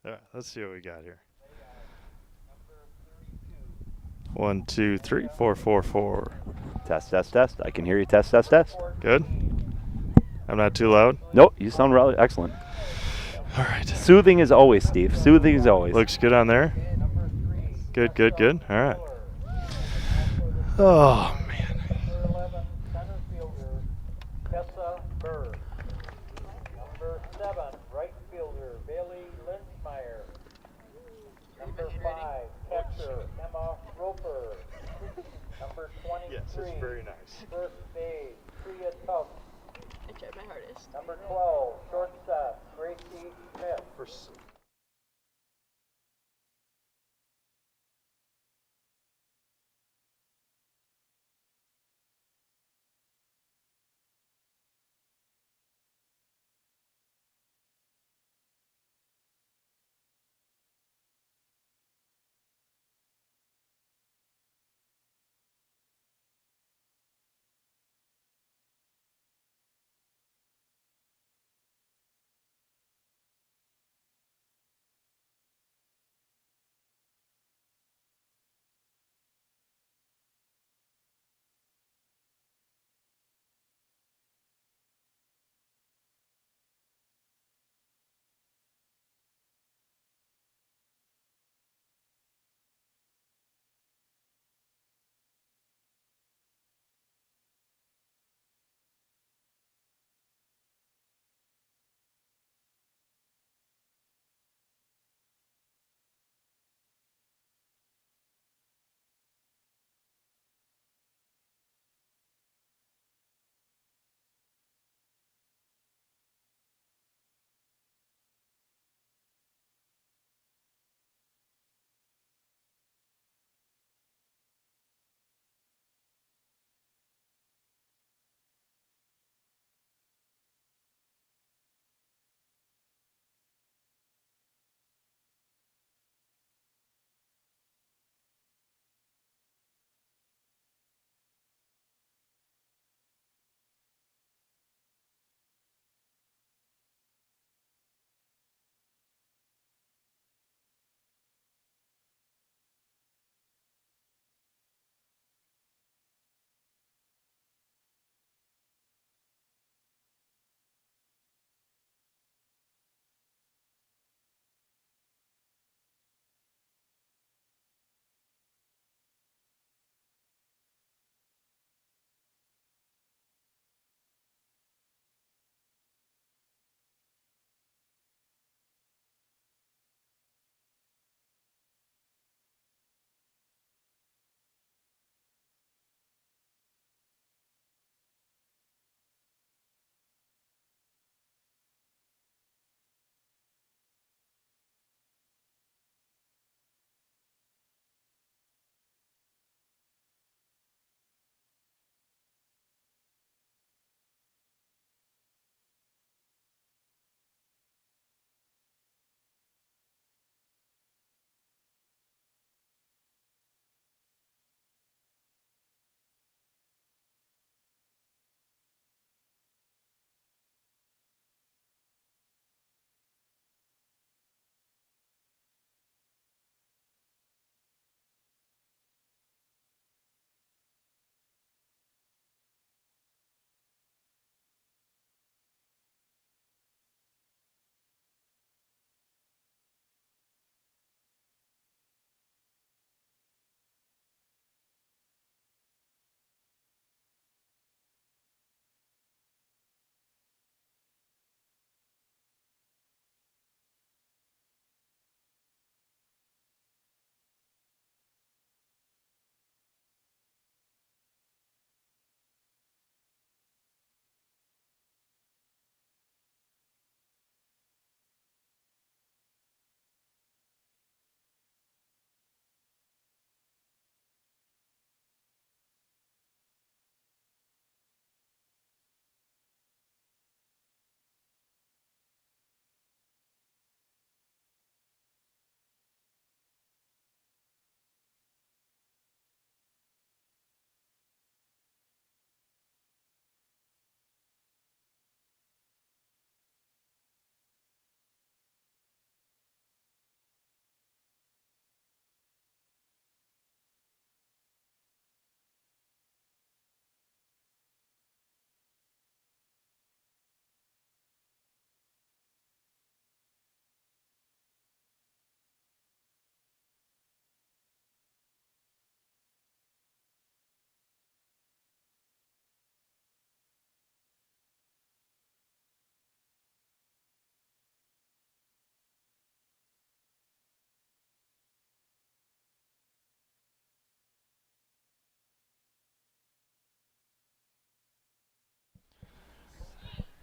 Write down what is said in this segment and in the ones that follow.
All right, let's see what we got here. 1, 2, 3, 4, 4, 4. Test, test, test. I can hear you. Test, test, test. Good. I'm not too loud. Nope, you sound really excellent. All right. Soothing as always, Steve. Soothing as always. Looks good on there. Good, good, good. All right. Oh, man. Number 7, right fielder, Bailey Linsmeyer. Number 5, catcher, Emma Roper. Number 23, Yes, it's very nice. first base, Priya Tubbs. I tried my hardest. Number 12, shortstop, Gracie Smith. For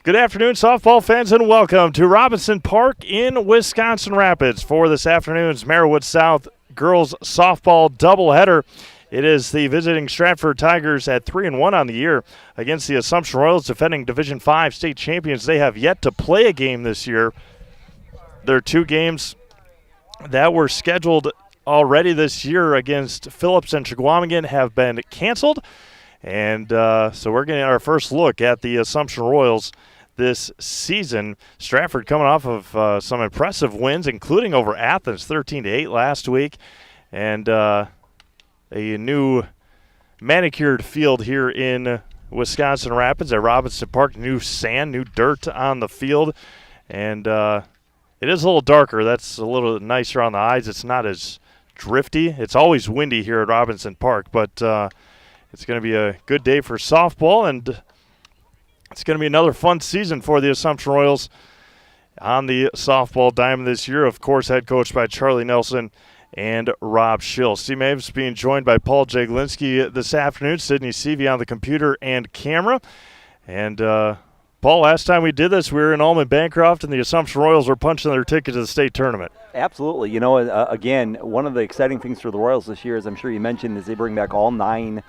Good afternoon, softball fans, and welcome to Robinson Park in Wisconsin Rapids for this afternoon's Merriwood South girls softball doubleheader. It is the visiting Stratford Tigers at 3-1 on the year against the Assumption Royals, defending Division V state champions. They have yet to play a game this year. Their 2 games that were scheduled already this year against Phillips and Chequamegon have been canceled. And so we're getting our first look at the Assumption Royals this season. Stratford coming off of some impressive wins, including over Athens, 13-8 last week. And a new manicured field here in Wisconsin Rapids at Robinson Park. New sand, new dirt on the field. And it is a little darker. That's a little nicer on the eyes. It's not as drifty. It's always windy here at Robinson Park, but it's going to be a good day for softball, and it's going to be another fun season for the Assumption Royals on the softball diamond this year. Of course, head coached by Charlie Nelson and Rob Schill. Steve Maves being joined by Paul Jaglinski this afternoon. Sydney Seavey on the computer and camera. And Paul, last time we did this, we were in Allman Bancroft, and the Assumption Royals were punching their ticket to the state tournament. Absolutely. You know, again, one of the exciting things for the Royals this year, as I'm sure you mentioned, is they bring back all 9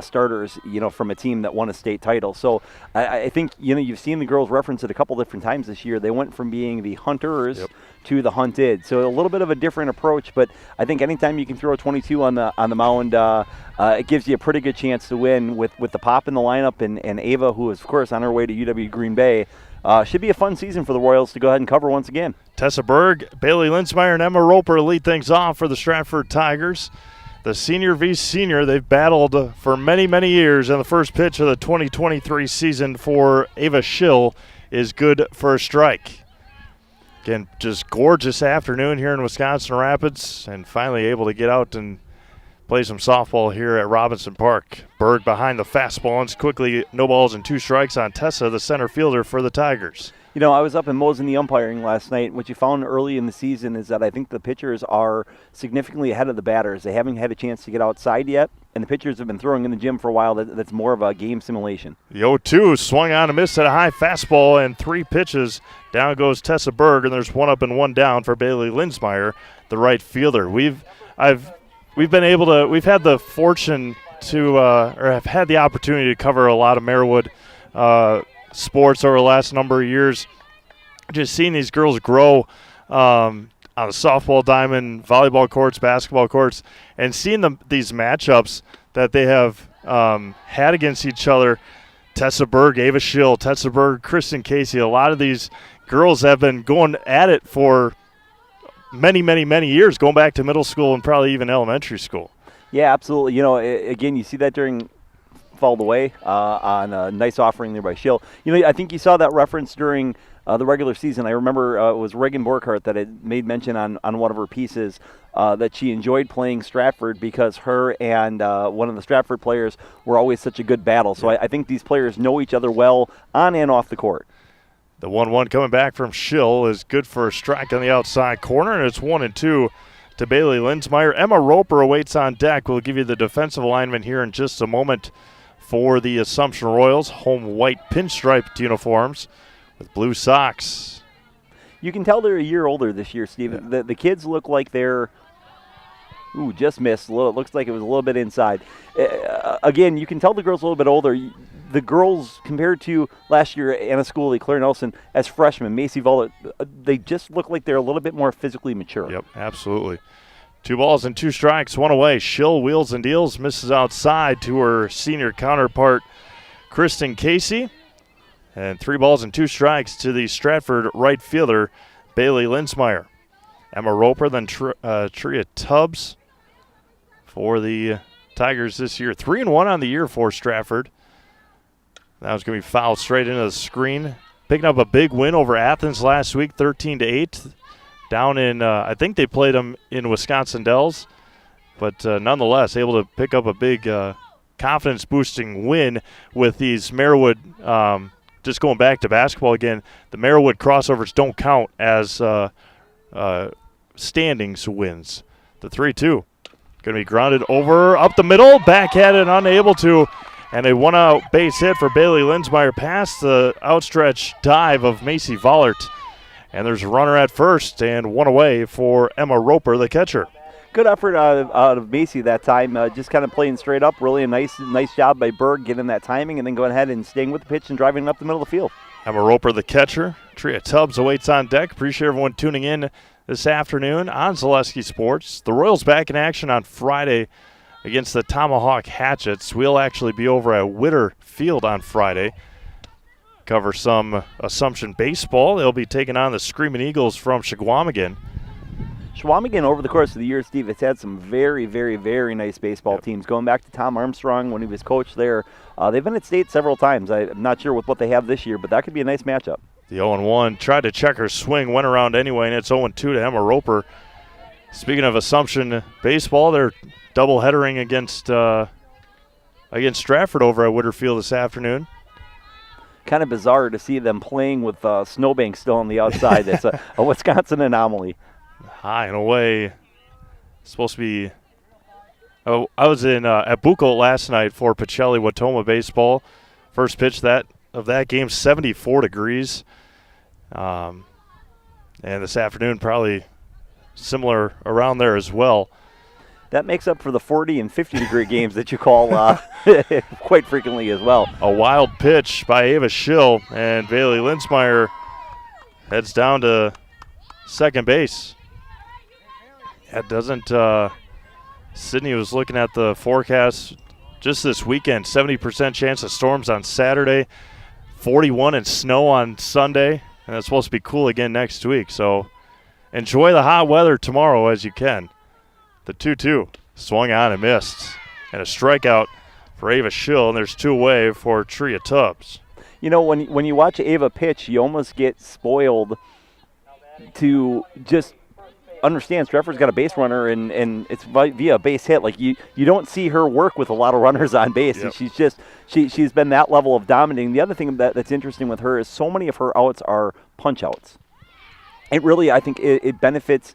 starters, from a team that won a state title. So I think, you've seen the girls reference it a couple different times this year. They went from being the hunters to the hunted. So a little bit of a different approach, but I think anytime you can throw a 22 on the mound, it gives you a pretty good chance to win with the pop in the lineup and Ava, who is, of course, on her way to UW Green Bay. Should be a fun season for the Royals to go ahead and cover once again. Tessa Berg, Bailey Linsmeyer, and Emma Roper lead things off for the Stratford Tigers. The senior v. senior, they've battled for many, many years, and the first pitch of the 2023 season for Ava Schill is good for a strike. Again, just gorgeous afternoon here in Wisconsin Rapids, and finally able to get out and play some softball here at Robinson Park. Berg behind the fastball, and quickly no balls and 2 strikes on Tessa, the center fielder for the Tigers. I was up in Mosen the umpiring last night. What you found early in the season is that I think the pitchers are significantly ahead of the batters. They haven't had a chance to get outside yet, and the pitchers have been throwing in the gym for a while. That's more of a game simulation. The 0-2 swung on and missed at a high fastball, and 3 pitches. Down goes Tessa Berg, and there's 1 up and 1 down for Bailey Linsmeyer, the right fielder. We've had the fortune to, or have had the opportunity to cover a lot of Merriwood sports over the last number of years. Just seeing these girls grow on the softball diamond, volleyball courts, basketball courts, and seeing these matchups that they have had against each other. Tessa Berg, Ava Schill, Tessa Berg, Kristen Casey. A lot of these girls have been going at it for many, many, many years, going back to middle school and probably even elementary school. Yeah, absolutely. Again, you see that during Fouled Away on a nice offering there by Schill. I think you saw that reference during the regular season. I remember it was Reagan Borkhardt that had made mention on one of her pieces that she enjoyed playing Stratford because her and one of the Stratford players were always such a good battle. So I think these players know each other well on and off the court. The 1-1 coming back from Schill is good for a strike on the outside corner, and it's 1-2 to Bailey Linsmeyer. Emma Roper awaits on deck. We'll give you the defensive alignment here in just a moment for the Assumption Royals. Home white pinstriped uniforms with blue socks. You can tell they're a year older this year, Steve. Yeah. The kids look like they're just missed. It looks like it was a little bit inside. Again, you can tell the girls a little bit older. The girls, compared to last year, Anna Schooley, Claire Nelson, as freshmen, Macy Vollett, they just look like they're a little bit more physically mature. Yep, absolutely. 2 balls and 2 strikes, 1 away. Schill wheels and deals, misses outside to her senior counterpart, Kristen Casey. And 3 balls and 2 strikes to the Stratford right fielder, Bailey Linsmeyer. Emma Roper, then Tria Tubbs for the Tigers this year. 3-1 on the year for Stratford. That was going to be fouled straight into the screen. Picking up a big win over Athens last week, 13-8. Down in, I think they played them in Wisconsin Dells. But nonetheless, able to pick up a big confidence-boosting win with these Merriwood, just going back to basketball again, the Merriwood crossovers don't count as standings wins. The 3-2 going to be grounded over, up the middle, back at it, unable to. And a one-out base hit for Bailey Linsmeyer past the outstretched dive of Macy Vollert. And there's a runner at first and one away for Emma Roper, the catcher. Good effort out of Macy that time, just kind of playing straight up. Really a nice job by Berg getting that timing and then going ahead and staying with the pitch and driving up the middle of the field. Emma Roper, the catcher. Tria Tubbs awaits on deck. Appreciate everyone tuning in this afternoon on Zaleski Sports. The Royals back in action on Friday against the Tomahawk Hatchets. We'll actually be over at Witter Field on Friday. Cover some Assumption baseball. They'll be taking on the Screaming Eagles from Shawamigan. Shawamigan, over the course of the year, Steve, it's had some very, very, very nice baseball teams. Going back to Tom Armstrong when he was coach there, they've been at state several times. I'm not sure with what they have this year, but that could be a nice matchup. The 0-1 tried to check her swing, went around anyway, and it's 0-2 to Emma Roper. Speaking of Assumption baseball, they're double-headering against Stratford over at Witter Field this afternoon. Kind of bizarre to see them playing with snowbanks still on the outside. It's a Wisconsin anomaly. High and away. Supposed to be. Oh, I was in at Bucco last night for Pacelli Watoma baseball. First pitch of that game, 74 degrees. And this afternoon probably similar around there as well. That makes up for the 40 and 50 degree games that you call quite frequently as well. A wild pitch by Ava Schill, and Bailey Linsmeyer heads down to second base. That doesn't. Sydney was looking at the forecast just this weekend. 70% chance of storms on Saturday, 41 and snow on Sunday, and it's supposed to be cool again next week. So enjoy the hot weather tomorrow as you can. The 2-2 swung on and missed, and a strikeout for Ava Schill, and there's two away for Tria Tubbs. You know, when you watch Ava pitch, you almost get spoiled to just understand Stratford's got a base runner and it's via a base hit. Like you don't see her work with a lot of runners on base. Yep. And she's been that level of dominating. The other thing that's interesting with her is so many of her outs are punch outs. It really, I think, it benefits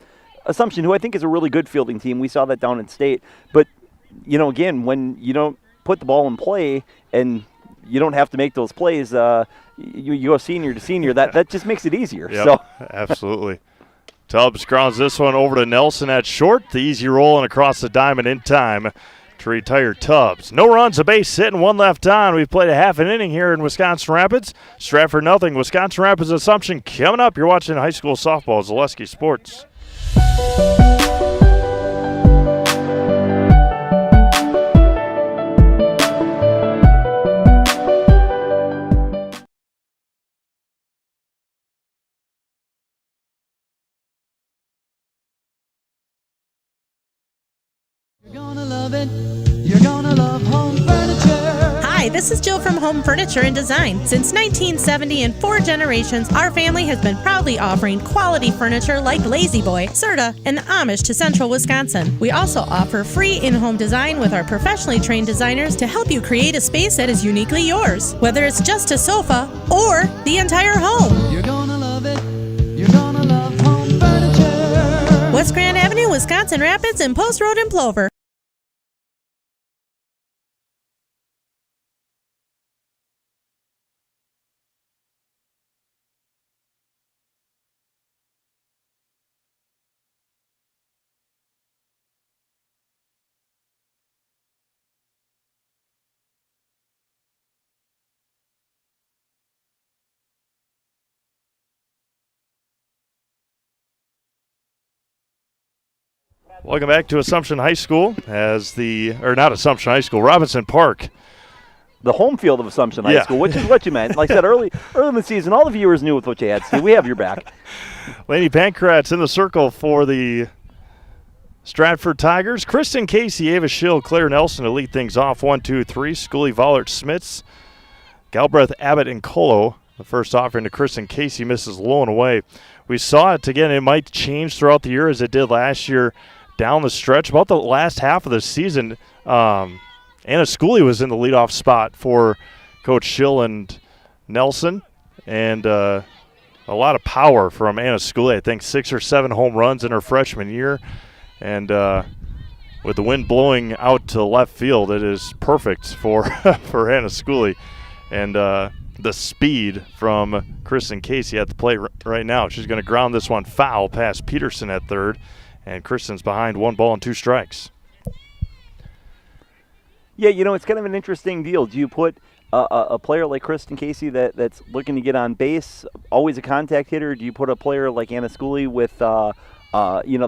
Assumption, who I think is a really good fielding team. We saw that down in state. But, you know, again, when you don't put the ball in play and you don't have to make those plays, you go senior to senior, that just makes it easier. Yep, so. Absolutely. Tubbs grounds this one over to Nelson at short. The easy roll and across the diamond in time to retire Tubbs. No runs, a base hit, and one left on. We've played a half an inning here in Wisconsin Rapids. Stratford nothing. Wisconsin Rapids Assumption coming up. You're watching high school softball, Zaleski Sports. You're gonna love it. You're gonna love home furniture. Hi, this is Jill from Home Furniture and Design. Since 1970 and 4 generations, our family has been proudly offering quality furniture like Lazy Boy, Serta, and the Amish to Central Wisconsin. We also offer free in-home design with our professionally trained designers to help you create a space that is uniquely yours, whether it's just a sofa or the entire home. You're gonna love it. You're gonna love home furniture. West Grand Avenue, Wisconsin Rapids, and Post Road in Plover. Welcome back to Assumption High School not Assumption High School, Robinson Park. The home field of Assumption High School, which is what you meant. Like I said, early in the season, all the viewers knew with what you had, Steve. We have your back. Laney Pankratz in the circle for the Stratford Tigers. Kristen Casey, Ava Schill, Claire Nelson to lead things off. 1, 2, 3. Scully, Vollert, Smits, Galbraith, Abbott, and Colo. The first offering to Kristen Casey misses low and away. We saw it again. It might change throughout the year as it did last year. Down the stretch, about the last half of the season, Anna Schooley was in the leadoff spot for Coach Schill and Nelson, and a lot of power from Anna Schooley. I think 6 or 7 home runs in her freshman year, and with the wind blowing out to left field, it is perfect for for Hannah Schooley. And the speed from Kristen Casey at the plate right now. She's going to ground this one foul past Peterson at third, and Kristen's behind 1 ball and 2 strikes. Yeah, it's kind of an interesting deal. Do you put a player like Kristen Casey that's looking to get on base, always a contact hitter? Do you put a player like Anna Schooley with the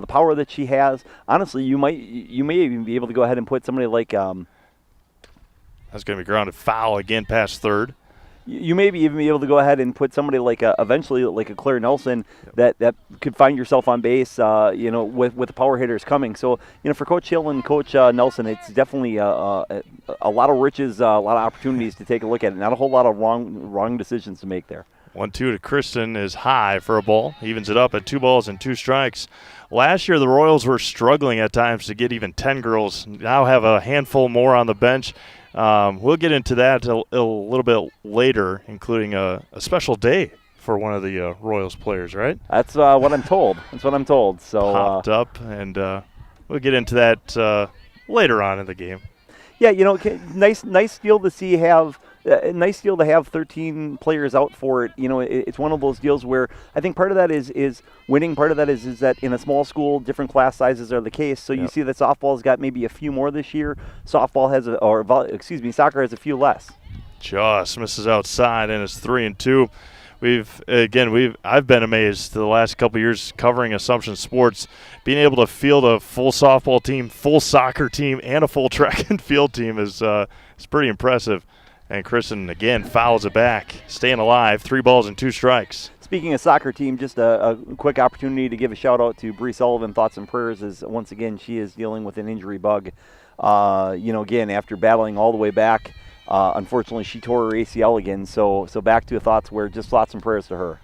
power that she has? Honestly, you may even be able to go ahead and put somebody like That's going to be grounded foul again past third. You may even be able to go ahead and put somebody like eventually like a Claire Nelson that could find yourself on base, with the power hitters coming. So, for Coach Hill and Coach Nelson, it's definitely a lot of riches, a lot of opportunities to take a look at it. Not a whole lot of wrong decisions to make there. 1-2 to Kristen is high for a ball. Evens it up at 2 balls and 2 strikes. Last year, the Royals were struggling at times to get even 10 girls. Now have a handful more on the bench. We'll get into that a little bit later, including a special day for one of the Royals players, right? That's what I'm told. So popped up, and we'll get into that later on in the game. Yeah, nice deal to see nice deal to have 13 players out for it. It's one of those deals where I think part of that is winning. Part of that is that in a small school, different class sizes are the case. So you see that softball's got maybe a few more this year. Soccer has a few less. Just misses outside, and it's 3-2. I've been amazed the last couple years covering Assumption sports, being able to field a full softball team, full soccer team, and a full track and field team is pretty impressive. And Kristen, again, fouls it back, staying alive, 3 balls and 2 strikes. Speaking of soccer team, just a quick opportunity to give a shout-out to Bree Sullivan. Thoughts and prayers as, once again, she is dealing with an injury bug. Again, after battling all the way back, unfortunately, she tore her ACL again. So back to thoughts where just thoughts and prayers to her.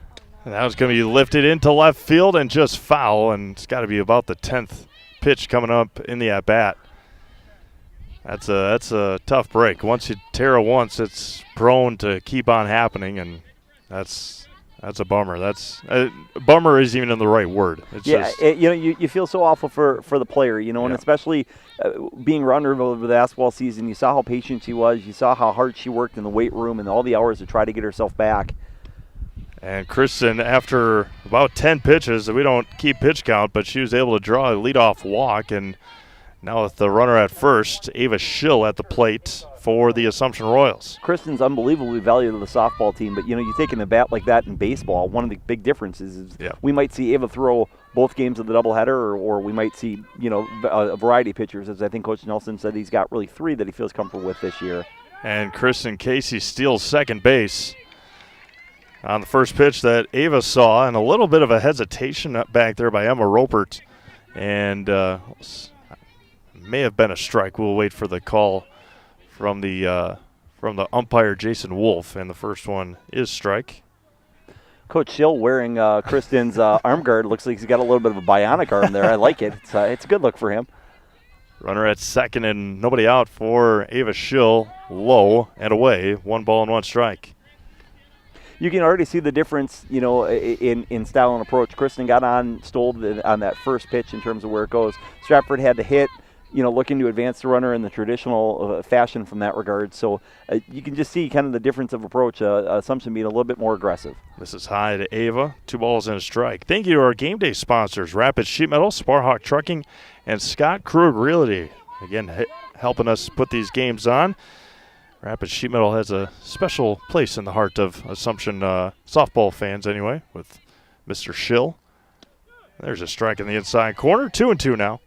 And that was going to be lifted into left field and just foul, and it's got to be about the 10th pitch coming up in the at-bat. That's a tough break. Once you tear it once, it's prone to keep on happening, and that's a bummer. Bummer isn't even the right word. It's you feel so awful for the player, and especially being around her over the basketball season. You saw how patient she was. You saw how hard she worked in the weight room and all the hours to try to get herself back. And Kristen, after about 10 pitches, we don't keep pitch count, but she was able to draw a leadoff walk, and now with the runner at first, Ava Schill at the plate for the Assumption Royals. Kristen's unbelievably valued to the softball team, but you take in a bat like that in baseball, one of the big differences is we might see Ava throw both games of the doubleheader, or we might see a variety of pitchers, as I think Coach Nelson said he's got really 3 that he feels comfortable with this year. And Kristen Casey steals second base on the first pitch that Ava saw, and a little bit of a hesitation back there by Emma Ropert, and may have been a strike. We'll wait for the call from the umpire Jason Wolf, and the first one is strike. Coach Schill wearing Kristen's arm guard. Looks like he's got a little bit of a bionic arm there. I like it. It's a good look for him. Runner at second and nobody out for Ava Schill. Low and away. 1 ball and 1 strike. You can already see the difference, in style and approach. Kristen got stole on that first pitch in terms of where it goes. Stratford had to hit, looking to advance the runner in the traditional fashion from that regard. So you can just see kind of the difference of approach, Assumption being a little bit more aggressive. This is high to Ava. 2 balls and a strike. Thank you to our game day sponsors, Rapid Sheet Metal, Sparhawk Trucking, and Scott Krug Realty. Again, helping us put these games on. Rapid Sheet Metal has a special place in the heart of Assumption softball fans anyway, with Mr. Schill. There's a strike in the inside corner. 2-2 now.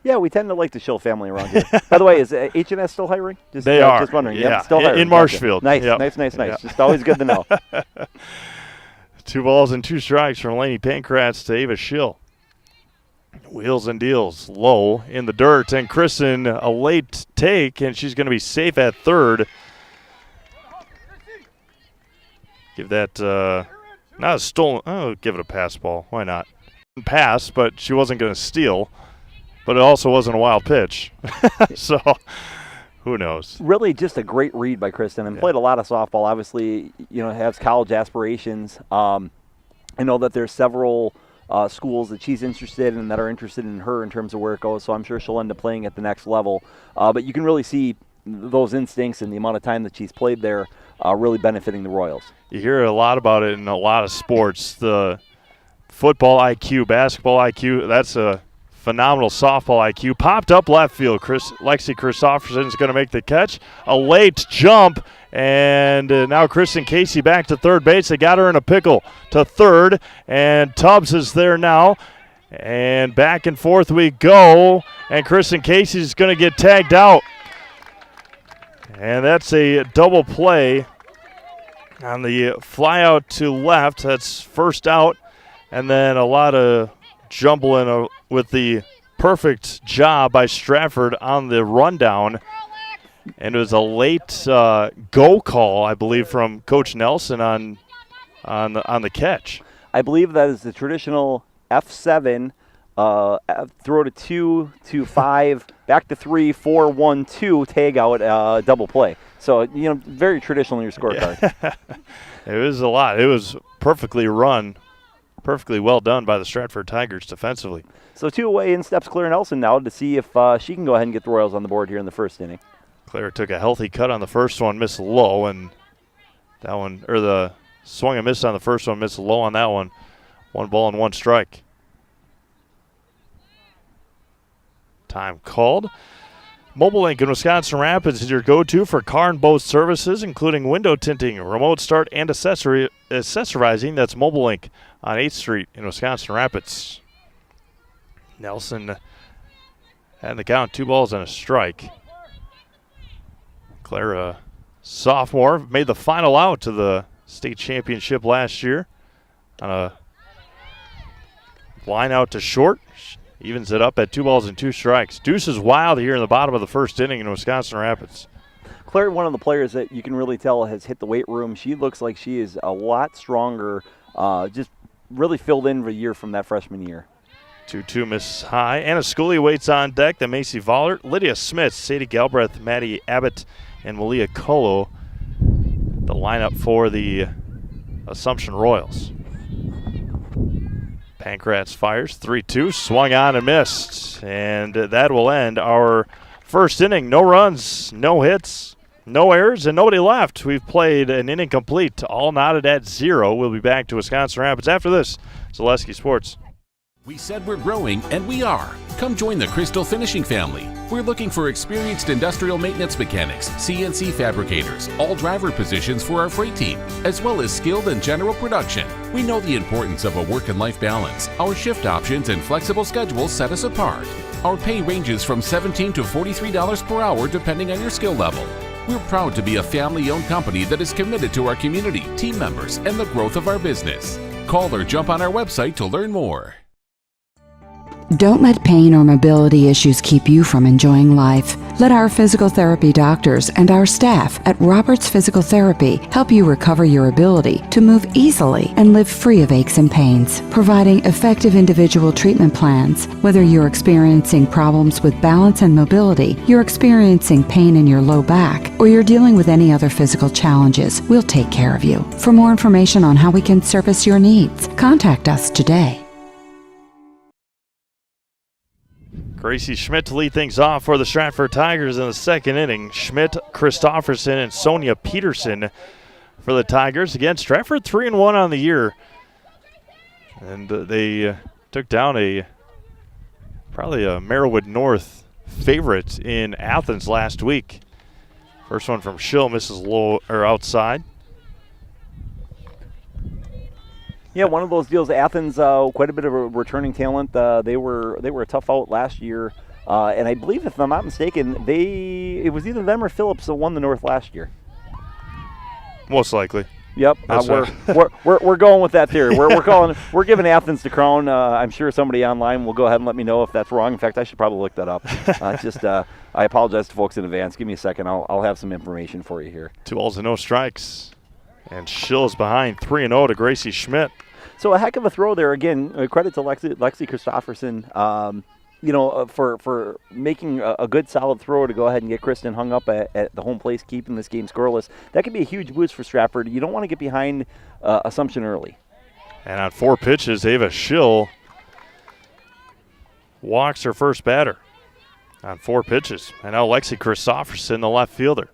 Yeah, we tend to like the Schill family around here. By the way, is H&S still hiring? They are. Just wondering. Yeah, yep, still hiring. In Marshfield. Nice, yep. nice. Yep. Just always good to know. 2 balls and 2 strikes from Lainey Pankratz to Ava Schill. Wheels and deals low in the dirt, and Kristen a late take, and she's going to be safe at third. Give that not a stolen. Oh, give it a pass ball. Why not? Pass, but she wasn't going to steal. But it also wasn't a wild pitch. So who knows? Really just a great read by Kristen, and played a lot of softball. Obviously, has college aspirations. I know that there's several schools that she's interested in and that are interested in her in terms of where it goes. So I'm sure she'll end up playing at the next level. But you can really see those instincts and the amount of time that she's played there really benefiting the Royals. You hear a lot about it in a lot of sports. The football IQ, basketball IQ, that's a phenomenal softball IQ. Popped up left field. Lexi Christopherson is going to make the catch. A late jump, and now Kristen Casey back to third base. They got her in a pickle to third, and Tubbs is there now. And back and forth we go, and Kristen Casey is going to get tagged out. And that's a double play on the fly out to left. That's first out, and then a lot of jumbling with the perfect job by Stratford on the rundown. And it was a late go call, I believe, from Coach Nelson on the catch. I believe that is the traditional F7, throw to 2 to 5, back to 3, 4, 1, 2, tag out, double play. So, very traditional in your scorecard. Yeah. It was a lot. It was perfectly run, perfectly well done by the Stratford Tigers defensively. So 2 away, in steps Claire Nelson now to see if she can go ahead and get the Royals on the board here in the first inning. Claire took a healthy cut on the first one, missed low, and that one, or the swung and missed on the first one, missed low on that one. 1 ball and 1 strike. Time called. Mobile Link in Wisconsin Rapids is your go-to for car and boat services, including window tinting, remote start, and accessorizing. That's Mobile Link on 8th Street in Wisconsin Rapids. Nelson had the count, 2 balls and a strike. Claire, sophomore, made the final out to the state championship last year on a line out to short. Evens it up at 2 balls and 2 strikes. Deuce is wild here in the bottom of the first inning in Wisconsin Rapids. Claire, one of the players that you can really tell has hit the weight room. She looks like she is a lot stronger, just really filled in for a year from that freshman year. 2-2 misses high. Anna Scully waits on deck. Then Macy Vollert, Lydia Smith, Sadie Galbraith, Maddie Abbott, and Malia Colo. The lineup for the Assumption Royals. Pancratz fires 3-2, swung on and missed. And that will end our first inning. No runs, no hits, no errors, and nobody left. We've played an inning complete, all knotted at 0. We'll be back to Wisconsin Rapids after this. Zaleski Sports. We said we're growing, and we are. Come join the Crystal Finishing family. We're looking for experienced industrial maintenance mechanics, CNC fabricators, all driver positions for our freight team, as well as skilled and general production. We know the importance of a work and life balance. Our shift options and flexible schedules set us apart. Our pay ranges from $17 to $43 per hour depending on your skill level. We're proud to be a family-owned company that is committed to our community, team members, and the growth of our business. Call or jump on our website to learn more. Don't let pain or mobility issues keep you from enjoying life. Let our physical therapy doctors and our staff at Roberts Physical Therapy help you recover your ability to move easily and live free of aches and pains, providing effective individual treatment plans. Whether you're experiencing problems with balance and mobility, you're experiencing pain in your low back, or you're dealing with any other physical challenges, we'll take care of you. For more information on how we can service your needs, contact us today. Gracie Schmidt to lead things off for the Stratford Tigers in the second inning. Schmidt, Christofferson, and Sonia Peterson for the Tigers. Again, Stratford 3-1 on the year. And they took down probably a Merriwood North favorite in Athens last week. First one from Schill misses low or outside. Yeah, one of those deals. Athens, quite a bit of a returning talent. They were a tough out last year, and I believe, if I'm not mistaken, it was either them or Phillips that won the North last year. Most likely. Yep, we're going with that theory. We're giving Athens the crown. I'm sure somebody online will go ahead and let me know if that's wrong. In fact, I should probably look that up. I apologize to folks in advance. Give me a second. I'll have some information for you here. 2 balls and no strikes, and Schill's behind 3-0 to Gracie Schmidt. So a heck of a throw there. Again, credit to Lexi Christofferson, for making a good solid throw to go ahead and get Kristen hung up at the home place, keeping this game scoreless. That could be a huge boost for Stratford. You don't want to get behind Assumption early. And on 4 pitches, Ava Schill walks her first batter on 4 pitches. And now Lexi Christopherson, the left fielder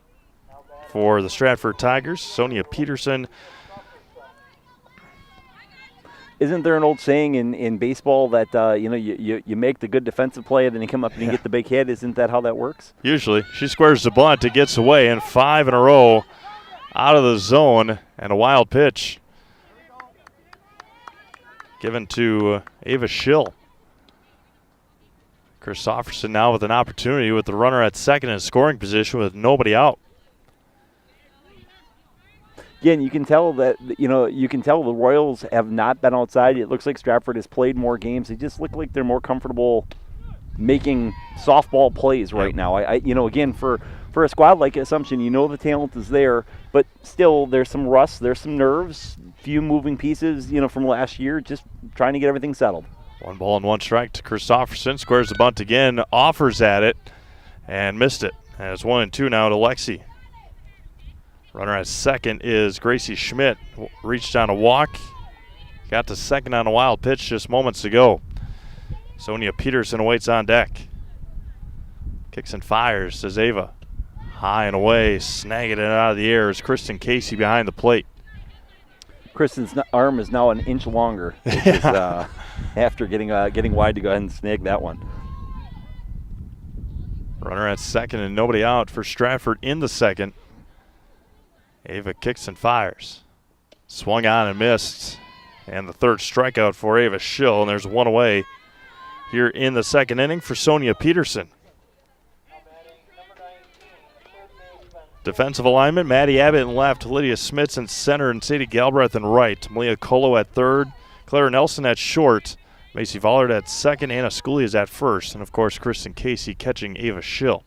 for the Stratford Tigers. Sonia Peterson. Isn't there an old saying in baseball that you make the good defensive play and then you come up and you get the big hit? Isn't that how that works? Usually. She squares the bunt. It gets away, and 5 in a row out of the zone, and a wild pitch given to Ava Schill. Christopherson now with an opportunity with the runner at second in scoring position with nobody out. Again, you can tell that the Royals have not been outside. It looks like Stratford has played more games. They just look like they're more comfortable making softball plays right now. Again, for a squad like Assumption, the talent is there, but still there's some rust, there's some nerves, few moving pieces, from last year, just trying to get everything settled. 1 ball and 1 strike to Christopherson. Squares the bunt again, offers at it, and missed it. And it's 1-2 now to Lexi. Runner at second is Gracie Schmidt. Reached on a walk. Got to second on a wild pitch just moments ago. Sonia Peterson waits on deck. Kicks and fires to Ava. High and away, snagging it out of the air is Kristen Casey behind the plate. Kristen's arm is now an inch longer, which is, after getting wide to go ahead and snag that one. Runner at second and nobody out for Stratford in the second. Ava kicks and fires. Swung on and missed. And the third strikeout for Ava Schill, and there's 1 away here in the second inning for Sonia Peterson. Defensive alignment, Maddie Abbott in left, Lydia Smits in center, and Sadie Galbraith in right. Malia Colo at third, Clara Nelson at short, Macy Vollard at second, Anna Schooley is at first, and of course Kristen Casey catching Ava Schill.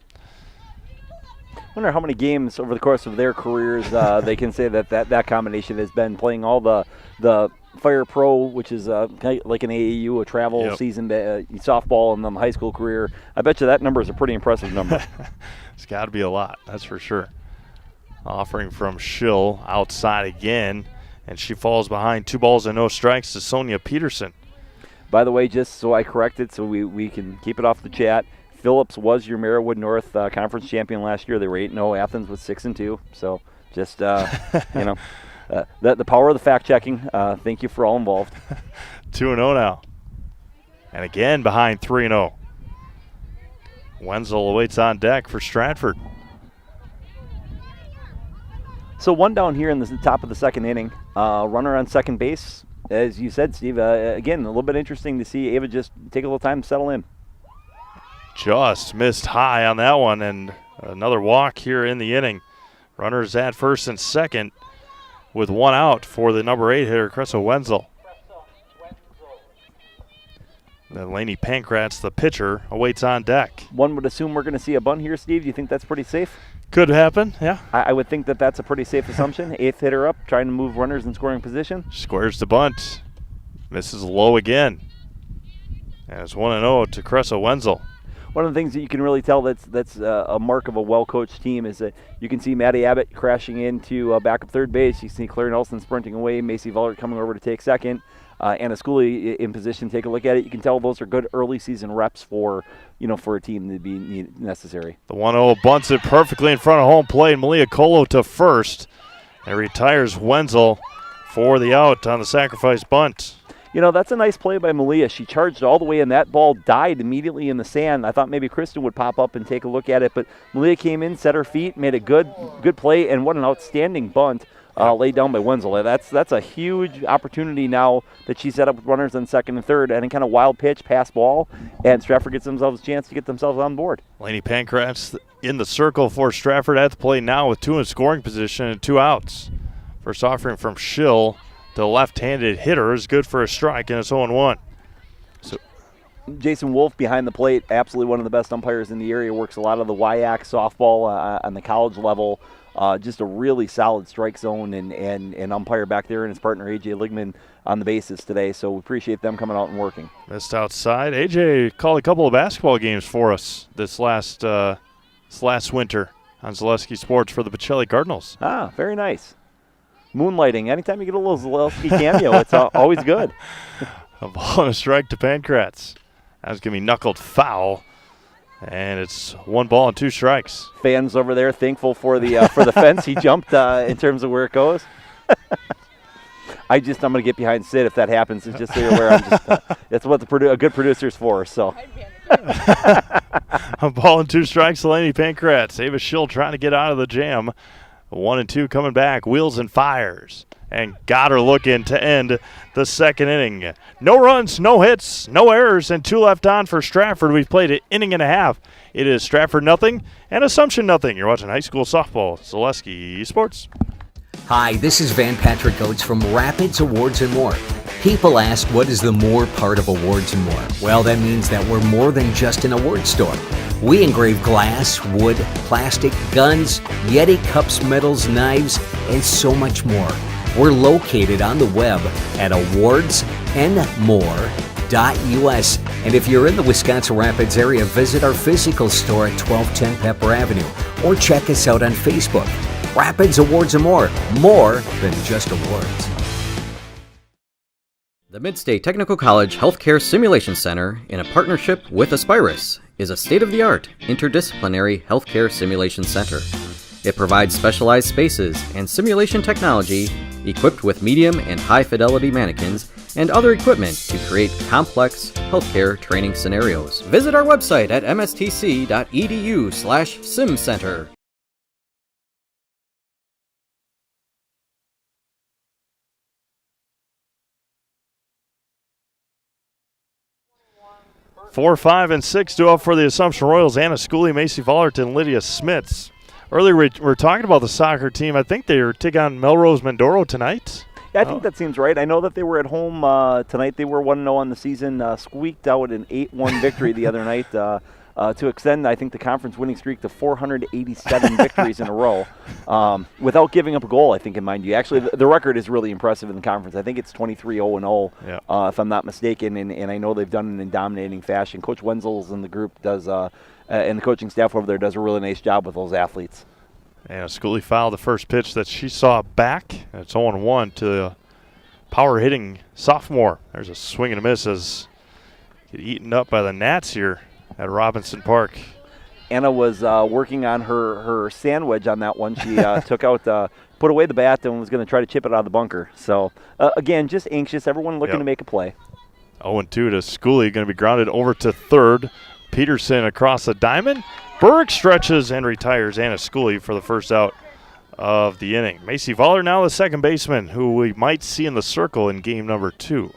I wonder how many games over the course of their careers they can say that combination has been playing all the Fire Pro, which is like an AAU, a travel season, softball, and then the high school career. I bet you that number is a pretty impressive number. It's got to be a lot, that's for sure. Offering from Schill outside again, and she falls behind 2 balls and no strikes to Sonia Peterson. By the way, just so I correct it so we can keep it off the chat, Phillips was your Merriwood North conference champion last year. They were 8-0. Athens was 6-2. So just, the power of the fact checking. Thank you for all involved. 2-0 now. And again behind 3-0. Wenzel awaits on deck for Stratford. So 1 down here in the top of the second inning. Runner on second base. As you said, Steve, again, a little bit interesting to see Ava just take a little time to settle in. Just missed high on that one, and another walk here in the inning. Runners at first and second with 1 out for the number 8 hitter, Cressa Wenzel. Then Lainey Pankratz, the pitcher, awaits on deck. One would assume we're going to see a bunt here, Steve. Do you think that's pretty safe? Could happen, yeah. I would think that's a pretty safe assumption. 8th hitter up, trying to move runners in scoring position. Squares the bunt. Misses low again. And it's 1-0 to Cressa Wenzel. One of the things that you can really tell that's a mark of a well-coached team is that you can see Maddie Abbott crashing into back up third base. You see Claire Nelson sprinting away, Macy Vollert coming over to take second, Anna Schooley in position. Take a look at it. You can tell those are good early season reps for a team to be necessary. The 1-0 bunts it perfectly in front of home plate. Malia Colo to first, and retires Wenzel for the out on the sacrifice bunt. That's a nice play by Malia. She charged all the way, and that ball died immediately in the sand. I thought maybe Kristen would pop up and take a look at it, but Malia came in, set her feet, made a good play, and what an outstanding bunt laid down by Wenzel. That's a huge opportunity now that she set up with runners on second and third, and a kind of wild pitch, pass ball, and Stratford gets themselves a chance to get themselves on board. Lainey Pankratz in the circle for Stratford at the plate now with 2 in scoring position and 2 outs. First offering from Schill. The left-handed hitter is good for a strike, and it's 0-1. So Jason Wolf behind the plate, absolutely one of the best umpires in the area, works a lot of the WIAA softball on the college level. Just a really solid strike zone and umpire back there, and his partner A.J. Ligman on the bases today, so we appreciate them coming out and working. Missed outside. A.J. called a couple of basketball games for us this last winter on Zaleski Sports for the Pacelli Cardinals. Ah, very nice. Moonlighting. Anytime you get a little Zaleski cameo, it's always good. A ball and a strike to Pankratz. That's going to be knuckled foul. And it's 1 ball and 2 strikes. Fans over there thankful for the fence he jumped in terms of where it goes. I'm going to get behind Sid if that happens. It's just so you're aware. That's what a good producer's for. So. A ball and 2 strikes, Delaney Pankratz. Ava Schill trying to get out of the jam. 1 and 2 coming back. Wheels and fires. And got her looking to end the second inning. No runs, no hits, no errors, and 2 left on for Stratford. We've played an inning and a half. It is Stratford nothing and Assumption nothing. You're watching high school softball. Zaleski Sports. Hi, this is Van Patrick Oates from Rapids Awards and More. People ask, what is the more part of Awards and More? Well, that means that we're more than just an award store. We engrave glass, wood, plastic, guns, Yeti cups, medals, knives, and so much more. We're located on the web at awardsandmore.us. And if you're in the Wisconsin Rapids area, visit our physical store at 1210 Pepper Avenue or check us out on Facebook. Rapids Awards and More than just awards. The Midstate Technical College Healthcare Simulation Center, in a partnership with Aspirus, is a state-of-the-art interdisciplinary healthcare simulation center. It provides specialized spaces and simulation technology equipped with medium and high-fidelity mannequins and other equipment to create complex healthcare training scenarios. Visit our website at mstc.edu/simcenter. Four, 5, and 6 due up for the Assumption Royals. Anna Schooley, Macy Vollert, and Lydia Smits. Earlier we were talking about the soccer team. I think they are taking on Melrose Mindoro tonight. Yeah, I think that seems right. I know that they were at home tonight. They were 1-0 on the season, squeaked out an 8-1 victory the other night to extend, I think, the conference winning streak to 487 victories in a row without giving up a goal, I think, in mind you. Actually, the record is really impressive in the conference. I think it's 23-0-0, if I'm not mistaken, and I know they've done it in dominating fashion. Coach Wenzel's in the group does, and the coaching staff over there does a really nice job with those athletes. And Schooley fouled the first pitch that she saw back. It's 0-1 to the power-hitting sophomore. There's a swing and a miss as get eaten up by the gnats here at Robinson Park. Anna was working on her sandwich on that one. She took out, put away the bat and was going to try to chip it out of the bunker. So, again, just anxious. Everyone looking to make a play. 0-2 to Schooley, going to be grounded over to third. Peterson across the diamond. Berg stretches and retires Anna Schooley for the first out of the inning. Macy Voller now the second baseman, who we might see in the circle in game number 2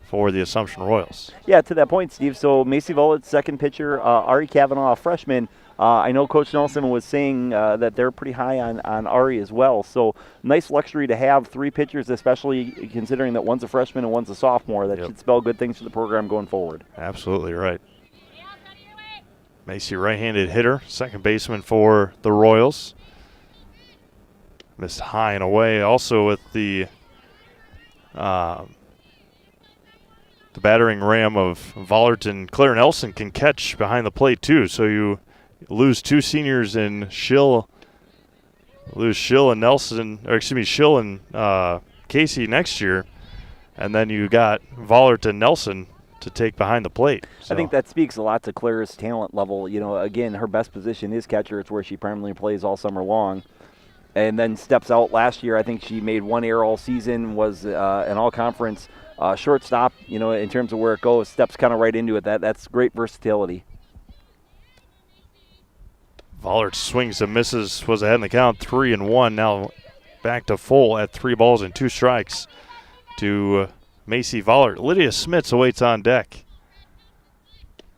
for the Assumption Royals. Yeah, to that point, Steve. So Macy Voller, second pitcher. Ari Kavanaugh, a freshman. I know Coach Nelson was saying that they're pretty high on Ari as well. So nice luxury to have 3 pitchers, especially considering that one's a freshman and one's a sophomore. That should spell good things for the program going forward. Absolutely right. Macy, right-handed hitter, second baseman for the Royals. Missed high and away. Also with the battering ram of Vollert and Claire Nelson can catch behind the plate too. So you lose 2 seniors in Schill and Nelson, or excuse me, Schill and Casey next year, and then you got Vollert and Nelson to take behind the plate. So. I think that speaks a lot to Claire's talent level. You know, again, her best position is catcher. It's where she primarily plays all summer long. And then steps out last year. I think she made 1 error all season, was an all-conference shortstop, you know, in terms of where it goes. Steps kind of right into it. That's great versatility. Vollert swings and misses, was ahead in the count, 3-1. Now back to full at 3 balls and 2 strikes to Macy Vollert. Lydia Smits awaits on deck.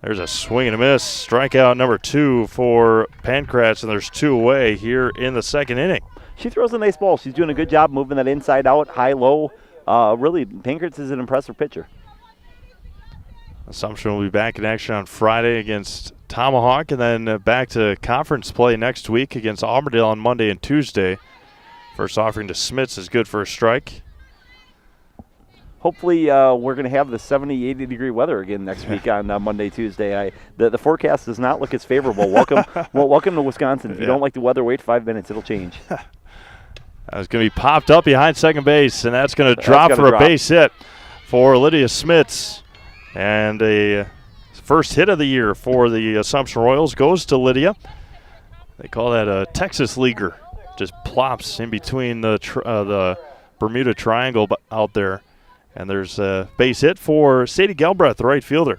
There's a swing and a miss. Strikeout number 2 for Pankratz, and there's 2 away here in the second inning. She throws a nice ball. She's doing a good job moving that inside out, high-low. Really, Pankratz is an impressive pitcher. Assumption will be back in action on Friday against Tomahawk, and then back to conference play next week against Auburndale on Monday and Tuesday. First offering to Smits is good for a strike. Hopefully we're going to have the 70, 80-degree weather again next week on Monday, Tuesday. The forecast does not look as favorable. Welcome to Wisconsin. If you don't like the weather, wait 5 minutes. It'll change. That's going to be popped up behind second base, and that's going to drop for a base hit for Lydia Smits. And a First hit of the year for the Assumption Royals goes to Lydia. They call that a Texas leaguer. Just plops in between the Bermuda Triangle out there. And there's a base hit for Sadie Galbraith, the right fielder.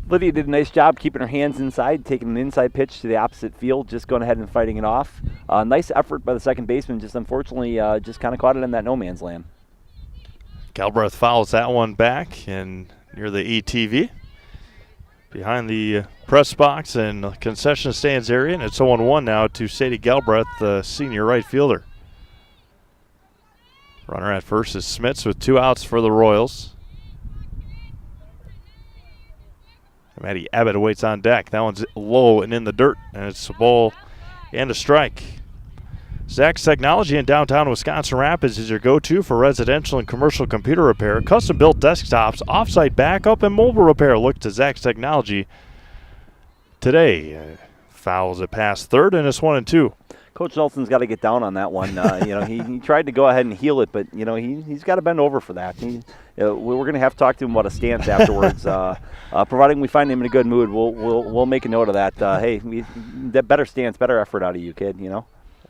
Lydia did a nice job keeping her hands inside, taking an inside pitch to the opposite field, just going ahead and fighting it off. Nice effort by the second baseman, just unfortunately just kind of caught it in that no man's land. Galbraith fouls that one back and near the ETV. Behind the press box and concession stands area, and it's 0-1 now to Sadie Galbraith, the senior right fielder. Runner at first is Smits with 2 outs for the Royals. Maddie Abbott awaits on deck. That one's low and in the dirt, and it's a ball and a strike. Zach's Technology in downtown Wisconsin Rapids is your go-to for residential and commercial computer repair, custom-built desktops, off-site backup, and mobile repair. Look to Zach's Technology today. Fouls it past third, and it's 1-2. Coach Nelson's got to get down on that one. He tried to go ahead and heal it, but he's got to bend over for that. We're going to have to talk to him about a stance afterwards. Providing we find him in a good mood, we'll make a note of that. Better stance, better effort out of you, kid.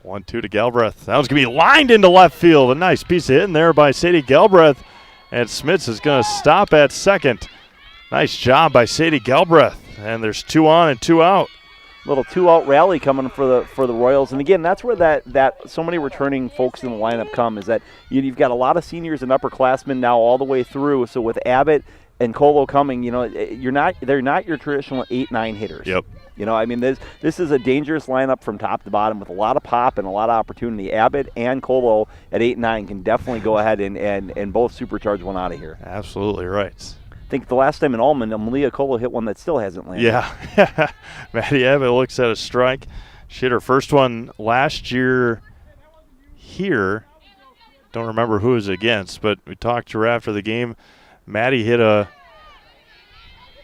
1-2 to Galbraith. That was going to be lined into left field. A nice piece of hitting there by Sadie Galbraith, and Smits is going to stop at second. Nice job by Sadie Galbraith, and there's 2 on and 2 out. Little 2-out rally coming for the Royals, and again, that's where that so many returning folks in the lineup come. Is that you've got a lot of seniors and upperclassmen now all the way through. So with Abbott and Colo coming, they're not your traditional 8-9 hitters. Yep. This is a dangerous lineup from top to bottom with a lot of pop and a lot of opportunity. Abbott and Colo at 8-9 can definitely go ahead and both supercharge one out of here. Absolutely right. I think the last time in Allman, Malia Colo hit one that still hasn't landed. Yeah. Maddie Abbott looks at a strike. She hit her first one last year here. Don't remember who it was against, but we talked to her after the game. Maddie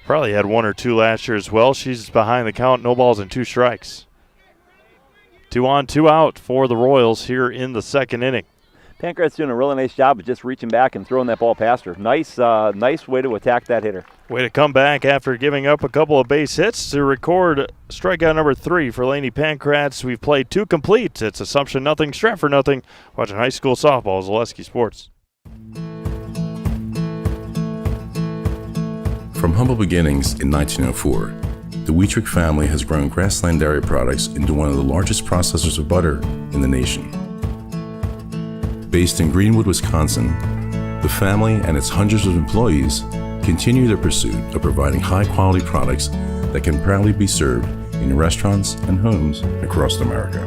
probably had 1 or 2 last year as well. She's behind the count, no balls and 2 strikes. 2 on, 2 out for the Royals here in the second inning. Pankrat's doing a really nice job of just reaching back and throwing that ball past her. Nice way to attack that hitter. Way to come back after giving up a couple of base hits to record strikeout number 3 for Lainey Pankratz. We've played 2 complete. It's Assumption nothing, Stratford nothing. Watching high school softball, Zaleski Sports. From humble beginnings in 1904, the Wheatrick family has grown Grassland Dairy Products into one of the largest processors of butter in the nation. Based in Greenwood, Wisconsin, the family and its hundreds of employees continue their pursuit of providing high-quality products that can proudly be served in restaurants and homes across America.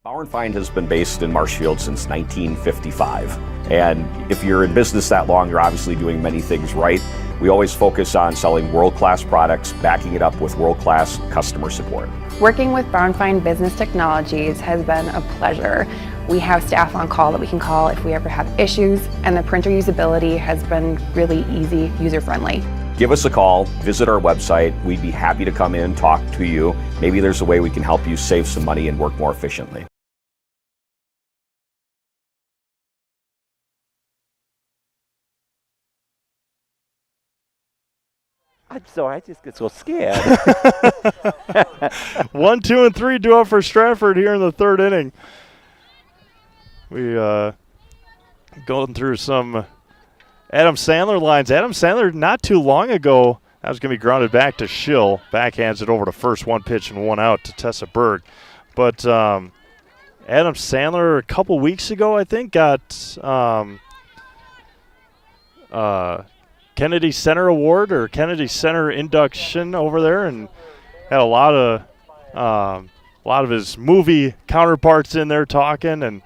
Bauer & Feind has been based in Marshfield since 1955. And if you're in business that long, you're obviously doing many things right. We always focus on selling world-class products, backing it up with world-class customer support. Working with Bauer & Feind Business Technologies has been a pleasure. We have staff on call that we can call if we ever have issues, and the printer usability has been really easy, user-friendly. Give us a call, visit our website. We'd be happy to come in, talk to you. Maybe there's a way we can help you save some money and work more efficiently. I just get so scared. 1, 2, and 3 due up for Stratford here in the third inning. We going through some Adam Sandler lines. Adam Sandler not too long ago, that was going to be grounded back to Schill. Backhands it over to first, 1 pitch and 1 out to Tessa Berg. But Adam Sandler a couple weeks ago, I think, got Kennedy Center Award or Kennedy Center induction over there, and had a lot of his movie counterparts in there talking. And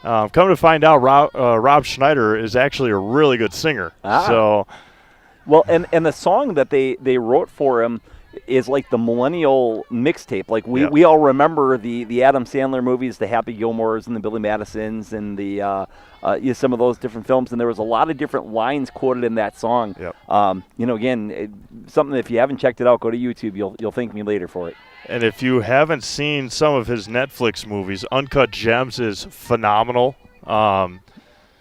come to find out, Rob Schneider is actually a really good singer. So, well, and the song that they wrote for him is like the millennial mixtape. Like we all remember the Adam Sandler movies, the Happy Gilmores and the Billy Madisons and the some of those different films, and there was a lot of different lines quoted in that song. Again, something that if you haven't checked it out, go to YouTube. You'll thank me later for it. And if you haven't seen some of his Netflix movies, Uncut Gems is phenomenal.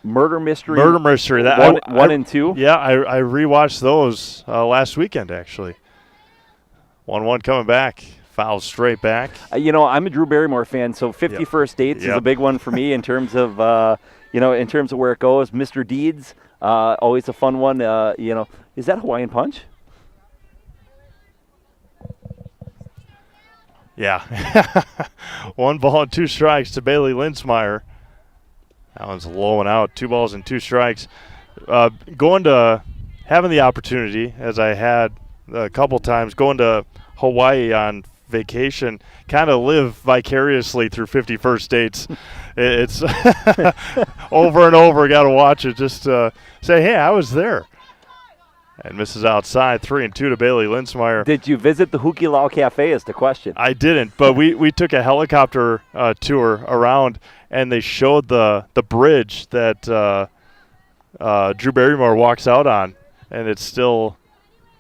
Murder Mystery. Murder Mystery. That one and 2. Yeah, I rewatched those last weekend, actually. 1-1 coming back. Foul straight back. I'm a Drew Barrymore fan, so 51st Dates is a big one for me in terms of, in terms of where it goes. Mr. Deeds, always a fun one. Is that Hawaiian Punch? Yeah. 1 ball and 2 strikes to Bailey Linsmeyer. That one's low and out. 2 balls and 2 strikes. Going to having the opportunity, as I had a couple times, going to Hawaii on vacation, kind of live vicariously through 51st Dates. It's over and over. Got to watch it. Just say, hey, I was there. And misses outside. 3-2 to Bailey Linsmeyer. Did you visit the Hukilau Cafe is the question. I didn't, but we took a helicopter tour around, and they showed the bridge that Drew Barrymore walks out on, and it's still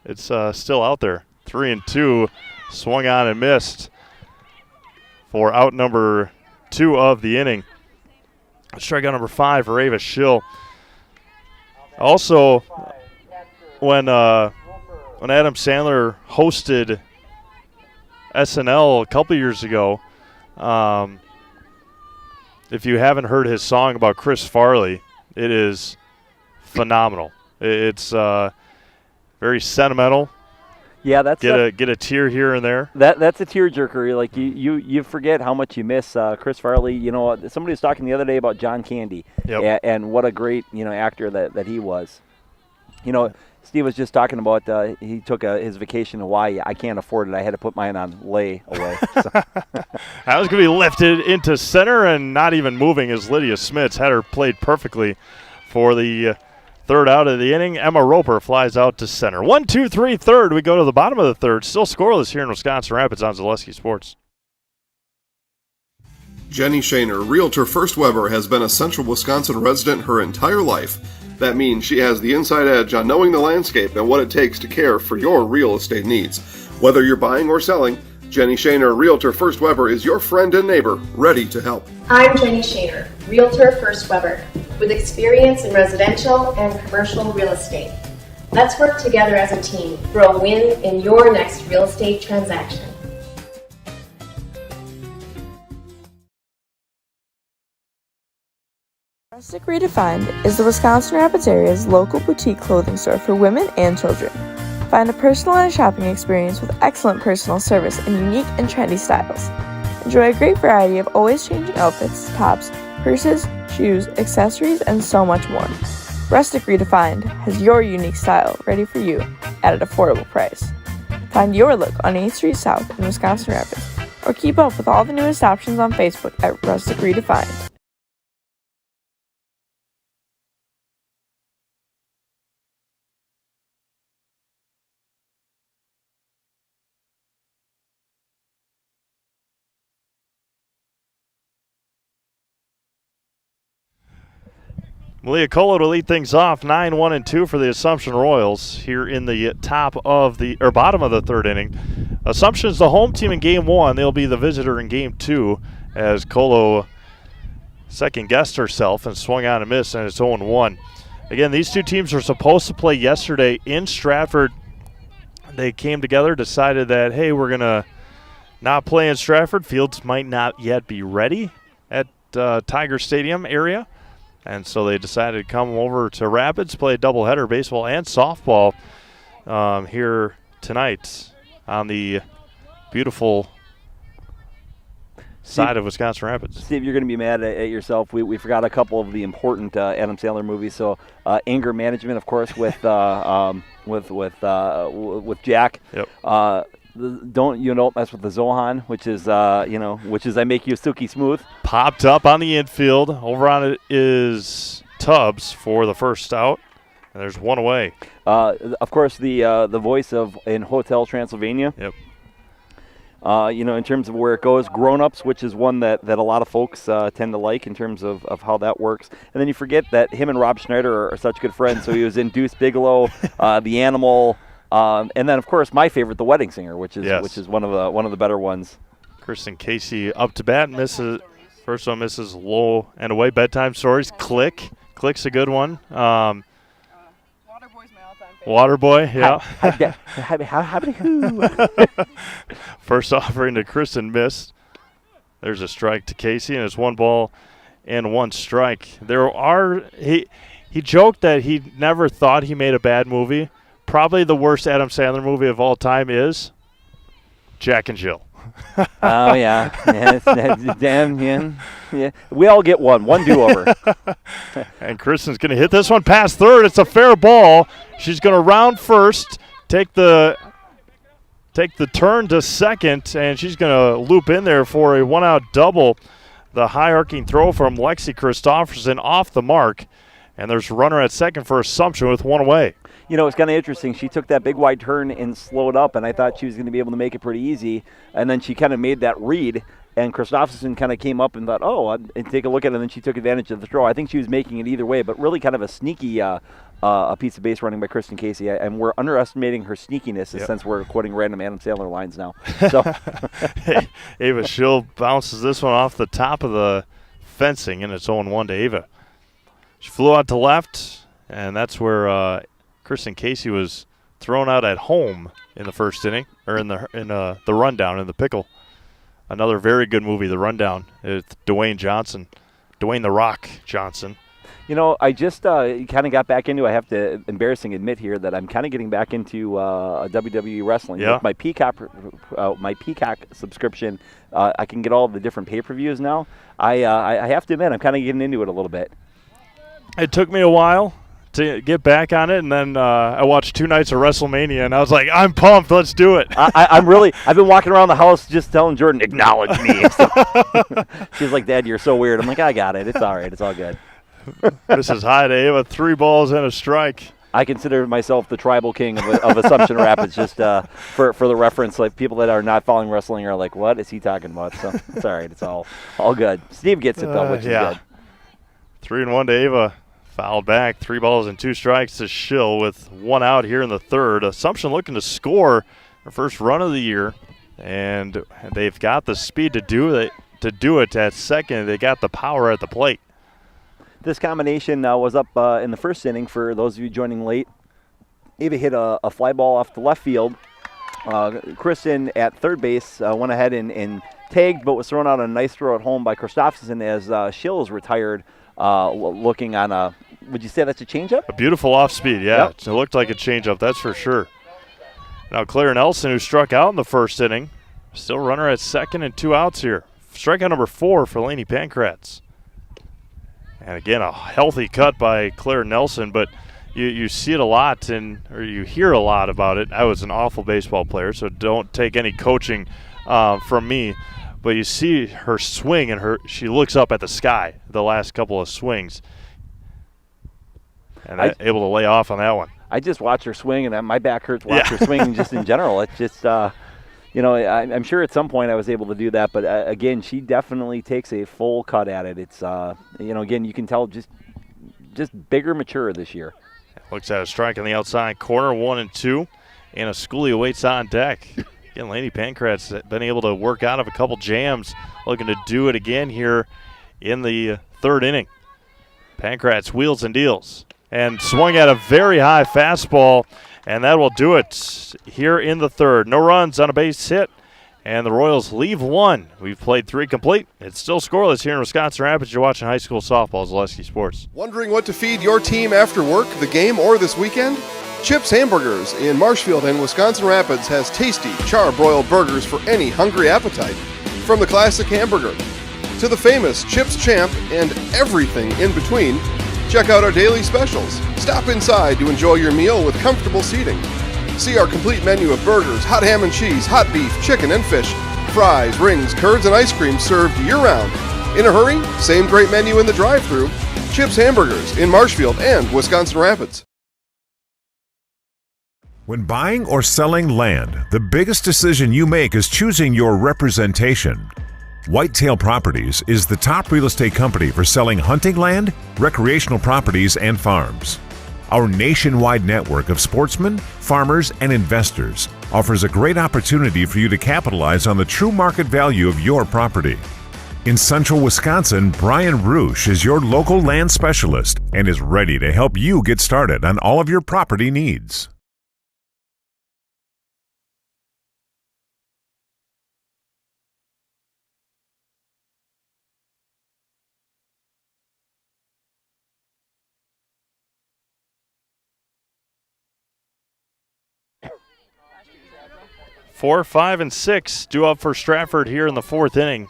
out there. 3-2, swung on and missed for out number 2 of the inning. Strikeout number 5 for Ava Schill. Also, when Adam Sandler hosted SNL a couple years ago, if you haven't heard his song about Chris Farley, it is phenomenal. It's very sentimental. Yeah, that's get a tear here and there. That's a tearjerker. Like you forget how much you miss Chris Farley. Somebody was talking the other day about John Candy, and what a great actor that he was. Steve was just talking about he took his vacation to Hawaii. I can't afford it. I had to put mine on layaway. So. That was going to be lifted into center and not even moving as Lydia Smits had her played perfectly for the third out of the inning. Emma Roper flies out to center. 1-2-3 third. We go to the bottom of the third. Still scoreless here in Wisconsin Rapids on Zaleski Sports. Jenny Shaner, Realtor First Weber, has been a Central Wisconsin resident her entire life. That means she has the inside edge on knowing the landscape and what it takes to care for your real estate needs. Whether you're buying or selling, Jenny Shaner, Realtor First Weber, is your friend and neighbor, ready to help. I'm Jenny Shaner, Realtor First Weber, with experience in residential and commercial real estate. Let's work together as a team for a win in your next real estate transaction. Rustic Redefined is the Wisconsin Rapids area's local boutique clothing store for women and children. Find a personalized shopping experience with excellent personal service and unique and trendy styles. Enjoy a great variety of always changing outfits, tops, purses, shoes, accessories, and so much more. Rustic Redefined has your unique style ready for you at an affordable price. Find your look on 8th Street South in Wisconsin Rapids, or keep up with all the newest options on Facebook at Rustic Redefined. Malia Colo to lead things off, 9-1-2 for the Assumption Royals here in the bottom of the third inning. Assumption's the home team in Game 1. They'll be the visitor in Game 2 as Colo second-guessed herself and swung on and missed, and it's 0-1. Again, these two teams were supposed to play yesterday in Stratford. They came together, decided that, hey, we're going to not play in Stratford. Fields might not yet be ready at Tiger Stadium area. And so they decided to come over to Rapids, play a doubleheader, baseball and softball here tonight on the beautiful side of Wisconsin Rapids. Steve, you're going to be mad at yourself. We forgot a couple of the important Adam Sandler movies. So Anger Management, of course, with Jack. Yep. Don't mess with the Zohan, which is I make you silky smooth. Popped up on the infield. Over on it is Tubbs for the first out, and there's one away. Of course, the voice of in Hotel Transylvania. Yep. In terms of where it goes, Grown Ups, which is one that a lot of folks tend to like in terms of how that works. And then you forget that him and Rob Schneider are such good friends. So he was in Deuce Bigelow, The Animal. And then, of course, my favorite, The Wedding Singer, which is one of the better ones. Kristen Casey up to bat, misses. First one misses low and away. Bedtime Stories, click. Click's a good one. Waterboy, yeah. First offering to Kristen missed. There's a strike to Casey, and it's 1 ball and 1 strike. He joked that he never thought he made a bad movie. Probably the worst Adam Sandler movie of all time is Jack and Jill. Oh, yeah. Damn, yeah. We all get one do-over. And Kristen's going to hit this one past third. It's a fair ball. She's going to round first, take the turn to second, and she's going to loop in there for a 1-out double. The high arcing throw from Lexi Christopherson off the mark, and there's a runner at second for Assumption with 1 away. You know, it's kind of interesting. She took that big wide turn and slowed up, and I thought she was going to be able to make it pretty easy. And then she kind of made that read, and Christopherson kind of came up and thought, and take a look at it, and then she took advantage of the throw. I think she was making it either way, but really kind of a sneaky a piece of base running by Kristen Casey. And we're underestimating her sneakiness since we're quoting random Adam Sandler lines now. So Ava Schill bounces this one off the top of the fencing, and it's 0-1 to Ava. She flew out to left, and that's where Kristen Casey was thrown out at home in the first inning, or in the rundown, in the pickle. Another very good movie, The Rundown. It's Dwayne The Rock Johnson. You know, I just kind of got back into, I have to embarrassing admit here that I'm kind of getting back into WWE wrestling. Yeah. With my Peacock subscription, I can get all the different pay-per-views now. I have to admit, I'm kind of getting into it a little bit. It took me a while to get back on it, and then I watched 2 nights of WrestleMania, and I was like, I'm pumped, let's do it. I've been walking around the house just telling Jordan, acknowledge me. So she's like, Dad, you're so weird. I'm like, I got it. It's all right. It's all good. This is high to Ava, 3 balls and a strike. I consider myself the tribal king of Assumption Rapids, just for the reference. Like, people that are not following wrestling are like, what is he talking about? So it's all right. It's all good. Steve gets it, though, which is good. 3-1 to Ava. Fouled back, 3 balls and 2 strikes to Schill with 1 out here in the third. Assumption looking to score their first run of the year, and they've got the speed to do it at second. They got the power at the plate. This combination was up in the first inning for those of you joining late. Ava hit a fly ball off the left field. Kristen at third base went ahead and tagged, but was thrown out a nice throw at home by Christopherson as Schill is retired, looking on a, would you say that's a changeup? A beautiful off speed, yeah. Yep. It looked like a changeup, that's for sure. Now Claire Nelson, who struck out in the first inning, still runner at second and 2 outs here. Strikeout number 4 for Lainey Pankratz. And again, a healthy cut by Claire Nelson, but you see it a lot, or you hear a lot about it. I was an awful baseball player, so don't take any coaching from me. But you see her swing, and she looks up at the sky the last couple of swings. And able to lay off on that one. I just watch her swing, and my back hurts watching her swing just in general. It's just, I'm sure at some point I was able to do that. But, again, she definitely takes a full cut at it. It's, again, you can tell just bigger, mature this year. Looks at a strike on the outside corner, 1-2. And a Schoolie waits on deck. Again, Lainey Pankratz has been able to work out of a couple jams, looking to do it again here in the third inning. Pankratz wheels and deals and swung at a very high fastball, and that will do it here in the third. No runs on a base hit, and the Royals leave 1. We've played 3 complete. It's still scoreless here in Wisconsin Rapids. You're watching high school softball, Zaleski Sports. Wondering what to feed your team after work, the game, or this weekend? Chips Hamburgers in Marshfield and Wisconsin Rapids has tasty char-broiled burgers for any hungry appetite. From the classic hamburger to the famous Chips Champ and everything in between, check out our daily specials. Stop inside to enjoy your meal with comfortable seating. See our complete menu of burgers, hot ham and cheese, hot beef, chicken and fish, fries, rings, curds, and ice cream served year-round. In a hurry? Same great menu in the drive-thru. Chips Hamburgers in Marshfield and Wisconsin Rapids. When buying or selling land, the biggest decision you make is choosing your representation. Whitetail Properties is the top real estate company for selling hunting land, recreational properties, and farms. Our nationwide network of sportsmen, farmers, and investors offers a great opportunity for you to capitalize on the true market value of your property. In central Wisconsin, Brian Roosh is your local land specialist and is ready to help you get started on all of your property needs. Four, 5, and 6 due up for Stratford here in the fourth inning.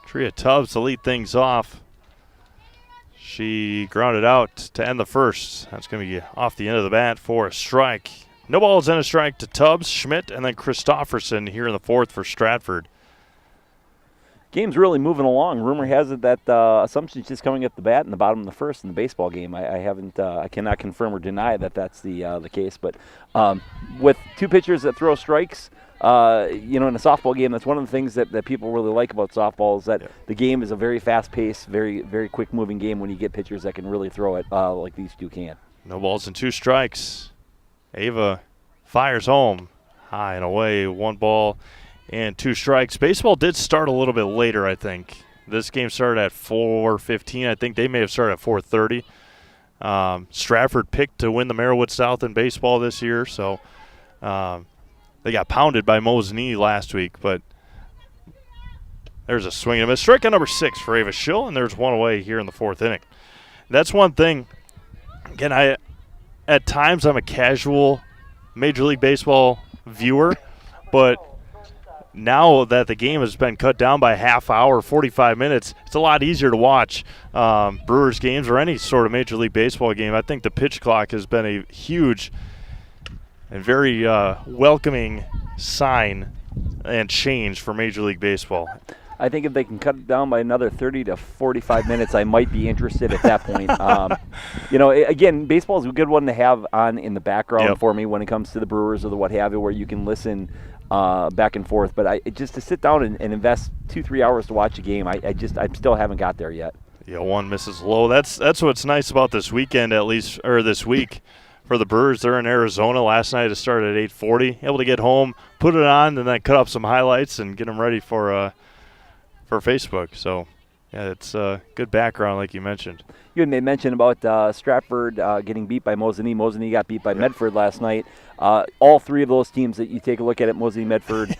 Tria Tubbs to lead things off. She grounded out to end the first. That's going to be off the end of the bat for a strike. No balls and a strike to Tubbs, Schmidt, and then Christofferson here in the fourth for Stratford. Game's really moving along. Rumor has it that Assumption's just coming up the bat in the bottom of the first in the baseball game. I cannot confirm or deny that that's the case. But with two pitchers that throw strikes, in a softball game, that's one of the things that people really like about softball is that the game is a very fast-paced, very, very quick-moving game when you get pitchers that can really throw it like these two can. No balls and two strikes. Ava fires home, high and away, 1 ball and 2 strikes. Baseball did start a little bit later, I think. This game started at 4:15. I think they may have started at 4:30. Stratford picked to win the Merriwood South in baseball this year, so they got pounded by Mosinee last week, but there's a swing and a miss. Strikeout number 6 for Ava Schill, and there's 1 away here in the fourth inning. That's one thing. Again, at times I'm a casual Major League Baseball viewer, but now that the game has been cut down by a half hour, 45 minutes, it's a lot easier to watch Brewers games or any sort of Major League Baseball game. I think the pitch clock has been a huge and very welcoming sign and change for Major League Baseball. I think if they can cut it down by another 30 to 45 minutes, I might be interested at that point. Again, baseball is a good one to have on in the background for me when it comes to the Brewers or the what have you, where you can listen back and forth. But just to sit down and invest 2-3 hours to watch a game, I still haven't got there yet. Yeah, 1 misses low. That's what's nice about this weekend, at least, or this week. For the Brewers, they're in Arizona. Last night it started at 8:40. Able to get home, put it on, and then cut up some highlights and get them ready for Facebook. So, yeah, it's a good background, like you mentioned. You had made mention about Stratford getting beat by Mosinee. Mosinee got beat by Medford last night. All 3 of those teams that you take a look at Mosinee, Medford,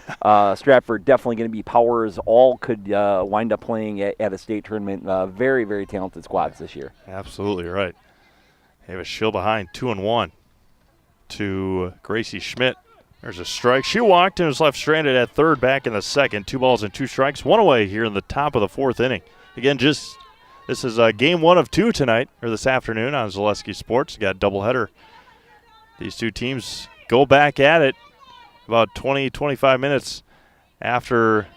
Stratford, definitely going to be powers. All could wind up playing at a state tournament. Very, very talented squads this year. Absolutely right. They have a Schill behind, 2-1 to Gracie Schmidt. There's a strike. She walked and was left stranded at third back in the second. 2 balls and 2 strikes. 1 away here in the top of the fourth inning. Again, this is game 1 of 2 tonight, or this afternoon on Zaleski Sports. Got a doubleheader. These two teams go back at it about 20-25 minutes after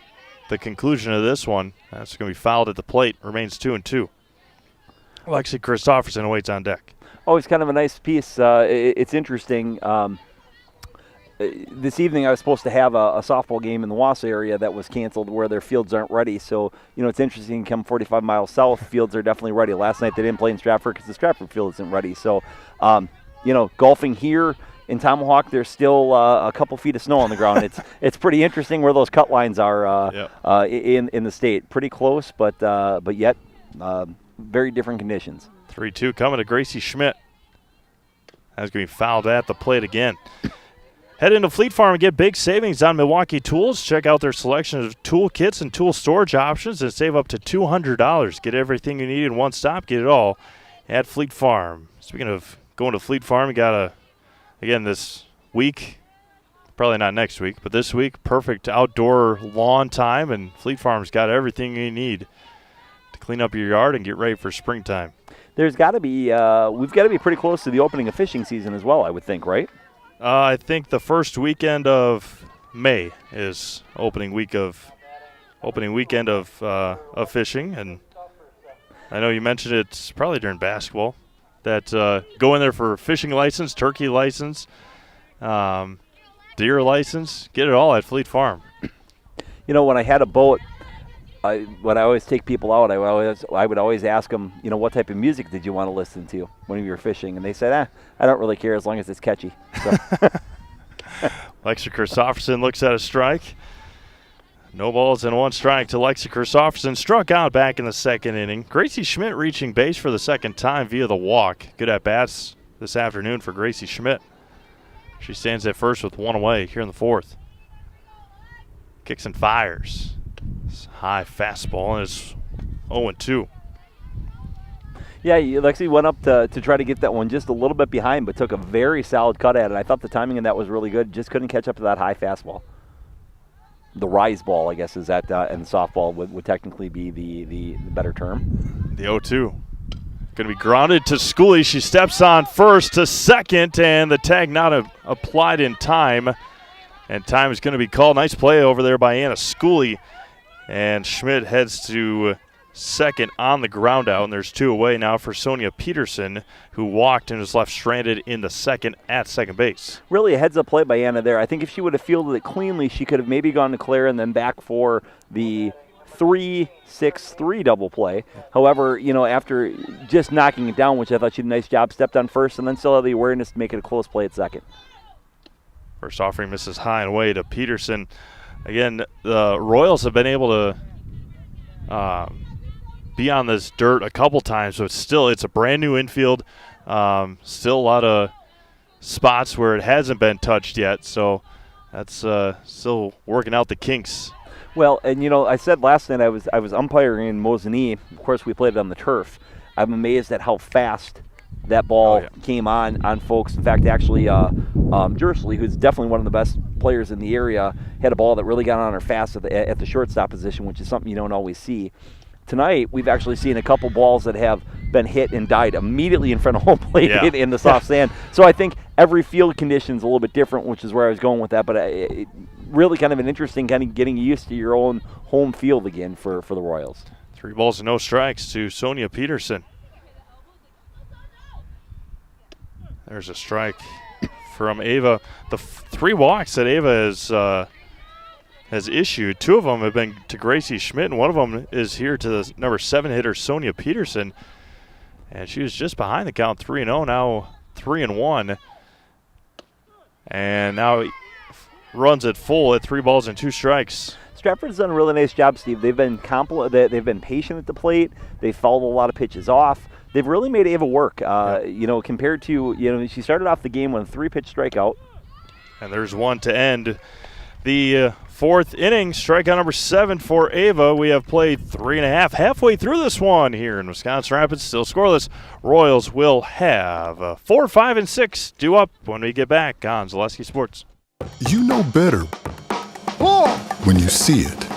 the conclusion of this one. That's going to be fouled at the plate. Remains 2-2. Lexi Christofferson awaits on deck. Always kind of a nice piece. It's interesting. This evening I was supposed to have a softball game in the Wausau area that was canceled where their fields aren't ready. So, it's interesting. Come 45 miles south, fields are definitely ready. Last night they didn't play in Stratford because the Stratford field isn't ready. So, golfing here in Tomahawk, there's still a couple feet of snow on the ground. It's pretty interesting where those cut lines are in the state. Pretty close, but yet very different conditions. 3-2 coming to Gracie Schmidt. That's going to be fouled at the plate again. Head into Fleet Farm and get big savings on Milwaukee tools. Check out their selection of tool kits and tool storage options and save up to $200. Get everything you need in one stop. Get it all at Fleet Farm. Speaking of going to Fleet Farm, you got again this week, probably not next week, but this week, perfect outdoor lawn time, and Fleet Farm's got everything you need to clean up your yard and get ready for springtime. There's got to be, we've got to be pretty close to the opening of fishing season as well, I would think, right? I think the first weekend of May is opening weekend of fishing, and I know you mentioned it's probably during basketball that go in there for fishing license, turkey license, deer license, get it all at Fleet Farm. When I had a boat, when I always take people out, I would always ask them, what type of music did you want to listen to when you were fishing? And they said, I don't really care as long as it's catchy. So. Lexi Christofferson looks at a strike. No balls and 1 strike to Lexi Christofferson. Struck out back in the second inning. Gracie Schmidt reaching base for the second time via the walk. Good at bats this afternoon for Gracie Schmidt. She stands at first with 1 away here in the 4th. Kicks and fires. High fastball, and it's 0-2. Yeah, Lexi went up to try to get that one just a little bit behind, but took a very solid cut at it. I thought the timing of that was really good. Just couldn't catch up to that high fastball. The rise ball, I guess, is that, and softball would technically be the better term. The 0-2. Going to be grounded to Schooley. She steps on first to second, and the tag not applied in time. And time is going to be called. Nice play over there by Anna Schooley. And Schmidt heads to second on the ground out, and there's 2 away now for Sonia Peterson, who walked and was left stranded in the second at second base. Really a heads-up play by Anna there. I think if she would have fielded it cleanly, she could have maybe gone to Claire and then back for the 3-6-3 double play. However, after just knocking it down, which I thought she did a nice job, stepped on first and then still had the awareness to make it a close play at second. First offering misses high and away to Peterson. Again, the Royals have been able to be on this dirt a couple times, but still it's a brand new infield. Still a lot of spots where it hasn't been touched yet, so that's still working out the kinks. Well, and I said last night I was umpiring in Mosinee. Of course, we played it on the turf. I'm amazed at how fast that ball came on folks. In fact, actually, Jersley, who's definitely one of the best players in the area, had a ball that really got on her fast at the shortstop position, which is something you don't always see. Tonight, we've actually seen a couple balls that have been hit and died immediately in front of home plate in the soft sand. So I think every field condition is a little bit different, which is where I was going with that. But really kind of an interesting kind of getting used to your own home field again for the Royals. 3 balls and no strikes to Sonia Peterson. There's a strike from Ava. The 3 walks that Ava has issued, 2 of them have been to Gracie Schmidt, and one of them is here to the number 7 hitter, Sonia Peterson. And she was just behind the count, 3-0, now 3-1. And now runs it full at 3 balls and 2 strikes. Stratford's done a really nice job, Steve. They've been patient at the plate. They've fouled a lot of pitches off. They've really made Ava work. Compared to, she started off the game with a 3-pitch strikeout. And there's one to end the 4th inning. Strikeout number 7 for Ava. We have played 3.5, halfway through this one here in Wisconsin Rapids. Still scoreless. Royals will have 4, 5, and 6 due up when we get back on Zaleski Sports. You know better when you see it.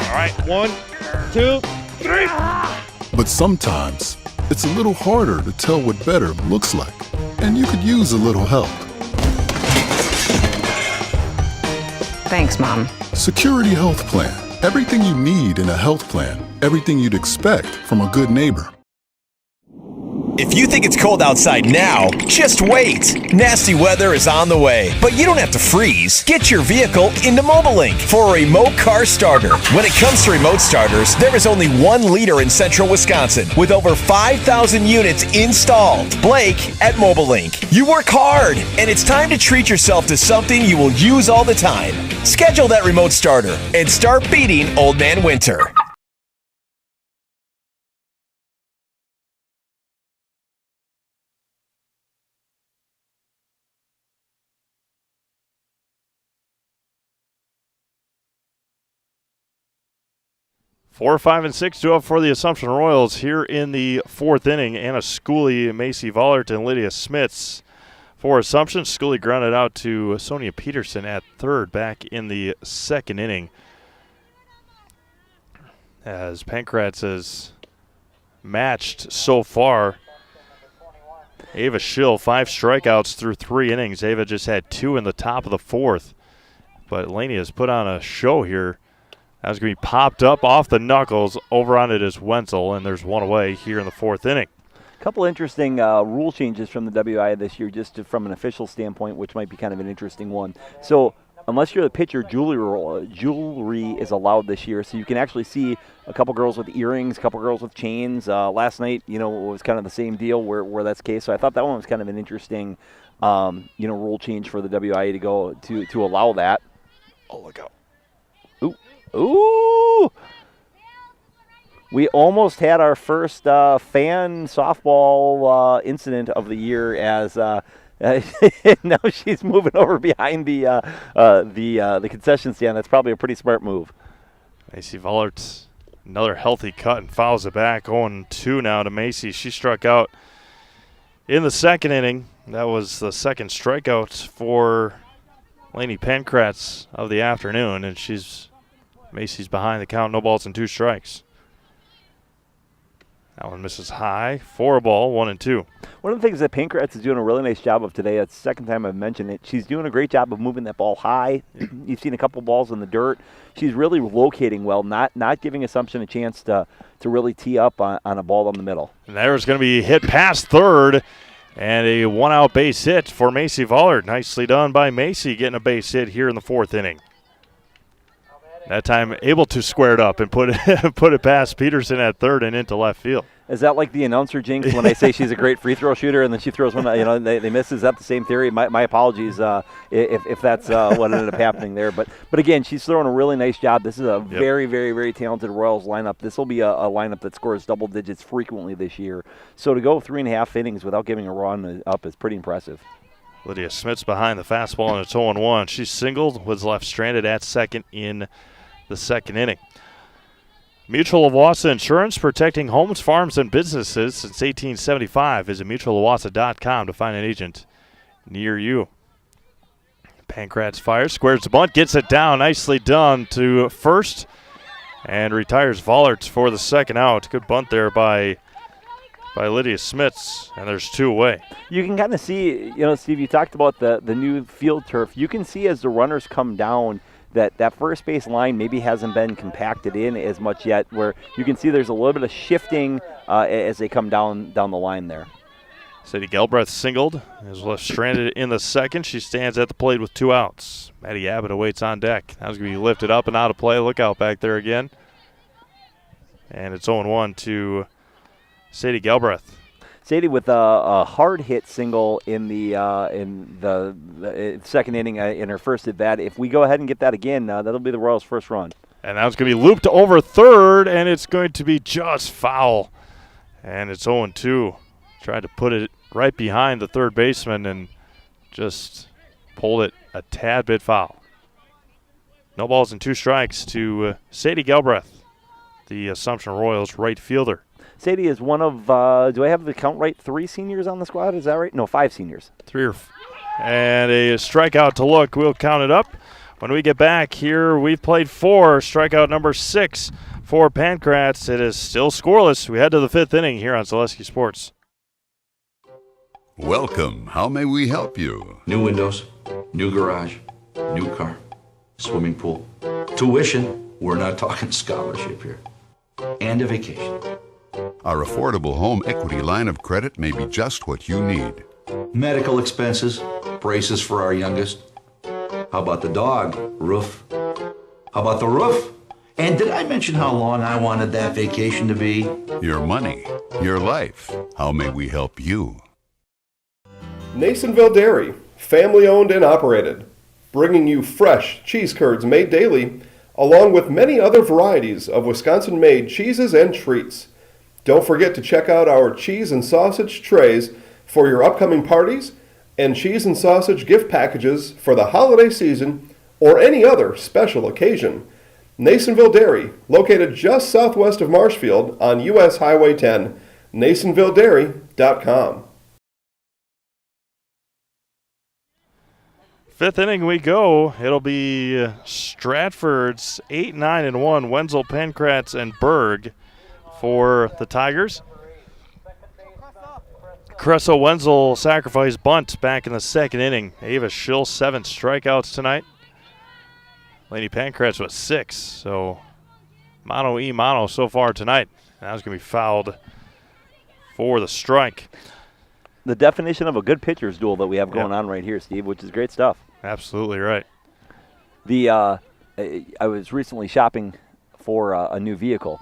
All right, 1, 2, 3. But sometimes it's a little harder to tell what better looks like, and you could use a little help. Thanks, Mom. Security Health Plan. Everything you need in a health plan. Everything you'd expect from a good neighbor. If you think it's cold outside now, just wait. Nasty weather is on the way, but you don't have to freeze. Get your vehicle into MobileLink for a remote car starter. When it comes to remote starters, there is only one leader in central Wisconsin with over 5,000 units installed. Blake at MobileLink. You work hard, and it's time to treat yourself to something you will use all the time. Schedule that remote starter and start beating Old Man Winter. Four, 5, and 6 due up for the Assumption Royals here in the 4th inning. Anna Schooley, Macy Vollert, and Lydia Smits for Assumption. Schooley grounded out to Sonia Peterson at third back in the 2nd inning. As Pankratz has matched so far Ava Schill, 5 strikeouts through 3 innings. Ava just had 2 in the top of the 4th. But Laney has put on a show here. That was going to be popped up off the knuckles. Over on it is Wenzel, and there's 1 away here in the 4th inning. A couple interesting rule changes from the WIAA this year, just from an official standpoint, which might be kind of an interesting one. So unless you're the pitcher, jewelry is allowed this year. So you can actually see a couple girls with earrings, a couple girls with chains. Last night, it was kind of the same deal where that's the case. So I thought that one was kind of an interesting, rule change for the WIAA to go to allow that. Oh, look out. Ooh. We almost had our first fan softball incident of the year as now she's moving over behind the concession stand. That's probably a pretty smart move. Macy Vollert's another healthy cut and fouls it back. 0-2 now to Macy. She struck out in the second inning. That was the second strikeout for Lainey Pankratz of the afternoon, and Macy's behind the count, no balls and 2 strikes. That one misses high. 4-ball, 1-2. One of the things that Pankratz is doing a really nice job of today, that's the second time I've mentioned it, she's doing a great job of moving that ball high. You've seen a couple balls in the dirt. She's really locating well, not giving Assumption a chance to really tee up on a ball in the middle. And there's going to be hit past third, and a 1-out base hit for Macy Vollert. Nicely done by Macy, getting a base hit here in the 4th inning. That time able to square it up and put it past Peterson at third and into left field. Is that like the announcer jinx when I say she's a great free throw shooter and then she throws one, they miss? Is that the same theory? My apologies if that's what ended up happening there. But again, she's throwing a really nice job. This is a very, very, very talented Royals lineup. This will be a lineup that scores double digits frequently this year. So to go 3.5 innings without giving a run up is pretty impressive. Lydia Smith's behind the fastball, and it's 0-1. She singled, was left stranded at second in the second inning. Mutual of Wausau Insurance, protecting homes, farms, and businesses since 1875. Visit mutualofwausau.com to find an agent near you. Pankratz fires, squares the bunt, gets it down. Nicely done to first, and retires Vollert for the second out. Good bunt there by Lydia Smits, and there's 2 away. You can kind of see, Steve, you talked about the new field turf. You can see as the runners come down that first base line maybe hasn't been compacted in as much yet, where you can see there's a little bit of shifting as they come down the line there. Sadie Gelbreth singled, is left stranded in the second. She stands at the plate with 2 outs. Maddie Abbott awaits on deck. That was going to be lifted up and out of play. Look out back there again. And it's 0-1 to Sadie Gelbreth. Sadie with a hard hit single in the second inning in her first at bat. If we go ahead and get that again, that'll be the Royals' first run. And that was going to be looped over third, and it's going to be just foul. And it's 0-2. Tried to put it right behind the third baseman and just pulled it a tad bit foul. No balls and 2 strikes to Sadie Gelbreth, the Assumption Royals right fielder. Sadie is one of, do I have the count right, 3 seniors on the squad? Is that right? No, 5 seniors. 3 and a strikeout to look. We'll count it up. When we get back here, we've played 4. Strikeout number 6 for Pankratz. It is still scoreless. We head to the 5th inning here on Zaleski Sports. Welcome. How may we help you? New windows, new garage, new car, swimming pool, tuition. We're not talking scholarship here. And a vacation. Our affordable home equity line of credit may be just what you need. Medical expenses, braces for our youngest. How about the dog? Roof. How about the roof? And did I mention how long I wanted that vacation to be? Your money, your life. How may we help you? Nasonville Dairy, family owned and operated, bringing you fresh cheese curds made daily, along with many other varieties of Wisconsin-made cheeses and treats. Don't forget to check out our cheese and sausage trays for your upcoming parties and cheese and sausage gift packages for the holiday season or any other special occasion. Nasonville Dairy, located just southwest of Marshfield on U.S. Highway 10, NasonvilleDairy.com. 5th inning we go. It'll be Stratford's 8-9-1, Wenzel, Pankratz, and Berg for the Tigers. Cresso Wenzel sacrifice bunt back in the second inning. Ava Schill, 7 strikeouts tonight. Lainey Pankratz with 6. So mono so far tonight. Now it's going to be fouled for the strike. The definition of a good pitcher's duel that we have going on right here, Steve, which is great stuff. Absolutely right. I was recently shopping for a new vehicle,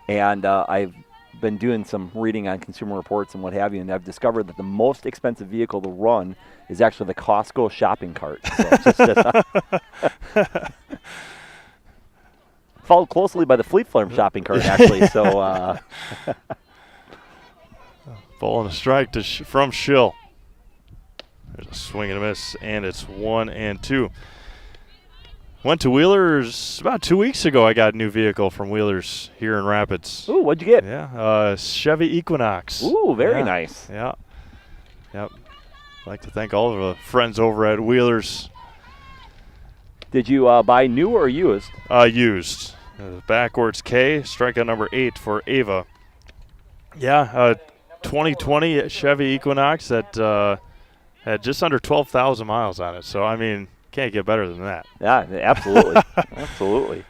and I've been doing some reading on Consumer Reports and what have you, and I've discovered that the most expensive vehicle to run is actually the Costco shopping cart. So followed closely by the Fleet Farm shopping cart, actually. So ball and a strike from Schill. There's a swing and a miss, and it's 1-2. Went to Wheeler's about 2 weeks ago. I got a new vehicle from Wheeler's here in Rapids. Ooh, what'd you get? Yeah, Chevy Equinox. Ooh, very nice. Yeah. Yep. I'd like to thank all of the friends over at Wheeler's. Did you buy new or used? Used. Backwards K, strikeout number 8 for Ava. Yeah, 2020 Chevy Equinox that had just under 12,000 miles on it. So, I mean, can't get better than that. Yeah, absolutely. Absolutely.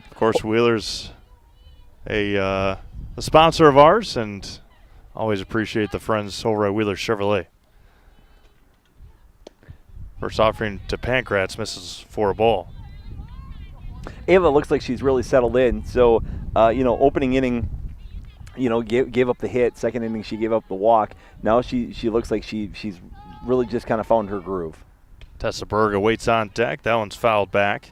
Of course, Wheeler's a sponsor of ours, and always appreciate the friends over at Wheeler Chevrolet. First offering to Pancratz, misses for a ball. Ava looks like she's really settled in. So, opening inning, gave up the hit. Second inning, she gave up the walk. Now she looks like she's really just kind of found her groove. Tessa Berg awaits on deck. That one's fouled back.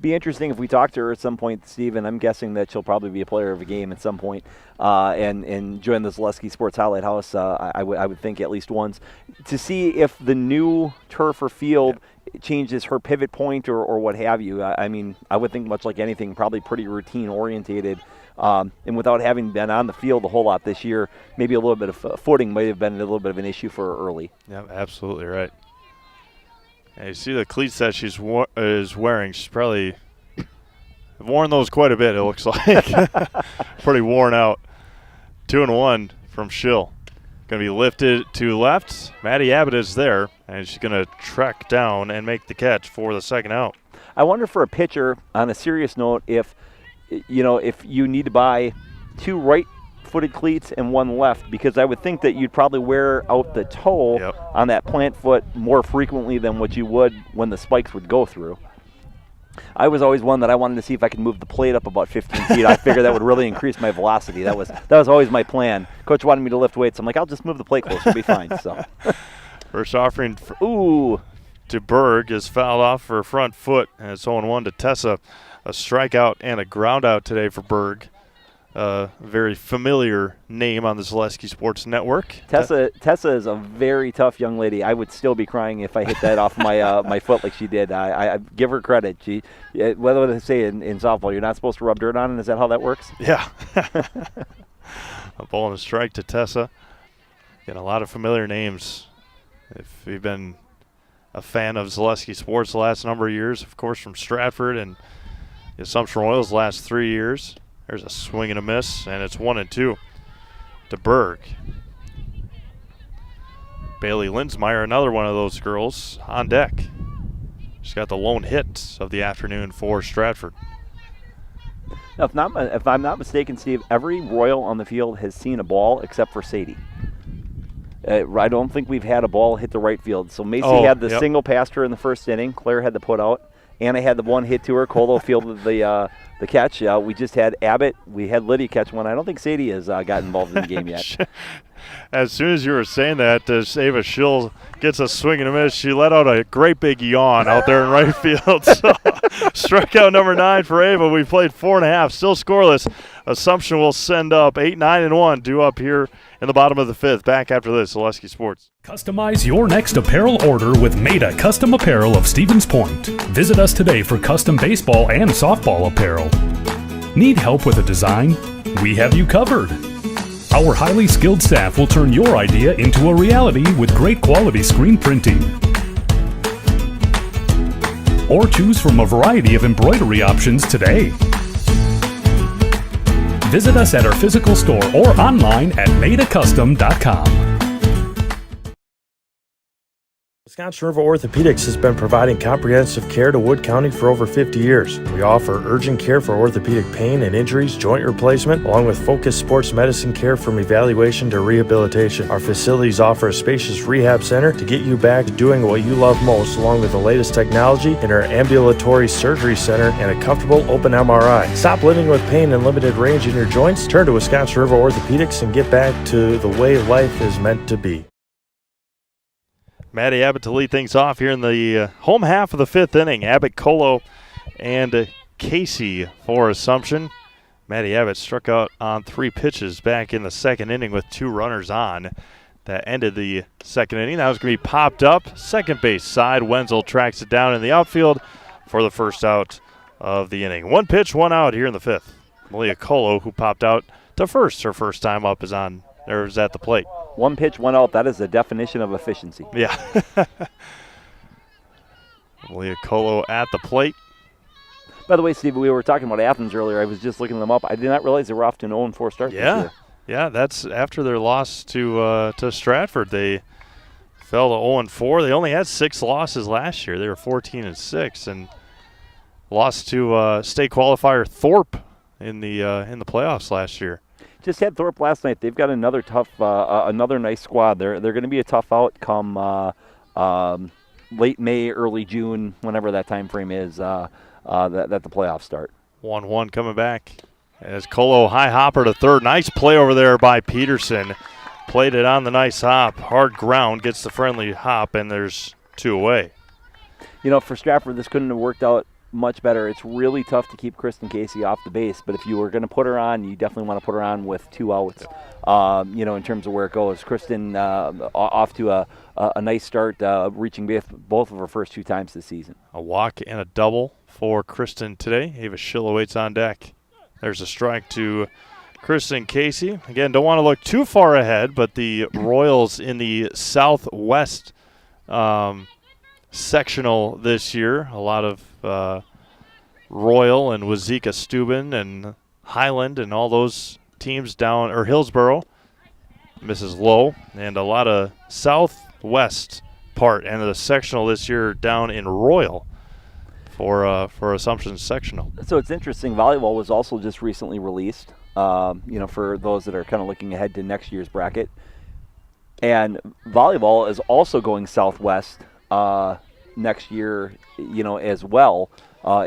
Be interesting if we talk to her at some point, Steve, and I'm guessing that she'll probably be a player of a game at some point and join the Zaleski Sports Highlight House, I would think at least once, to see if the new turf or field changes her pivot point or what have you. I mean, I would think much like anything, probably pretty routine-orientated. And without having been on the field a whole lot this year, maybe a little bit of footing might have been a little bit of an issue for her early. Yeah, absolutely right. And you see the cleats that she's is wearing. She's probably worn those quite a bit, it looks like. Pretty worn out. 2-1 from Schill. Going to be lifted to left. Maddie Abbott is there, and she's going to track down and make the catch for the second out. I wonder for a pitcher, on a serious note, if you need to buy 2 right-footed cleats and 1 left, because I would think that you'd probably wear out the toe on that plant foot more frequently than what you would when the spikes would go through. I was always one that I wanted to see if I could move the plate up about 15 feet. I figured that would really increase my velocity. That was always my plan. Coach wanted me to lift weights. I'm like, I'll just move the plate closer. It'll be fine. So, first offering to Berg is fouled off for a front foot, and it's 0-1 to Tessa. A strikeout and a ground out today for Berg. Very familiar name on the Zaleski Sports Network. Tessa is a very tough young lady. I would still be crying if I hit that off my my foot like she did. I give her credit. Whether they say in softball, you're not supposed to rub dirt on it. Is that how that works? Yeah. A ball and a strike to Tessa. Getting a lot of familiar names. If you've been a fan of Zaleski Sports the last number of years, of course, from Stratford and the Assumption Royals the last 3 years. There's a swing and a miss, and it's 1-2 to Berg. Bailey Linsmeyer, another one of those girls, on deck. She's got the lone hit of the afternoon for Stratford. Now, if I'm not mistaken, Steve, every Royal on the field has seen a ball except for Sadie. I don't think we've had a ball hit the right field. So Macy had the single past her in the first inning. Claire had the put out. Anna had the one hit to her. Colo fielded the catch. We just had Abbott. We had Lydia catch one. I don't think Sadie has got involved in the game yet. As soon as you were saying that, Ava Schill gets a swing and a miss. She let out a great big yawn out there in right field. So, strikeout number 9 for Ava. We played 4.5, still scoreless. Assumption will send up 8, 9, and 1 due up here in the bottom of the 5th. Back after this, Zaleski Sports. Customize your next apparel order with Maida Custom Apparel of Stevens Point. Visit us today for custom baseball and softball apparel. Need help with a design? We have you covered. Our highly skilled staff will turn your idea into a reality with great quality screen printing. Or choose from a variety of embroidery options today. Visit us at our physical store or online at maidacustom.com. Wisconsin River Orthopedics has been providing comprehensive care to Wood County for over 50 years. We offer urgent care for orthopedic pain and injuries, joint replacement, along with focused sports medicine care from evaluation to rehabilitation. Our facilities offer a spacious rehab center to get you back to doing what you love most, along with the latest technology in our ambulatory surgery center and a comfortable open MRI. Stop living with pain and limited range in your joints. Turn to Wisconsin River Orthopedics and get back to the way life is meant to be. Maddie Abbott to lead things off here in the home half of the fifth inning. Abbott, Colo, and Casey for Assumption. Maddie Abbott struck out on 3 pitches back in the second inning with 2 runners on. That ended the second inning. That was going to be popped up. Second base side. Wenzel tracks it down in the outfield for the first out of the inning. 1 pitch, 1 out here in the fifth. Malia Colo, who popped out to first. Her first time up is at the plate. 1 pitch, 1 out. That is the definition of efficiency. Yeah. Malia Colo at the plate. By the way, Steve, we were talking about Athens earlier. I was just looking them up. I did not realize they were off to an 0-4 start this year. Yeah, that's after their loss to Stratford. They fell to 0-4. They only had 6 losses last year. They were 14-6 and lost to state qualifier Thorpe in the playoffs last year. Just had Thorpe last night. They've got another tough, another nice squad. They're going to be a tough out come late May, early June, whenever that time frame is that the playoffs start. 1-1 coming back as Colo high hopper to third. Nice play over there by Peterson. Played it on the nice hop. Hard ground, gets the friendly hop, and there's 2 away. You know, for Stratford, this couldn't have worked out much better. It's really tough to keep Kristen Casey off the base, but if you were going to put her on, you definitely want to put her on with 2 outs, in terms of where it goes. Kristen off to a nice start, reaching both of her first 2 times this season. A walk and a double for Kristen today. Ava Schill awaits on deck. There's a strike to Kristen Casey. Again, don't want to look too far ahead, but the Royals in the Southwest sectional this year. A lot of Royal and Wazeeka Steuben and Highland and all those teams down, or Hillsboro, Mrs. Lowe, and a lot of Southwest part and the sectional this year down in Royal for Assumption sectional. So it's interesting. Volleyball was also just recently released. For those that are kind of looking ahead to next year's bracket, and volleyball is also going Southwest next year, as well,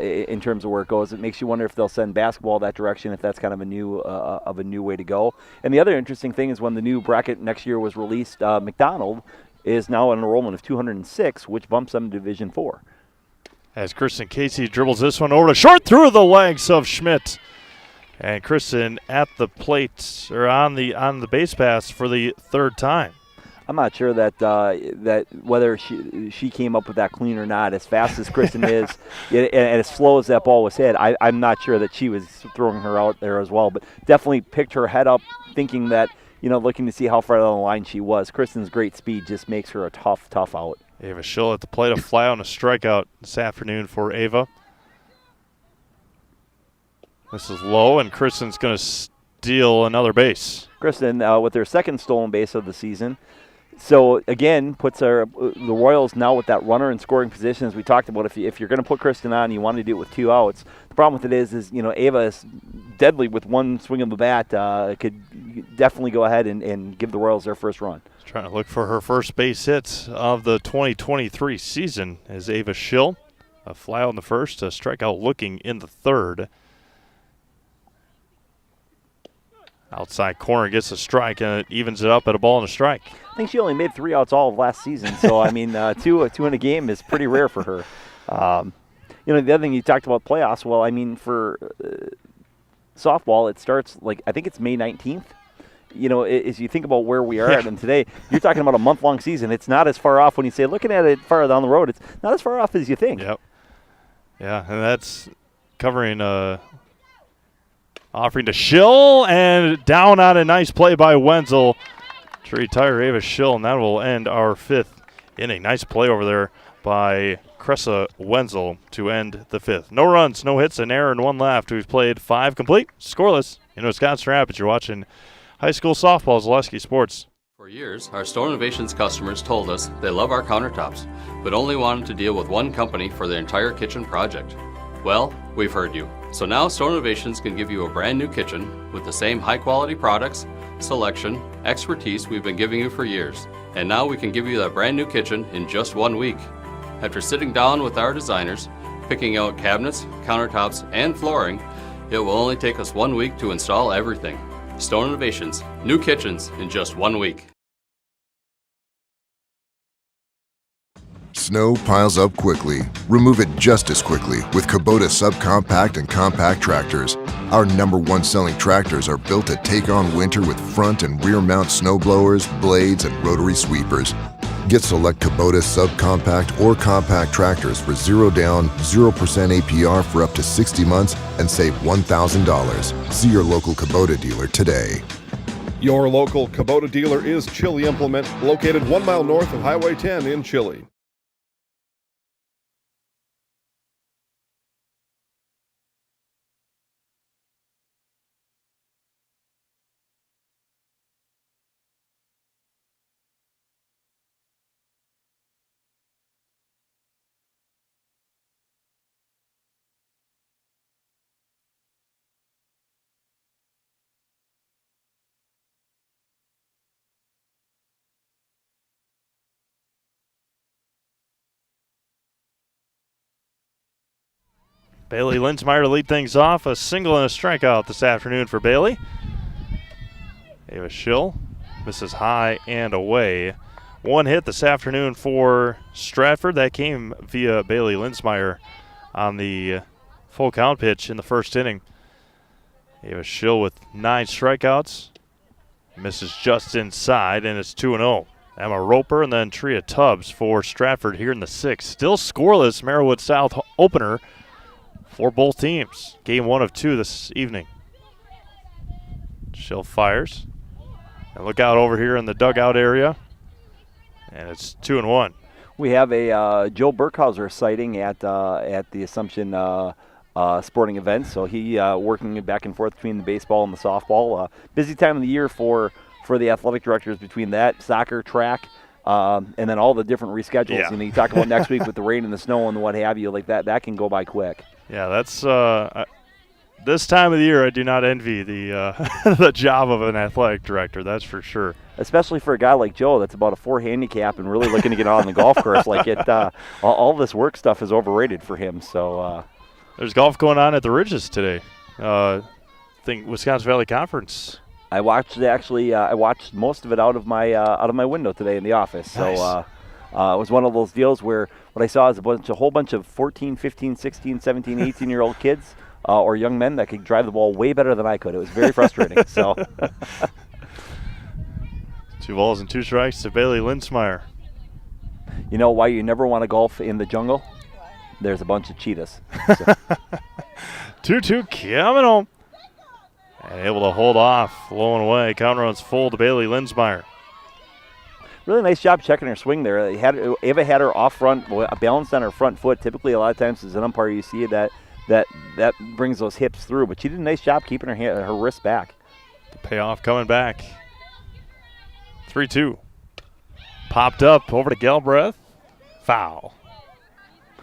in terms of where it goes. It makes you wonder if they'll send basketball that direction, if that's kind of a new way to go. And the other interesting thing is when the new bracket next year was released, McDonald is now an enrollment of 206, which bumps them to Division 4. As Kristen Casey dribbles this one over to short through the legs of Schmidt. And Kristen at the plate, or on the base pass for the 3rd time. I'm not sure that whether she came up with that clean or not. As fast as Kristen is, and as slow as that ball was hit, I'm not sure that she was throwing her out there as well. But definitely picked her head up, thinking that, looking to see how far down the line she was. Kristen's great speed just makes her a tough out. Ava Schill at the plate, a fly on a strikeout this afternoon for Ava. This is low, and Kristen's going to steal another base. Kristen with their 2nd stolen base of the season. So, again, puts the Royals now with that runner in scoring position, as we talked about. If you're going to put Kristen on, you want to do it with 2 outs. The problem with it is Ava is deadly with 1 swing of the bat. Could definitely go ahead and give the Royals their first run. Trying to look for her first base hit of the 2023 season as Ava Schill. A fly out in the first, a strikeout looking in the 3rd. Outside corner gets a strike, and it evens it up at a ball and a strike. I think she only made 3 outs all of last season, so, two in a game is pretty rare for her. The other thing you talked about playoffs, well, for softball, it starts, I think it's May 19th. As you think about where we are at, and today, you're talking about a month-long season. It's not as far off when you say, looking at it far down the road, it's not as far off as you think. Yep. Yeah, and that's covering offering to Schill, and down on a nice play by Wenzel to retire Ava Schill, and that will end our 5th inning. Nice play over there by Cressa Wenzel to end the 5th. No runs, no hits, an error, and 1 left. We've played 5 complete, scoreless in Wisconsin Rapids. You're watching high school softball, Zaleski Sports. For years, our Stone Innovations customers told us they love our countertops, but only wanted to deal with one company for their entire kitchen project. Well, we've heard you. So now Stone Innovations can give you a brand new kitchen with the same high quality products, selection, expertise we've been giving you for years. And now we can give you that brand new kitchen in just 1 week. After sitting down with our designers, picking out cabinets, countertops, and flooring, it will only take us 1 week to install everything. Stone Innovations, new kitchens in just 1 week. Snow piles up quickly. Remove it just as quickly with Kubota subcompact and compact tractors. Our #1 selling tractors are built to take on winter with front and rear mount snow blowers, blades, and rotary sweepers. Get select Kubota subcompact or compact tractors for 0 down, 0% APR for up to 60 months and save $1,000. See your local Kubota dealer today. Your local Kubota dealer is Chili Implement, located 1 mile north of Highway 10 in Chili. Bailey Linsmeyer to lead things off. A single and a strikeout this afternoon for Bailey. Ava Schill misses high and away. 1 hit this afternoon for Stratford. That came via Bailey Linsmeyer on the full count pitch in the first inning. Ava Schill with 9 strikeouts. Misses just inside, and it's 2-0. Emma Roper and then Tria Tubbs for Stratford here in the 6th. Still scoreless Merrillwood South opener for both teams. Game 1 of 2 this evening. Schill fires. And look out over here in the dugout area. And it's 2-1. We have a Joe Burkhauser sighting at the Assumption sporting event. So he working back and forth between the baseball and the softball. Busy time of the year for the athletic directors between that, soccer, track, and then all the different reschedules. Yeah. You know, you talk about next week with the rain and the snow and what have you, like that can go by quick. Yeah, that's this time of the year I do not envy the the job of an athletic director, that's for sure. Especially for a guy like Joe that's about a 4 handicap and really looking to get on the golf course. Like all this work stuff is overrated for him. So there's golf going on at the Ridges today. I think Wisconsin Valley Conference. I watched most of it out of my window today in the office. So Nice. it was one of those deals where what I saw is a whole bunch of 14, 15, 16, 17, 18-year-old kids or young men that could drive the ball way better than I could. It was very frustrating. So 2 balls and 2 strikes to Bailey Linsmeyer. You know why you never want to golf in the jungle? There's a bunch of cheetahs. So. 2-2 coming home. And able to hold off, low and away. Count runs full to Bailey Linsmeyer. Really nice job checking her swing there. Ava had her off front, balanced on her front foot. Typically, a lot of times as an umpire, you see that brings those hips through. But she did a nice job keeping her wrist back. The payoff coming back. 3-2. Popped up over to Galbraith. Foul.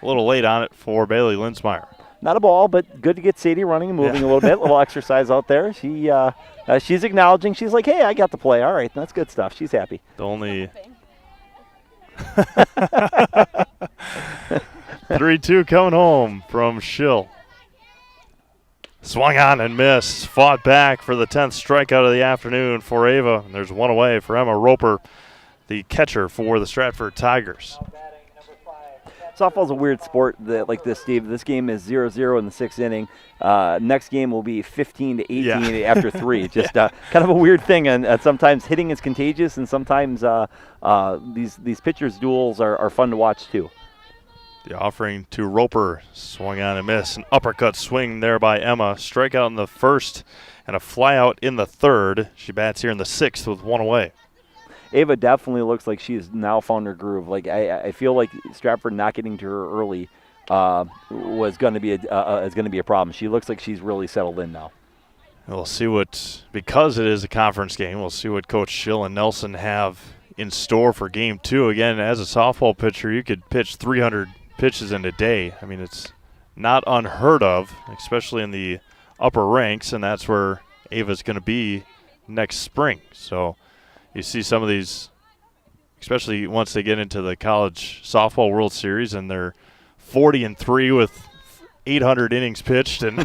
A little late on it for Bailey Linsmeyer. Not a ball, but good to get Sadie running and moving a little bit. A little exercise out there. She's acknowledging. She's like, hey, I got the play. All right, that's good stuff. She's happy. The only 3-2 coming home from Schill. Swung on and missed. Fought back for the 10th strikeout of the afternoon for Ava. And there's 1 away for Emma Roper, the catcher for the Stratford Tigers. Softball's a weird sport like this, Steve. This game is 0-0 in the 6th inning. Next game will be 15-18 after 3. Just kind of a weird thing. And sometimes hitting is contagious, and sometimes these pitchers' duels are fun to watch too. The offering to Roper, swung on and missed. An uppercut swing there by Emma. Strikeout in the 1st and a flyout in the 3rd. She bats here in the 6th with 1 away. Ava definitely looks like she has now found her groove. Like I feel like Stratford not getting to her early was going to be a problem. She looks like she's really settled in now. We'll see because it is a conference game, we'll see what Coach Schill and Nelson have in store for Game 2. Again, as a softball pitcher, you could pitch 300 pitches in a day. I mean, it's not unheard of, especially in the upper ranks, and that's where Ava's going to be next spring. So you see some of these, especially once they get into the College Softball World Series, and they're 40-3 with 800 innings pitched, and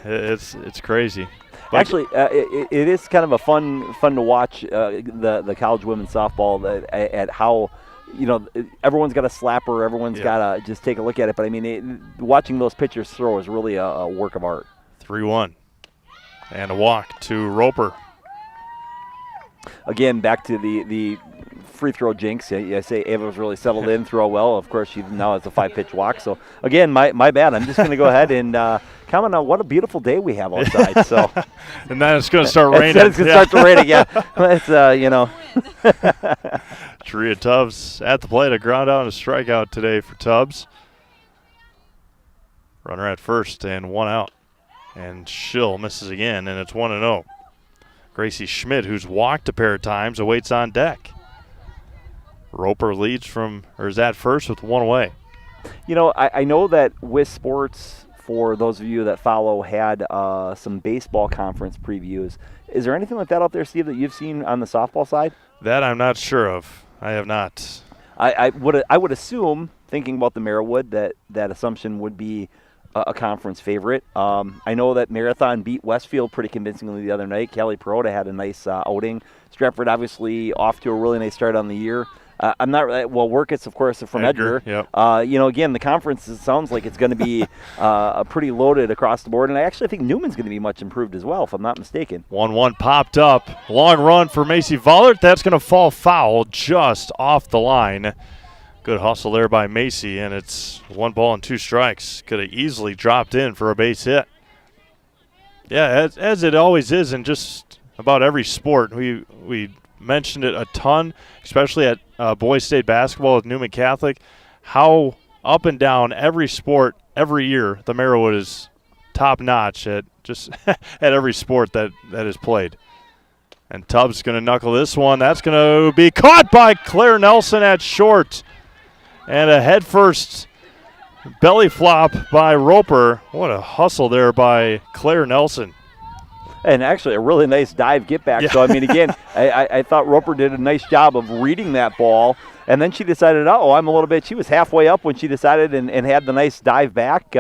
it's crazy. Actually, it is kind of a fun to watch the college women's softball at how, everyone's got a slapper, everyone's got to just take a look at it. But I mean, watching those pitchers throw is really a work of art. 3-1, and a walk to Roper. Again, back to the free throw jinx. I say Ava was really settled in, throw well. Of course, she now has a 5-pitch walk. So again, my bad. I'm just going to go ahead and comment on what a beautiful day we have outside. So, and then it's going to start raining. It's going to start to rain again. It's Tria Tubbs at the plate, a ground out and a strikeout today for Tubbs. Runner at first and one out, and Schill misses again, and it's 1-0. Gracie Schmidt, who's walked a pair of times, awaits on deck. Roper leads is at first with one away. I know that WIS Sports, for those of you that follow, had some baseball conference previews. Is there anything like that out there, Steve, that you've seen on the softball side? That I'm not sure of. I have not. I would assume, thinking about the Merriwood, that assumption would be a conference favorite. I know that Marathon beat Westfield pretty convincingly the other night. Kelly Perota had a nice outing. Stratford obviously off to a really nice start on the year. I'm not Workitz, of course, from Edgar. Yep. Again, the conference sounds like it's going to be pretty loaded across the board, and I actually think Newman's going to be much improved as well, if I'm not mistaken. 1-1 popped up. Long run for Macy Vollert. That's going to fall foul just off the line. Good hustle there by Macy, and it's 1 ball and 2 strikes. Could have easily dropped in for a base hit. Yeah, as it always is in just about every sport. We mentioned it a ton, especially at boys state basketball with Newman Catholic, how up and down every sport every year the Merriwood is top notch at just at every sport that is played. And Tubbs going to knuckle this one. That's going to be caught by Claire Nelson at short. And a headfirst belly flop by Roper. What a hustle there by Claire Nelson. And actually a really nice dive get back. Yeah. So, I mean, again, I thought Roper did a nice job of reading that ball. And then she decided, she was halfway up when she decided and had the nice dive back.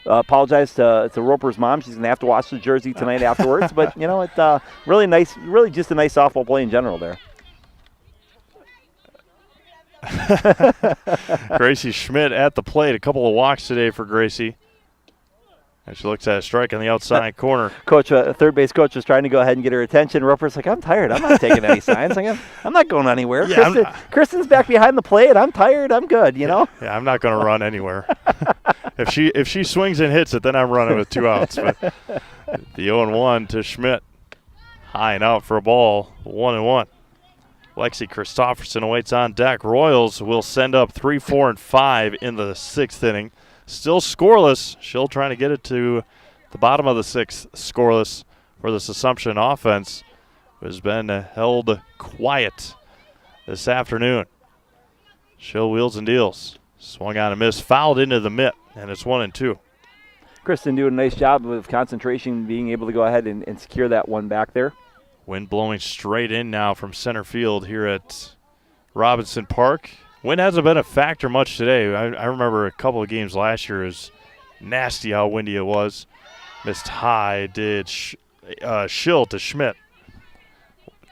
Apologize to Roper's mom. She's going to have to watch the jersey tonight afterwards. But, it's really nice, really just a nice softball play in general there. Gracie Schmidt at the plate. A couple of walks today for Gracie. And she looks at a strike on the outside corner. Coach, third base coach was trying to go ahead and get her attention. Roper's like, I'm tired. I'm not taking any signs. I'm not going anywhere. Yeah, Kristen's back behind the plate. I'm tired. I'm good, Yeah, I'm not going to run anywhere. If she swings and hits it, then I'm running with 2 outs. But the 0-1 to Schmidt. High and out for a ball. 1-1. Lexi Christofferson awaits on deck. Royals will send up 3, 4, and 5 in the 6th inning. Still scoreless. She'll trying to get it to the bottom of the 6th, scoreless for this Assumption offense, who has been held quiet this afternoon. She'll wheels and deals. Swung on a miss, fouled into the mitt, and it's 1-2. Kristen doing a nice job with concentration, being able to go ahead and secure that one back there. Wind blowing straight in now from center field here at Robinson Park. Wind hasn't been a factor much today. I remember a couple of games last year is nasty how windy it was. Missed high, did Schill to Schmidt.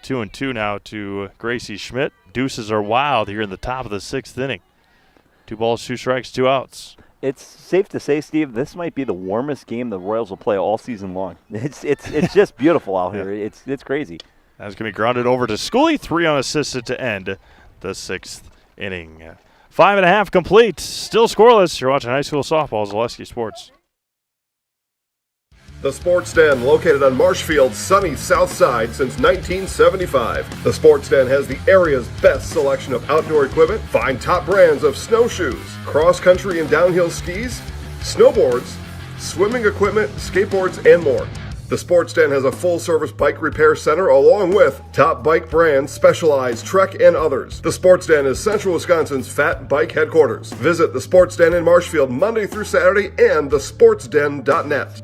2-2 now to Gracie Schmidt. Deuces are wild here in the top of the 6th inning. 2 balls, 2 strikes, 2 outs. It's safe to say, Steve, this might be the warmest game the Royals will play all season long. It's just beautiful out here. It's crazy. That's going to be grounded over to Schooley. 3 unassisted to end the 6th inning. 5.5 complete. Still scoreless. You're watching high school softball, Zaleski Sports. The Sports Den, located on Marshfield's sunny south side since 1975. The Sports Den has the area's best selection of outdoor equipment. Find top brands of snowshoes, cross-country and downhill skis, snowboards, swimming equipment, skateboards, and more. The Sports Den has a full-service bike repair center along with top bike brands, Specialized, Trek, and others. The Sports Den is Central Wisconsin's Fat Bike headquarters. Visit the Sports Den in Marshfield Monday through Saturday and thesportsden.net.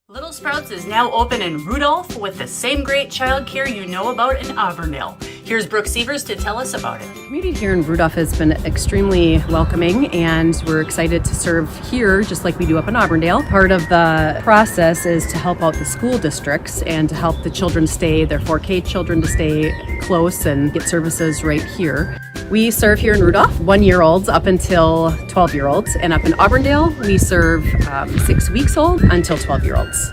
Little Sprouts is now open in Rudolph with the same great childcare you know about in Auburndale. Here's Brooke Sievers to tell us about it. The community here in Rudolph has been extremely welcoming, and we're excited to serve here just like we do up in Auburndale. Part of the process is to help out the school districts and to help the children stay, their 4K children to stay close and get services right here. We serve here in Rudolph 1-year-olds up until 12-year-olds, and up in Auburndale we serve 6 weeks old until 12-year-olds.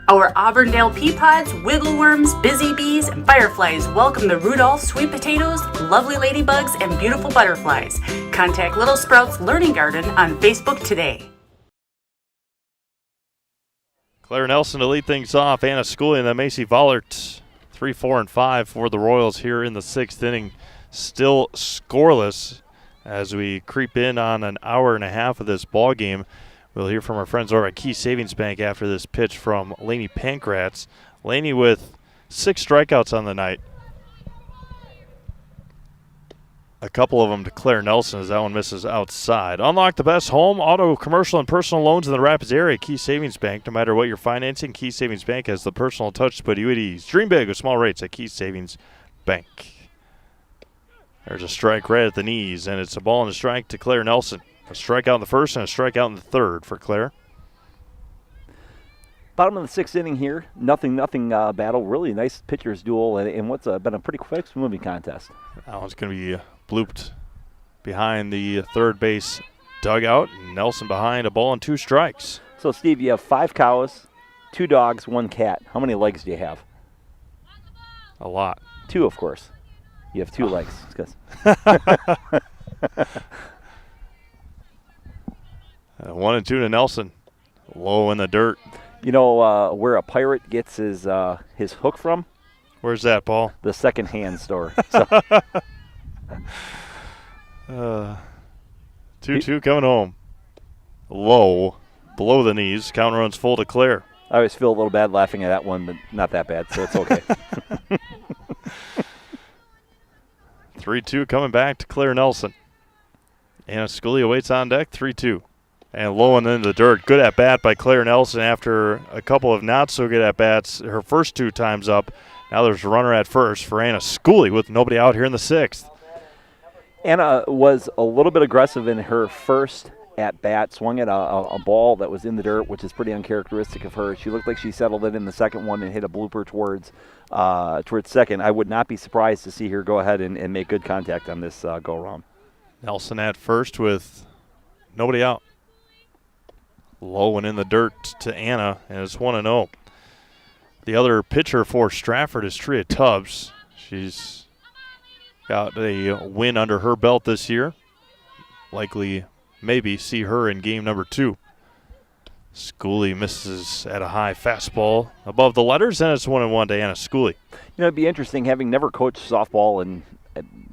Our Auburndale pea pods, wiggle worms, busy bees, and fireflies welcome the Rudolph sweet potatoes, lovely ladybugs, and beautiful butterflies. Contact Little Sprouts Learning Garden on Facebook today. Claire Nelson to lead things off. Anna Schooley and then Macy Vollert, 3, 4, and 5 for the Royals here in the 6th inning. Still scoreless as we creep in on an hour and a half of this ball game. We'll hear from our friends over at Key Savings Bank after this pitch from Lainey Pankratz. Lainey with 6 strikeouts on the night. A couple of them to Claire Nelson as that one misses outside. Unlock the best home, auto, commercial, and personal loans in the Rapids area. Key Savings Bank. No matter what you're financing, Key Savings Bank has the personal touch to put you at ease. Dream big with small rates at Key Savings Bank. There's a strike right at the knees, and it's a ball and a strike to Claire Nelson. A strikeout in the first and a strikeout in the third for Claire. Bottom of the 6th inning here. Nothing battle. Really nice pitcher's duel and what's been a pretty quick moving contest. That one's going to be blooped behind the third base dugout. Nelson behind, a ball and 2 strikes. So, Steve, you have 5 cows, 2 dogs, 1 cat. How many legs do you have? A lot. 2, of course. You have 2 legs. 1 and 2 to Nelson. Low in the dirt. You know where a pirate gets his hook from? Where's that, Paul? The second-hand store. 2-2 coming home. Low, below the knees. Count runs full to Claire. I always feel a little bad laughing at that one, but not that bad, so it's okay. 3-2 coming back to Claire Nelson. Anna Schooley awaits on deck, 3-2. And low and in the dirt. Good at bat by Claire Nelson after a couple of not so good at bats. Her first 2 times up. Now there's a runner at first for Anna Schooley with nobody out here in the 6th. Anna was a little bit aggressive in her first at bat, swung at a ball that was in the dirt, which is pretty uncharacteristic of her. She looked like she settled it in the second one and hit a blooper towards second. I would not be surprised to see her go ahead and make good contact on this go-around. Nelson at first with nobody out. Low and in the dirt to Anna, and it's 1-0. The other pitcher for Stratford is Tria Tubbs. She's got a win under her belt this year. Likely, maybe, see her in game number 2. Schooley misses at a high fastball above the letters, and it's 1-1 to Anna Schooley. You know, it'd be interesting, having never coached softball and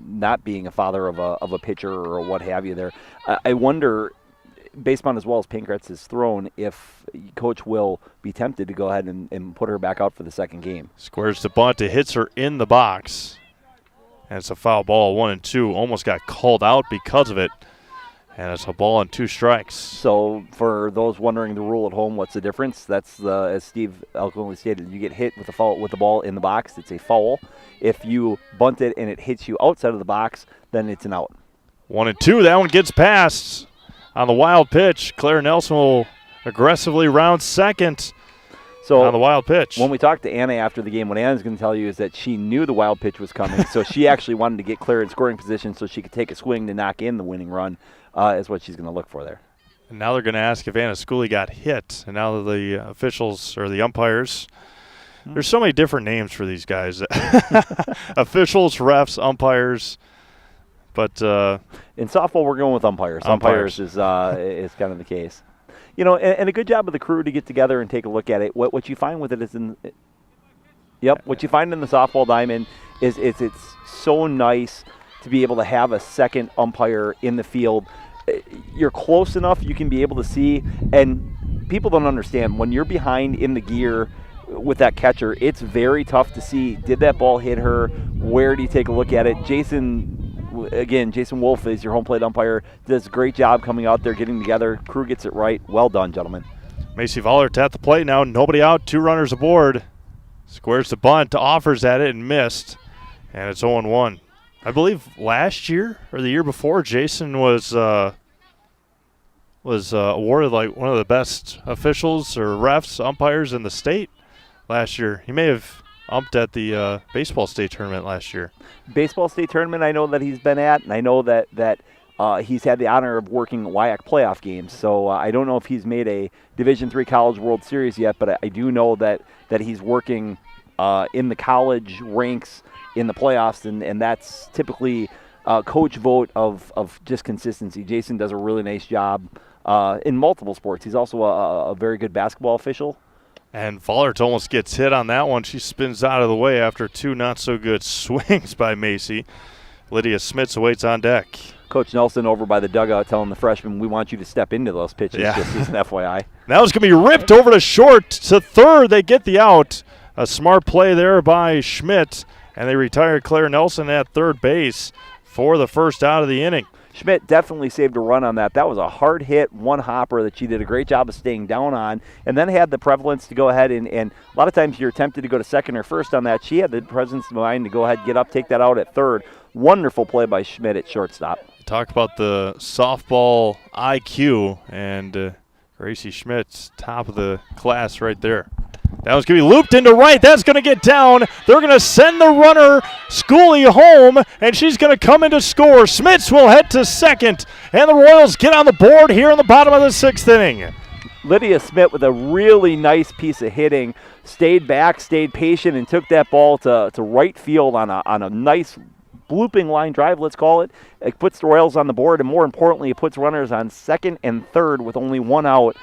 not being a father of a pitcher or what have you there. I wonder, based on as well as Pankratz has thrown, if Coach will be tempted to go ahead and put her back out for the second game. Squares the bunt. It hits her in the box. And it's a foul ball, 1-2. Almost got called out because of it. And it's a ball and 2 strikes. So for those wondering the rule at home, what's the difference? That's as Steve eloquently stated, you get hit with the ball in the box, it's a foul. If you bunt it and it hits you outside of the box, then it's an out. 1-2. That one gets past. On the wild pitch, Claire Nelson will aggressively round second on the wild pitch. When we talked to Anna after the game, what Anna's going to tell you is that she knew the wild pitch was coming, so she actually wanted to get Claire in scoring position so she could take a swing to knock in the winning run, is what she's going to look for there. And now they're going to ask if Anna Schooley got hit. And now the officials, or the umpires, there's so many different names for these guys. Officials, refs, umpires. But in softball, we're going with umpires. Umpires is kind of the case. You know, and a good job of the crew to get together and take a look at it. What you find with it is what you find in the softball diamond is it's so nice to be able to have a second umpire in the field. you're close enough, you can be able to see. And people don't understand, when you're behind in the gear with that catcher, it's very tough to see, did that ball hit her? Where do you take a look at it? Jason Wolf is your home plate umpire, does a great job coming out there, getting together. Crew gets it right. Well done, gentlemen. Macy Vollert at the plate now. Nobody out, 2 runners aboard. Squares the bunt, offers at it, and missed. And it's 0-1. I believe last year or the year before, Jason was awarded like one of the best officials or refs, umpires in the state last year. He may have umped at the baseball state tournament last year. Baseball state tournament I know that he's been at, and I know that he's had the honor of working WIAC playoff games. So I don't know if he's made a Division III College World Series yet, but I do know that he's working in the college ranks in the playoffs, and that's typically coach vote of just consistency. Jason does a really nice job in multiple sports. He's also a very good basketball official. And Vollert almost gets hit on that one. She spins out of the way after 2 not-so-good swings by Macy. Lydia Smits awaits on deck. Coach Nelson over by the dugout telling the freshman, we want you to step into those pitches, just as an FYI. That was going to be ripped over to short. To third, they get the out. A smart play there by Schmidt, and they retire Claire Nelson at third base for the first out of the inning. Schmidt definitely saved a run on that. That was a hard hit, one hopper that she did a great job of staying down on, and then had the prevalence to go ahead and a lot of times you're tempted to go to second or first on that. She had the presence of mind to go ahead, get up, take that out at third. Wonderful play by Schmidt at shortstop. Talk about the softball IQ, and Gracie Schmidt's top of the class right there. That was going to be looped into right. That's going to get down. They're going to send the runner, Schooley, home, and she's going to come in to score. Smits will head to second, and the Royals get on the board here in the bottom of the 6th inning. Lydia Smith with a really nice piece of hitting, stayed back, stayed patient, and took that ball to right field on a nice blooping line drive, let's call it. It puts the Royals on the board, and more importantly, it puts runners on second and third with only 1 out.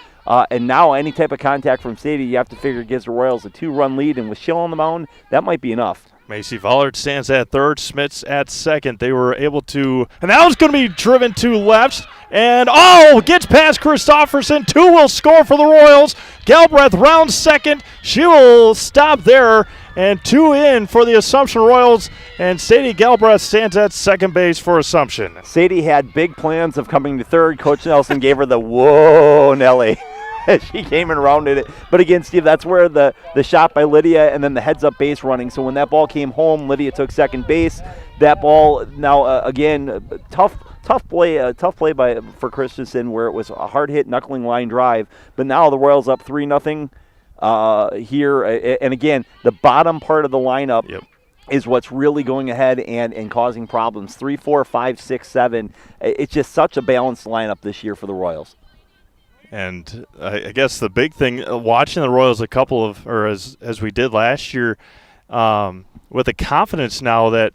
And now any type of contact from Sadie, you have to figure gives the Royals a 2-run lead, and with Schill on the mound, that might be enough. Macy Vollert stands at third, Smits at second. They were able to, and that was going to be driven to left, and gets past Christofferson. 2 will score for the Royals. Galbraith rounds second. She will stop there, and 2 in for the Assumption Royals, and Sadie Galbraith stands at second base for Assumption. Sadie had big plans of coming to third. Coach Nelson gave her the whoa, Nelly. She came and rounded it. But again, Steve, that's where the shot by Lydia and then the heads-up base running. So when that ball came home, Lydia took second base. That ball now, again, tough play for Christensen where it was a hard-hit knuckling line drive. But now the Royals up 3-0 here. And again, the bottom part of the lineup is what's really going ahead and causing problems. 3, 4, 5, 6, 7. It's just such a balanced lineup this year for the Royals. And I guess the big thing, watching the Royals as we did last year, with the confidence now that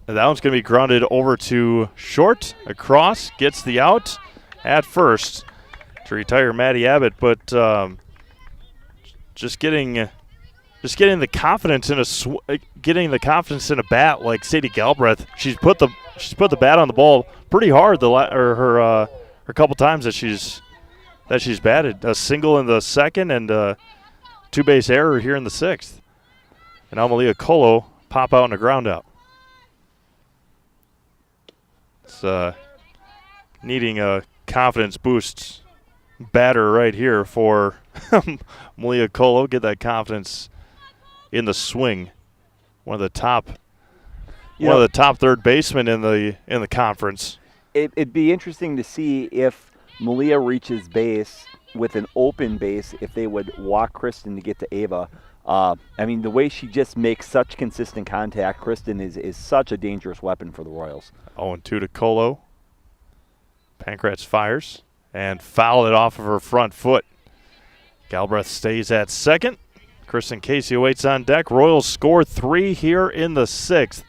one's going to be grounded over to short, across, gets the out at first to retire Maddie Abbott. But just getting the confidence in a bat like Sadie Galbraith. She's put the bat on the ball pretty hard her couple times that she's batted. A single in the second and a 2-base error here in the 6th. And Amalia Colo pop out and a ground out. It's needing a confidence boost batter right here for Amalia Colo. Get that confidence in the swing. One of the top third basemen in the conference. It'd be interesting to see if Malia reaches base with an open base, if they would walk Kristen to get to Ava. I mean, the way she just makes such consistent contact, Kristen is such a dangerous weapon for the Royals. 0-2 to Colo. Pankratz fires and fouled it off of her front foot. Galbraith stays at second. Kristen Casey waits on deck. Royals score 3 here in the 6th.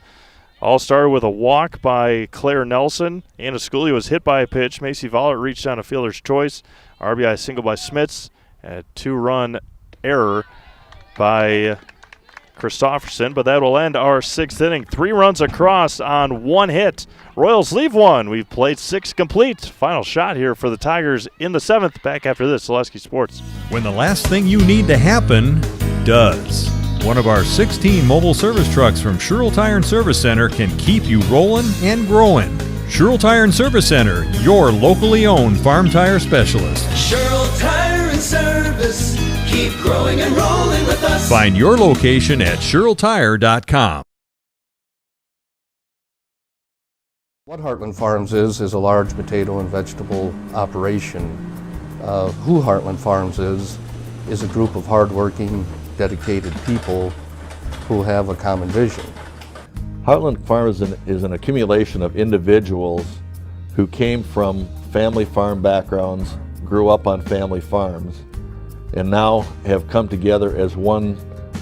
All started with a walk by Claire Nelson. Anna Schooley was hit by a pitch. Macy Vollert reached on a fielder's choice. RBI single by Smits. A 2-run error by Christofferson, but that will end our 6th inning. 3 runs across on 1 hit. Royals leave 1. We've played 6 complete. Final shot here for the Tigers in the 7th. Back after this, Zaleski Sports. When the last thing you need to happen does. One of our 16 mobile service trucks from Sherrill Tire and Service Center can keep you rolling and growing. Sherrill Tire and Service Center, your locally owned farm tire specialist. Sherrill Tire and Service, keep growing and rolling with us. Find your location at SherrillTire.com. What Heartland Farms is a large potato and vegetable operation. Who Heartland Farms is a group of hardworking, dedicated people who have a common vision. Heartland Farms is an accumulation of individuals who came from family farm backgrounds, grew up on family farms, and now have come together as one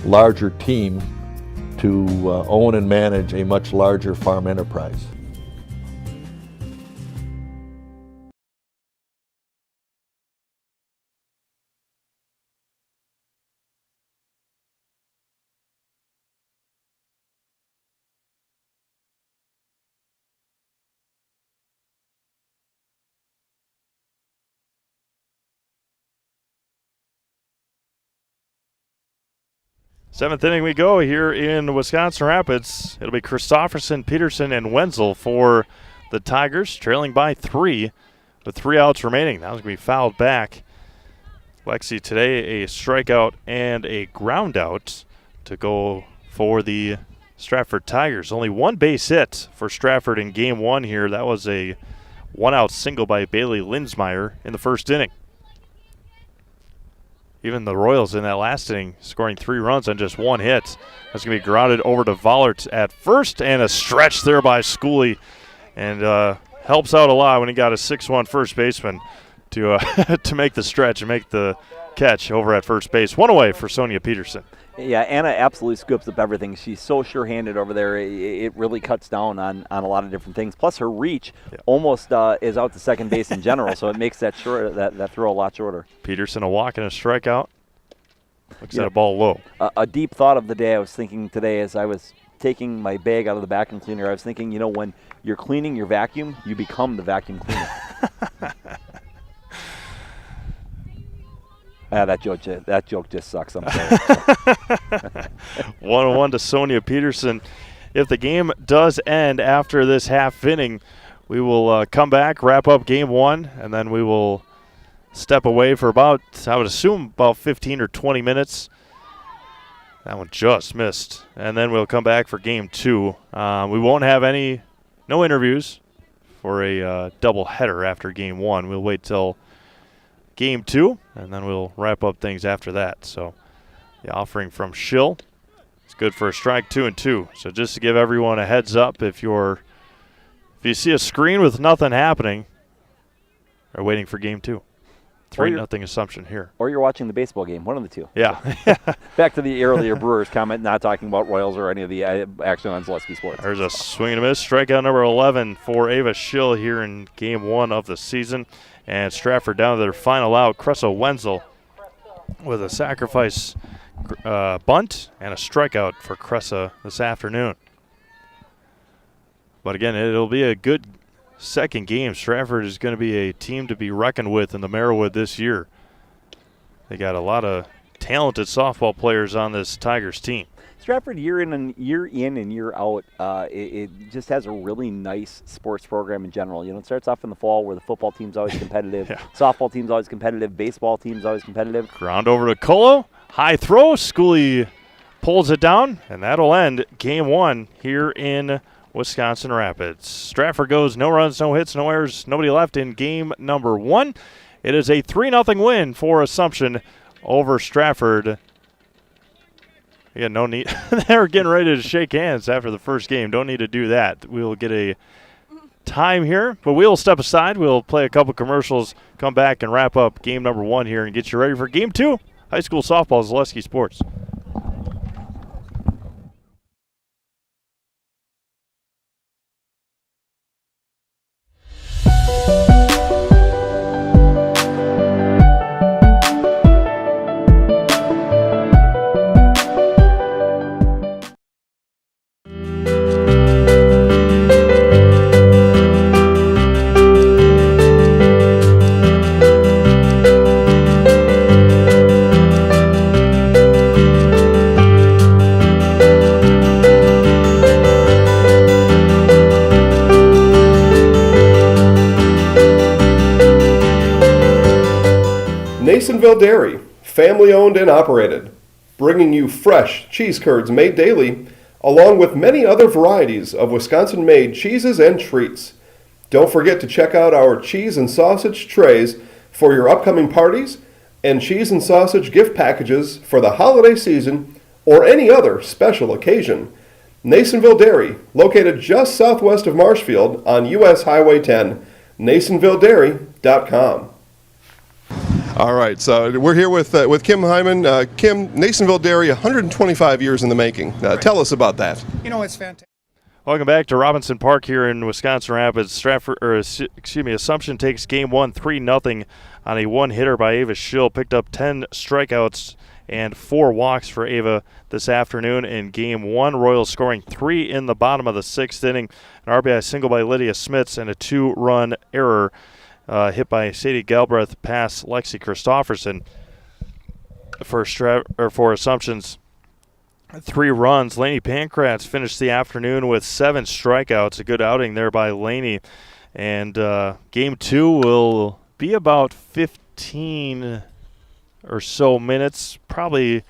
larger team to own and manage a much larger farm enterprise. Seventh inning we go here in Wisconsin Rapids. It'll be Christofferson, Peterson, and Wenzel for the Tigers, trailing by 3 with 3 outs remaining. That was going to be fouled back. Lexi today a strikeout and a ground out to go for the Stratford Tigers. Only 1 base hit for Stratford in game 1 here. That was a 1-out single by Bailey Linsmeyer in the first inning. Even the Royals in that last inning scoring 3 runs on just 1 hit. That's going to be grounded over to Vollert at first, and a stretch there by Schooley. And helps out a lot when he got a 6'1" first baseman to to make the stretch and make the catch over at first base. 1 away for Sonia Peterson. Yeah, Anna absolutely scoops up everything. She's so sure-handed over there. It really cuts down on a lot of different things. Plus, her reach almost is out to second base in general, so it makes that throw a lot shorter. Peterson, a walk and a strikeout. Looks at a ball low. A deep thought of the day I was thinking today as I was taking my bag out of the vacuum cleaner, I was thinking, when you're cleaning your vacuum, you become the vacuum cleaner. That joke just sucks. I'm sorry. 1-1 to Sonia Peterson. If the game does end after this half inning, we will come back, wrap up game 1, and then we will step away for about, I would assume, about 15 or 20 minutes. That one just missed. And then we'll come back for game 2. We won't have no interviews for a double header after game 1. We'll wait till game 2, and then we'll wrap up things after that. So the offering from Schill is good for a strike, 2-2. So just to give everyone a heads up, if you see a screen with nothing happening, we're waiting for game 2. 3-0 assumption here. Or you're watching the baseball game, one of the two. Yeah. Back to the earlier Brewers comment, not talking about Royals or any of the action on Zaleski Sports. There's a swing and a miss. Strikeout number 11 for Ava Schill here in game 1 of the season. And Stratford down to their final out. Cressa Wenzel with a sacrifice bunt and a strikeout for Cressa this afternoon. But again, it'll be a good second game. Stratford is going to be a team to be reckoned with in the Merriwood this year. They got a lot of talented softball players on this Tigers team. Stratford, year in and year out, it just has a really nice sports program in general. It starts off in the fall where the football team's always competitive, softball team's always competitive, baseball team's always competitive. Ground over to Colo, high throw, Schooley pulls it down, and that'll end game 1 here in Wisconsin Rapids. Stratford goes no runs, no hits, no errors, nobody left in game number 1. It is a 3-0 win for Assumption over Stratford. Yeah, no need. They were getting ready to shake hands after the first game. Don't need to do that. We will get a time here, but we will step aside. We'll play a couple commercials, come back and wrap up game number 1 here and get you ready for game 2. High school softball, Zaleski Sports. Nasonville Dairy, family owned and operated, bringing you fresh cheese curds made daily, along with many other varieties of Wisconsin-made cheeses and treats. Don't forget to check out our cheese and sausage trays for your upcoming parties and cheese and sausage gift packages for the holiday season or any other special occasion. Nasonville Dairy, located just southwest of Marshfield on US Highway 10, NasonvilleDairy.com. All right, so we're here with Kim Hyman. Kim, Nasonville Dairy, 125 years in the making. Tell us about that. You know, it's fantastic. Welcome back to Robinson Park here in Wisconsin Rapids. Assumption takes game 1 3-0 on a one-hitter by Ava Schill. Picked up 10 strikeouts and 4 walks for Ava this afternoon in game 1. Royals scoring 3 in the bottom of the 6th inning. An RBI single by Lydia Smits and a 2-run error hit by Sadie Galbraith past Lexi Christofferson for Assumption's 3 runs. Laney Pankratz finished the afternoon with 7 strikeouts. A good outing there by Laney. And game 2 will be about 15 or so minutes, probably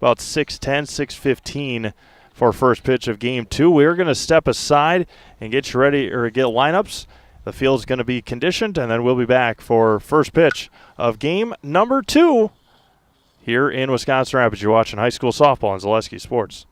about 6:10, 6:15 for first pitch of game 2. We're going to step aside and get you ready or get lineups. The field's going to be conditioned, and then we'll be back for first pitch of game number 2 here in Wisconsin Rapids. You're watching high school softball on Zaleski Sports.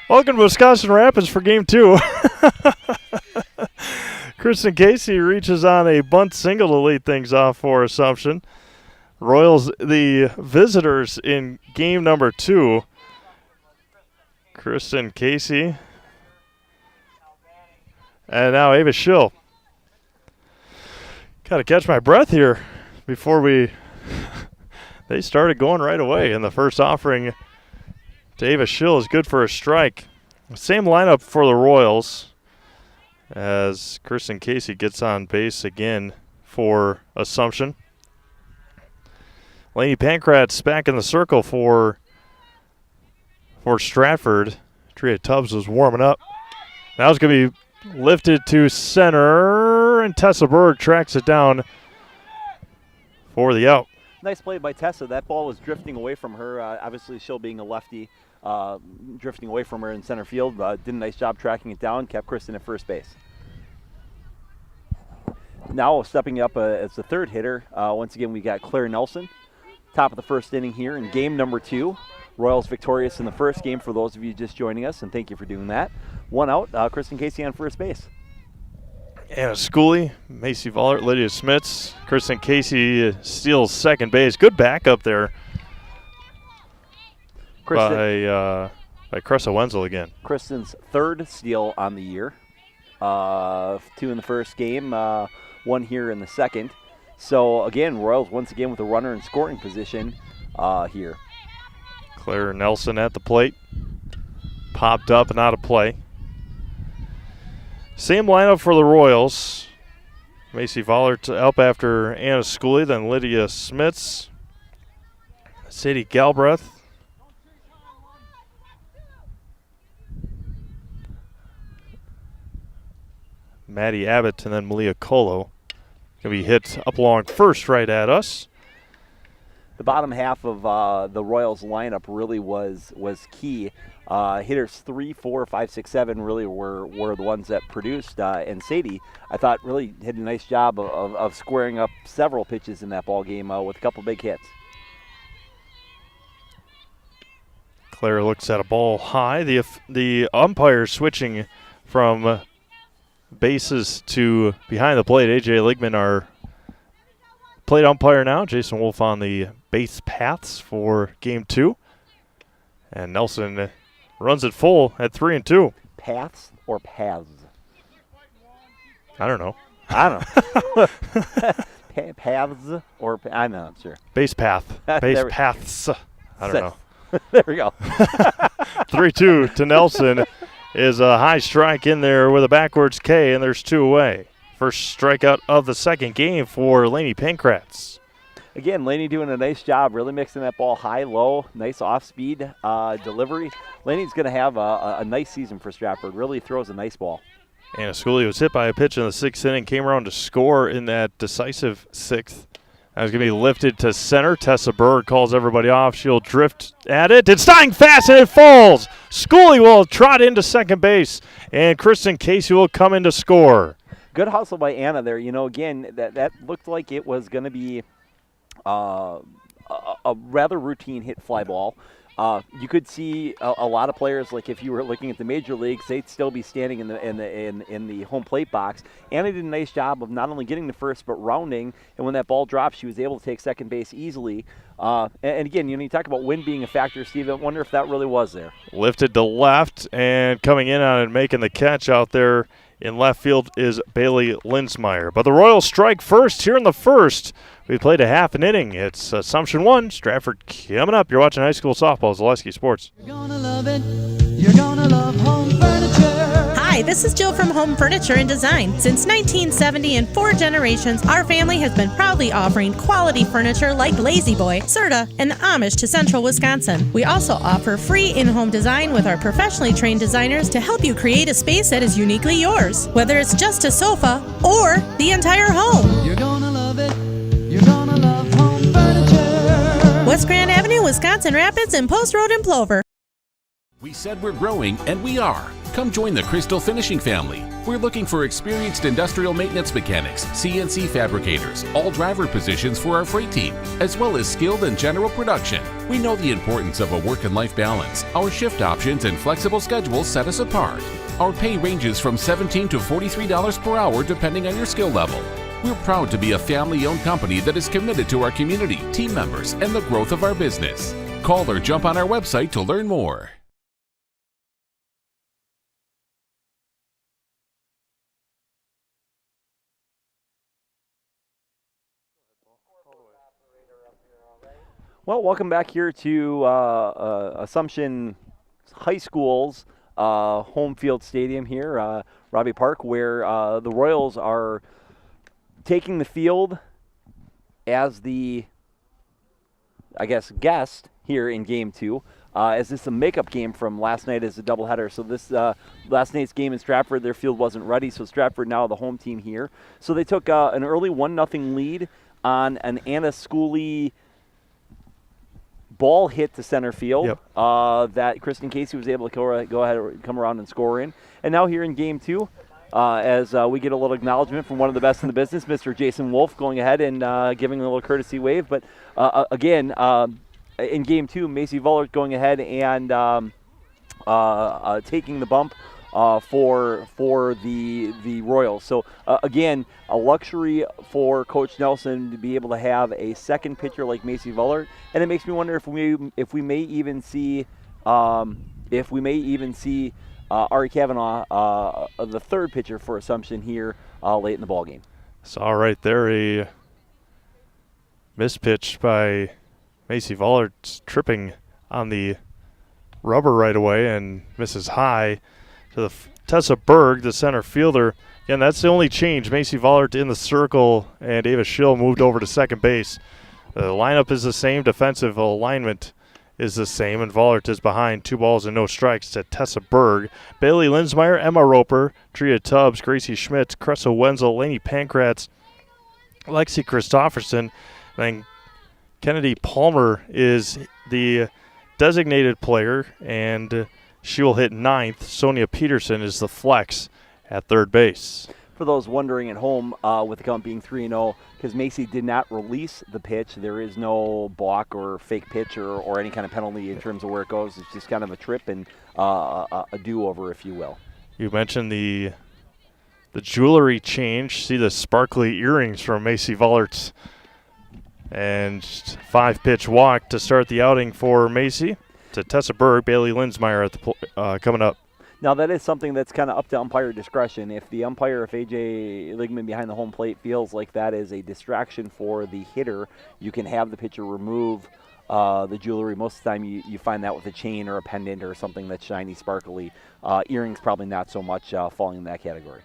Welcome to Wisconsin Rapids for Game 2. Kristen Casey reaches on a bunt single to lead things off for Assumption. Royals, the visitors in game number 2. Kristen Casey. And now Ava Schill. Got to catch my breath here before they started going right away. And the first offering to Ava Schill is good for a strike. Same lineup for the Royals as Kristen Casey gets on base again for Assumption. Laney Pankratz back in the circle for Stratford. Tria Tubbs was warming up. Now it's going to be lifted to center, and Tessa Berg tracks it down for the out. Nice play by Tessa. That ball was drifting away from her. Obviously, Schill being a lefty, drifting away from her in center field. Did a nice job tracking it down, kept Kristen at first base. Now stepping up as the third hitter, once again we got Claire Nelson. Top of the first inning here in game number 2. Royals victorious in the first game for those of you just joining us, and thank you for doing that. One out, Kristen Casey on first base. Anna Schooley, Macy Vollert, Lydia Smits. Kristen Casey steals second base. Good backup there by Cressa Wenzel again. Kristen's third steal on the year. 2 in the first game, 1 here in the second. So, again, Royals once again with a runner in scoring position here. Claire Nelson at the plate. Popped up and out of play. Same lineup for the Royals. Macy Vollert up after Anna Schooley, then Lydia Smits. Sadie Galbraith. Maddie Abbott, and then Malia Colo. Going to be hit up along first right at us. The bottom half of the Royals lineup really was key. Hitters 3, 4, 5, 6, 7 really were the ones that produced. And Sadie, I thought, really did a nice job of squaring up several pitches in that ball game with a couple big hits. Claire looks at a ball high. The umpire switching from bases to behind the plate. AJ Ligman, our plate umpire now. Jason Wolf on the base paths for game 2. And Nelson runs it full at 3-2. Paths or paths? I don't know. Paths or I'm not sure. Base path. Base paths. I don't know. There we go. 3-2 to Nelson is a high strike in there with a backwards K, and there's 2 away. First strikeout of the second game for Laney Pankratz. Again, Laney doing a nice job, really mixing that ball high, low, nice off-speed delivery. Laney's going to have a nice season for Stratford. Really throws a nice ball. Anna Schooley was hit by a pitch in the 6th inning, came around to score in that decisive 6th. That was going to be lifted to center. Tessa Berg calls everybody off. She'll drift at it. It's dying fast, and it falls. Schooley will trot into second base, and Kristen Casey will come in to score. Good hustle by Anna there. You know, again, that looked like it was going to be a rather routine hit fly ball. You could see a lot of players, like if you were looking at the major leagues, they'd still be standing in the home plate box. Anna did a nice job of not only getting the first but rounding, and when that ball dropped, she was able to take second base easily. And again, you talk about wind being a factor, Steve. I wonder if that really was there. Lifted to left, and coming in on it and making the catch out there in left field is Bailey Linsmeyer. But the Royals strike first here in the first. We played a half an inning. It's Assumption 1, Stratford coming up. You're watching high school softball, Zaleski Sports. You're gonna love it. You're gonna love home furniture. Hi, this is Jill from Home Furniture and Design. Since 1970 and 4 generations, our family has been proudly offering quality furniture like Lazy Boy, Serta, and Amish to Central Wisconsin. We also offer free in-home design with our professionally trained designers to help you create a space that is uniquely yours, whether it's just a sofa or the entire home. You're gonna love it. You're gonna love home furniture. West Grand Avenue, Wisconsin Rapids, and Post Road in Plover. We said we're growing, and we are. Come join the Crystal Finishing family. We're looking for experienced industrial maintenance mechanics, CNC fabricators, all driver positions for our freight team, as well as skilled and general production. We know the importance of a work and life balance. Our shift options and flexible schedules set us apart. Our pay ranges from $17 to $43 per hour depending on your skill level. We're proud to be a family-owned company that is committed to our community, team members, and the growth of our business. Call or jump on our website to learn more. Well, welcome back here to Assumption High School's home field stadium here, Robbie Park, where the Royals are taking the field as the, I guess, guest here in Game 2. As this is a makeup game from last night as a doubleheader. So this last night's game in Stratford, their field wasn't ready, so Stratford now the home team here. So they took an early 1-0 lead on an Anna Schooley ball hit to center field that Kristen Casey was able to go ahead and come around and score in. And now here in Game 2, as we get a little acknowledgement from one of the best in the business, Mr. Jason Wolf, going ahead and giving a little courtesy wave. But again, in Game 2, Macy Vullert going ahead and taking the bump for the Royals. So again, a luxury for Coach Nelson to be able to have a second pitcher like Macy Vullert, and it makes me wonder if we may even see Ari Kavanaugh, the third pitcher for Assumption here late in the ball game. Saw right there a mispitch by Macy Vullert, tripping on the rubber right away and misses high to Tessa Berg, the center fielder. Again, that's the only change. Macy Vullert in the circle, and Ava Schill moved over to second base. The lineup is the same. Defensive alignment is the same, and Vullert is behind 2 balls and no strikes to Tessa Berg. Bailey Linsmeyer, Emma Roper, Tria Tubbs, Gracie Schmidt, Cressa Wenzel, Lainey Pankratz, Lexi Christofferson, and Kennedy Palmer is the designated player, and she will hit 9th. Sonia Peterson is the flex at third base. For those wondering at home, with the count being 3-0, because Macy did not release the pitch, there is no balk or fake pitch or any kind of penalty in terms of where it goes. It's just kind of a trip and a do-over, if you will. You mentioned the jewelry change. See the sparkly earrings from Macy Vullert. And 5-pitch walk to start the outing for Macy. To Tessa Berg, Bailey Linsmeyer at the coming up. Now, that is something that's kind of up to umpire discretion. If the umpire, if A.J. Ligman behind the home plate feels like that is a distraction for the hitter, you can have the pitcher remove the jewelry. Most of the time you find that with a chain or a pendant or something that's shiny, sparkly. Earrings probably not so much falling in that category.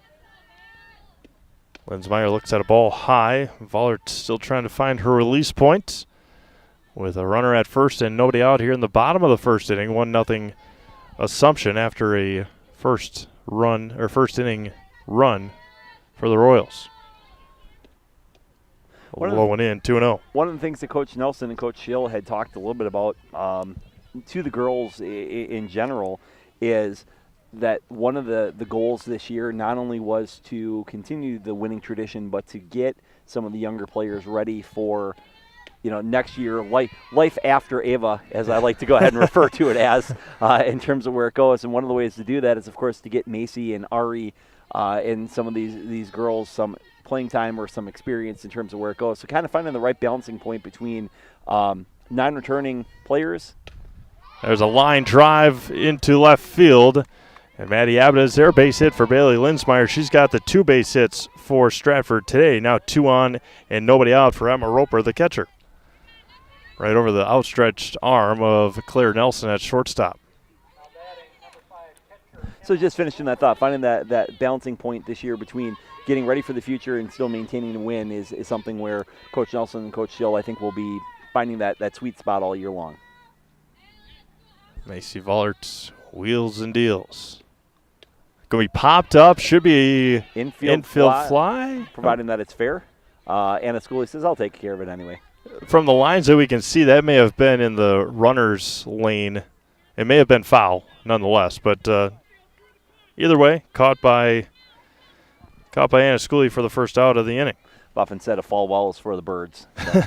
Linsmeyer looks at a ball high. Vullert still trying to find her release point with a runner at first and nobody out here in the bottom of the first inning. 1-0 Assumption after a first inning run for the Royals. Low one in, 2-0. One of the things that Coach Nelson and Coach Schill had talked a little bit about to the girls in general is that one of the goals this year not only was to continue the winning tradition, but to get some of the younger players ready for next year, life after Ava, as I like to go ahead and refer to it as, in terms of where it goes. And one of the ways to do that is, of course, to get Macy and Ari and some of these girls some playing time or some experience in terms of where it goes. So kind of finding the right balancing point between non-returning players. There's a line drive into left field. And Maddie Abbott is there. Base hit for Bailey Linsmeyer. She's got the 2 base hits for Stratford today. Now 2 on and nobody out for Emma Roper, the catcher. Right over the outstretched arm of Claire Nelson at shortstop. So just finishing that thought, finding that balancing point this year between getting ready for the future and still maintaining the win is something where Coach Nelson and Coach Schill, I think, will be finding that sweet spot all year long. Macy Vullert wheels and deals. Going to be popped up. Should be infield fly. Providing that it's fair. Anna Schooley says, I'll take care of it anyway. From the lines that we can see, that may have been in the runner's lane. It may have been foul, nonetheless. But either way, caught by Anna Schooley for the first out of the inning. Buffin said a fall well is for the birds. So.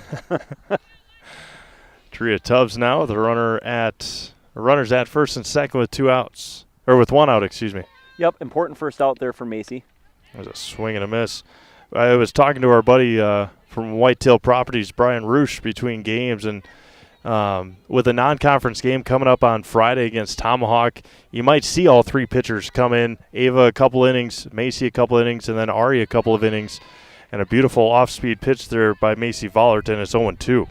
Tria Tubbs now, the runners at first and second with 2 outs. Or with 1 out, excuse me. Yep, important first out there for Macy. There's a swing and a miss. I was talking to our buddy from Whitetail Properties, Brian Roosh, between games, and with a non-conference game coming up on Friday against Tomahawk, you might see all 3 pitchers come in. Ava a couple innings, Macy a couple innings, and then Ari a couple of innings. And a beautiful off-speed pitch there by Macy Vollerton. It's 0-2.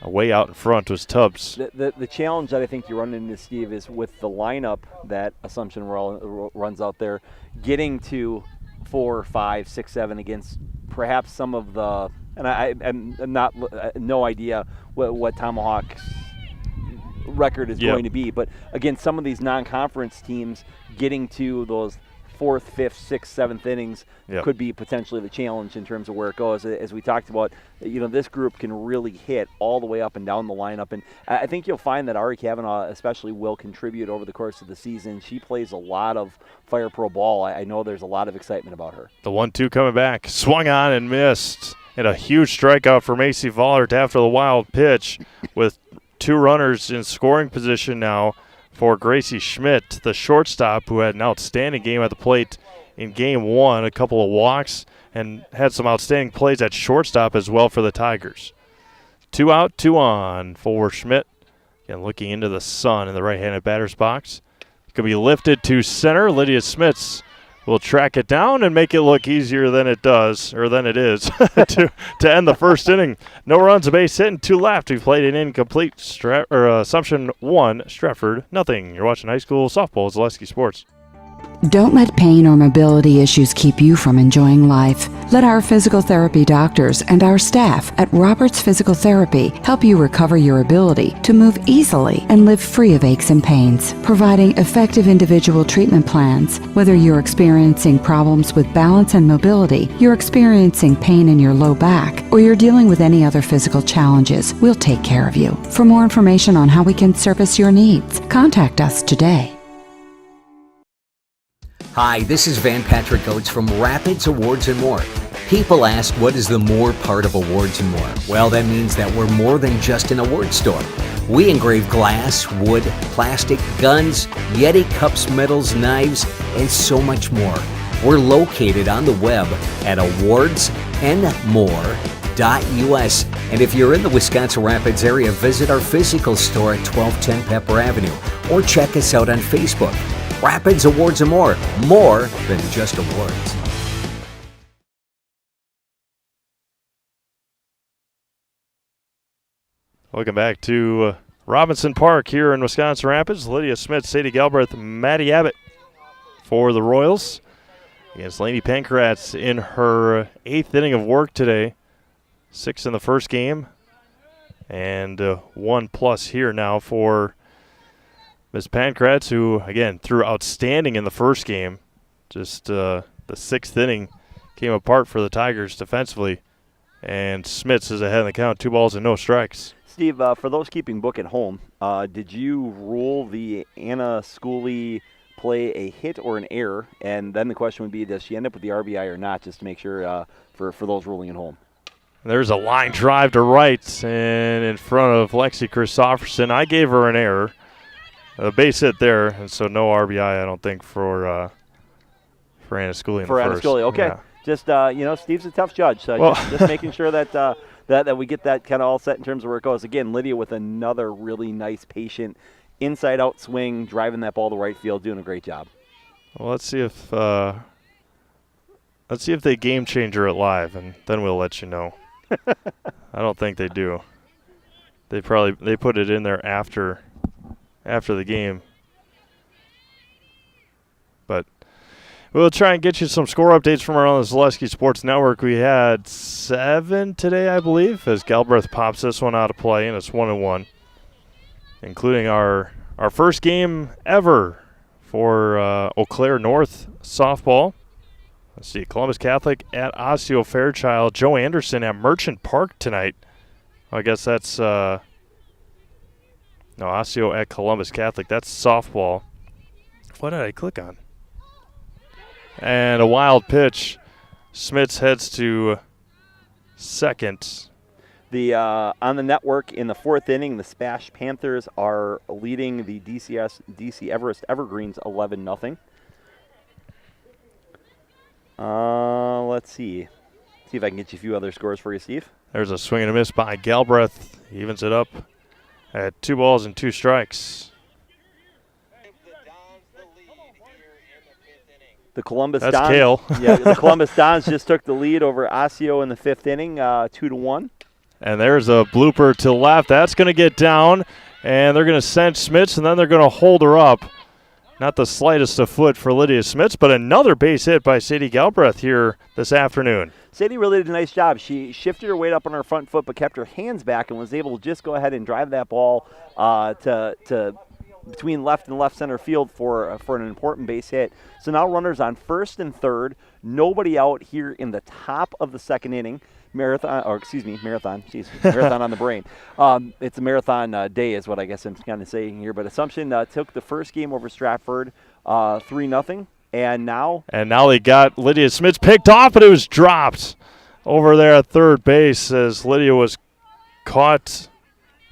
Way out in front was Tubbs. The challenge that I think you run into, Steve, is with the lineup that Assumption runs out there, getting to 4, 5, 6, 7 against perhaps some of the, and I'm not no idea what Tomahawk's record is going to be, but again, some of these non-conference teams getting to those 4th, 5th, 6th, 7th innings could be potentially the challenge in terms of where it goes. As we talked about, this group can really hit all the way up and down the lineup. And I think you'll find that Ari Kavanaugh especially will contribute over the course of the season. She plays a lot of Fire Pro ball. I know there's a lot of excitement about her. The 1-2 coming back. Swung on and missed. And a huge strikeout for Macy Vollert after the wild pitch with 2 runners in scoring position now for Gracie Schmidt, the shortstop, who had an outstanding game at the plate in Game 1, a couple of walks, and had some outstanding plays at shortstop as well for the Tigers. 2 out, 2 on for Schmidt. Again, looking into the sun in the right-handed batter's box. It could be lifted to center. Lydia Smits will track it down and make it look easier than it does, or than it is, to end the first inning. No runs, a base hit, and 2 left. We played an incomplete. Assumption 1, Stratford nothing. You're watching high school softball. Zaleski Sports. Don't let pain or mobility issues keep you from enjoying life. Let our physical therapy doctors and our staff at Roberts Physical Therapy help you recover your ability to move easily and live free of aches and pains, providing effective individual treatment plans. Whether you're experiencing problems with balance and mobility, you're experiencing pain in your low back, or you're dealing with any other physical challenges, we'll take care of you. For more information on how we can service your needs, contact us today. Hi, this is Van Patrick Oates from Rapids Awards and More. People ask, what is the more part of Awards and More? Well, that means that we're more than just an award store. We engrave glass, wood, plastic, guns, Yeti cups, medals, knives, and so much more. We're located on the web at awardsandmore.us. And if you're in the Wisconsin Rapids area, visit our physical store at 1210 Pepper Avenue or check us out on Facebook. Rapids Awards and More than just awards. Welcome back to Robinson Park here in Wisconsin Rapids. Lydia Smith, Sadie Galbraith, Maddie Abbott for the Royals against Lainey Pankratz in her 8th inning of work today. 6 in the first game and 1+ here now for Ms. Pankratz, who, again, threw outstanding in the first game. Just the 6th inning came apart for the Tigers defensively. And Smits is ahead in the count, 2 balls and no strikes. Steve, for those keeping book at home, did you rule the Anna Schooley play a hit or an error? And then the question would be, does she end up with the RBI or not, just to make sure for those ruling at home? There's a line drive to right and in front of Lexi Christofferson. I gave her an error. A base hit there, and so no RBI, I don't think, for Anna Schooley in the first. For Anna Schooley, okay. Yeah. Just, Steve's a tough judge, so just making sure that that we get that kind of all set in terms of where it goes. Again, Lydia with another really nice, patient, inside-out swing, driving that ball to right field, doing a great job. Well, let's see if they game changer it live, and then we'll let you know. I don't think they do. They put it in there after the game. But we'll try and get you some score updates from around the Zaleski Sports Network. We had 7 today, I believe, as Galbraith pops this one out of play, and it's 1-1, including our first game ever for Eau Claire North softball. Let's see, Columbus Catholic at Osseo Fairchild. Joe Anderson at Merchant Park tonight. I guess that's Osseo at Columbus Catholic. That's softball What did I click on? And a wild pitch. Smits heads to second. On the network in the fourth inning, the Spash Panthers are leading the DC Everest Evergreens 11-0. Let's see. See if I can get you a few other scores for you, Steve. There's a swing and a miss by Galbraith. He evens it up at 2 balls and 2 strikes. The Columbus That's Dons. Kale. Yeah, the Columbus Dons just took the lead over Osseo in the fifth inning, 2-1. And there's a blooper to left. That's going to get down, and they're going to send Smits, and then they're going to hold her up. Not the slightest of foot for Lydia Smits, but another base hit by Sadie Galbraith here this afternoon. Sadie really did a nice job. She shifted her weight up on her front foot, but kept her hands back and was able to just go ahead and drive that ball to between left and left center field for an important base hit. So now runners on first and third. Nobody out here in the top of the second inning. Marathon on the brain. It's a marathon day is what I guess I'm kind of saying here. But Assumption took the first game over Stratford 3-0. And now they got Lydia Smits picked off, but it was dropped over there at third base as Lydia was caught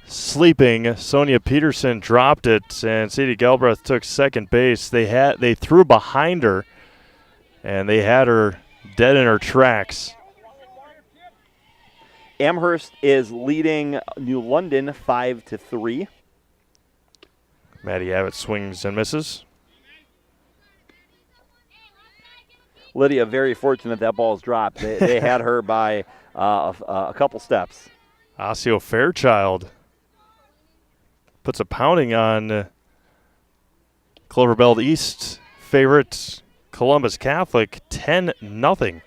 sleeping. Sonia Peterson dropped it, and Sadie Galbraith took second base. They threw behind her, and they had her dead in her tracks. Amherst is leading New London 5-3. Maddie Abbott swings and misses. Lydia very fortunate that ball's dropped. They had her by a couple steps. Osseo Fairchild puts a pounding on Cloverbelt East favorite Columbus Catholic, 10-0.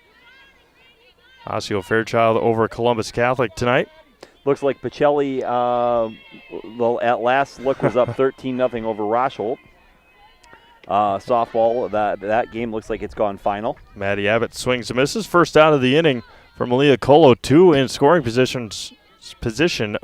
Osseo Fairchild over Columbus Catholic tonight. Looks like Pacelli, at last look, was up 13-0 over Rosholt. Softball, that game looks like it's gone final. Maddie Abbott swings and misses. First out of the inning for Malia Colo, 2 in scoring position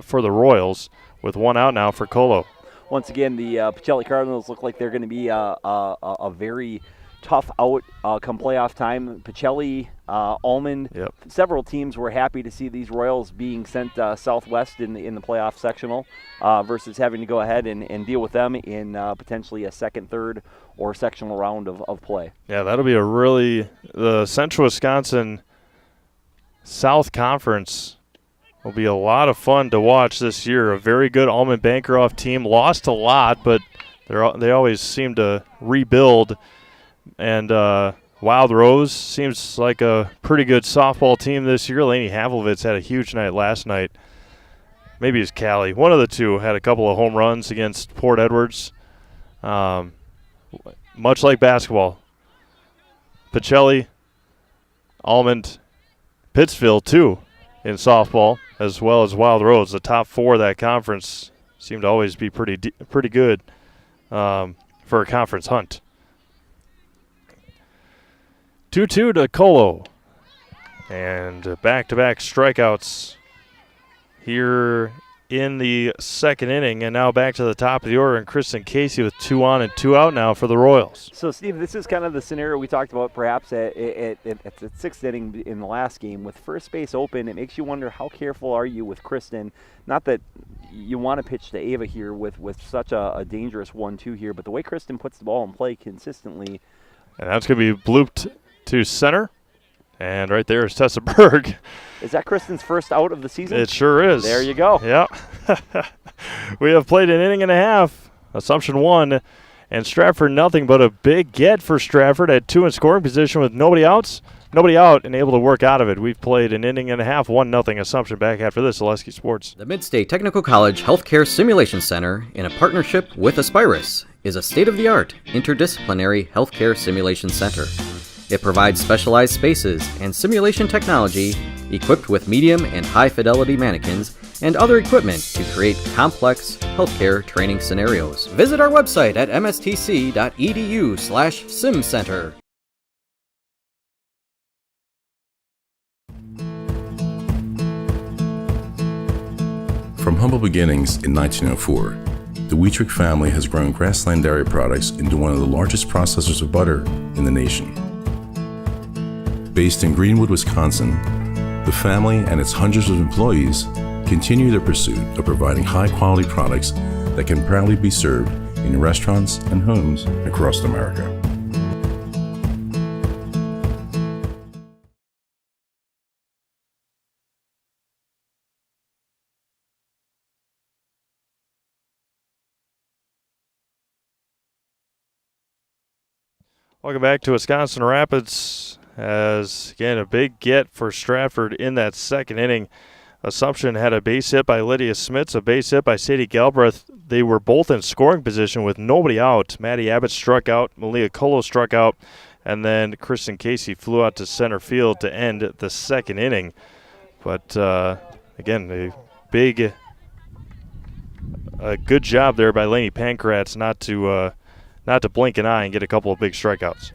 for the Royals, with 1 out now for Colo. Once again, the Pacelli Cardinals look like they're going to be a very tough out come playoff time. Pacelli, Almond, several teams were happy to see these Royals being sent southwest in the playoff sectional versus having to go ahead and deal with them in potentially a second, third, or sectional round of play. Yeah, that'll be the Central Wisconsin South Conference will be a lot of fun to watch this year. A very good Almond Bancroft team. Lost a lot, but they always seem to rebuild. And Wild Rose seems like a pretty good softball team this year. Lainey Havlovitz had a huge night last night. Maybe it's Callie. One of the two had a couple of home runs against Port Edwards. Much like basketball. Pacelli, Almond, Pittsfield, too, in softball, as well as Wild Rose. The top 4 of that conference seem to always be pretty good for a conference hunt. 2-2 to Colo. And back-to-back strikeouts here in the second inning. And now back to the top of the order, and Kristen Casey with 2 on and 2 out now for the Royals. So, Steve, this is kind of the scenario we talked about perhaps at the sixth inning in the last game. With first base open, it makes you wonder how careful are you with Kristen. Not that you want to pitch to Ava here with such a dangerous 1-2 here, but the way Kristen puts the ball in play consistently. And that's going to be blooped to center. And right there is Tessa Berg. Is that Kristen's first out of the season? It sure is. There you go. Yeah. We have played an inning and a half. Assumption 1 and Stratford nothing, but a big get for Stratford at 2 in scoring position with nobody out and able to work out of it. We've played an inning and a half, 1-0 Assumption. Back after this, Zaleski Sports. The Midstate Technical College Healthcare Simulation Center, in a partnership with Aspirus, is a state-of-the-art interdisciplinary healthcare simulation center. It provides specialized spaces and simulation technology equipped with medium and high-fidelity mannequins and other equipment to create complex healthcare training scenarios. Visit our website at mstc.edu/simcenter. From humble beginnings in 1904, The Wheatrick family has grown Grassland Dairy Products into one of the largest processors of butter in the nation. Based in Greenwood, Wisconsin, the family and its hundreds of employees continue their pursuit of providing high-quality products that can proudly be served in restaurants and homes across America. Welcome back to Wisconsin Rapids. As, again, a big get for Stratford in that second inning. Assumption had a base hit by Lydia Smits, a base hit by Sadie Galbraith. They were both in scoring position with nobody out. Maddie Abbott struck out, Malia Colo struck out, and then Kristen Casey flew out to center field to end the second inning. But, again, a good job there by Lainey Pankratz not to blink an eye and get a couple of big strikeouts.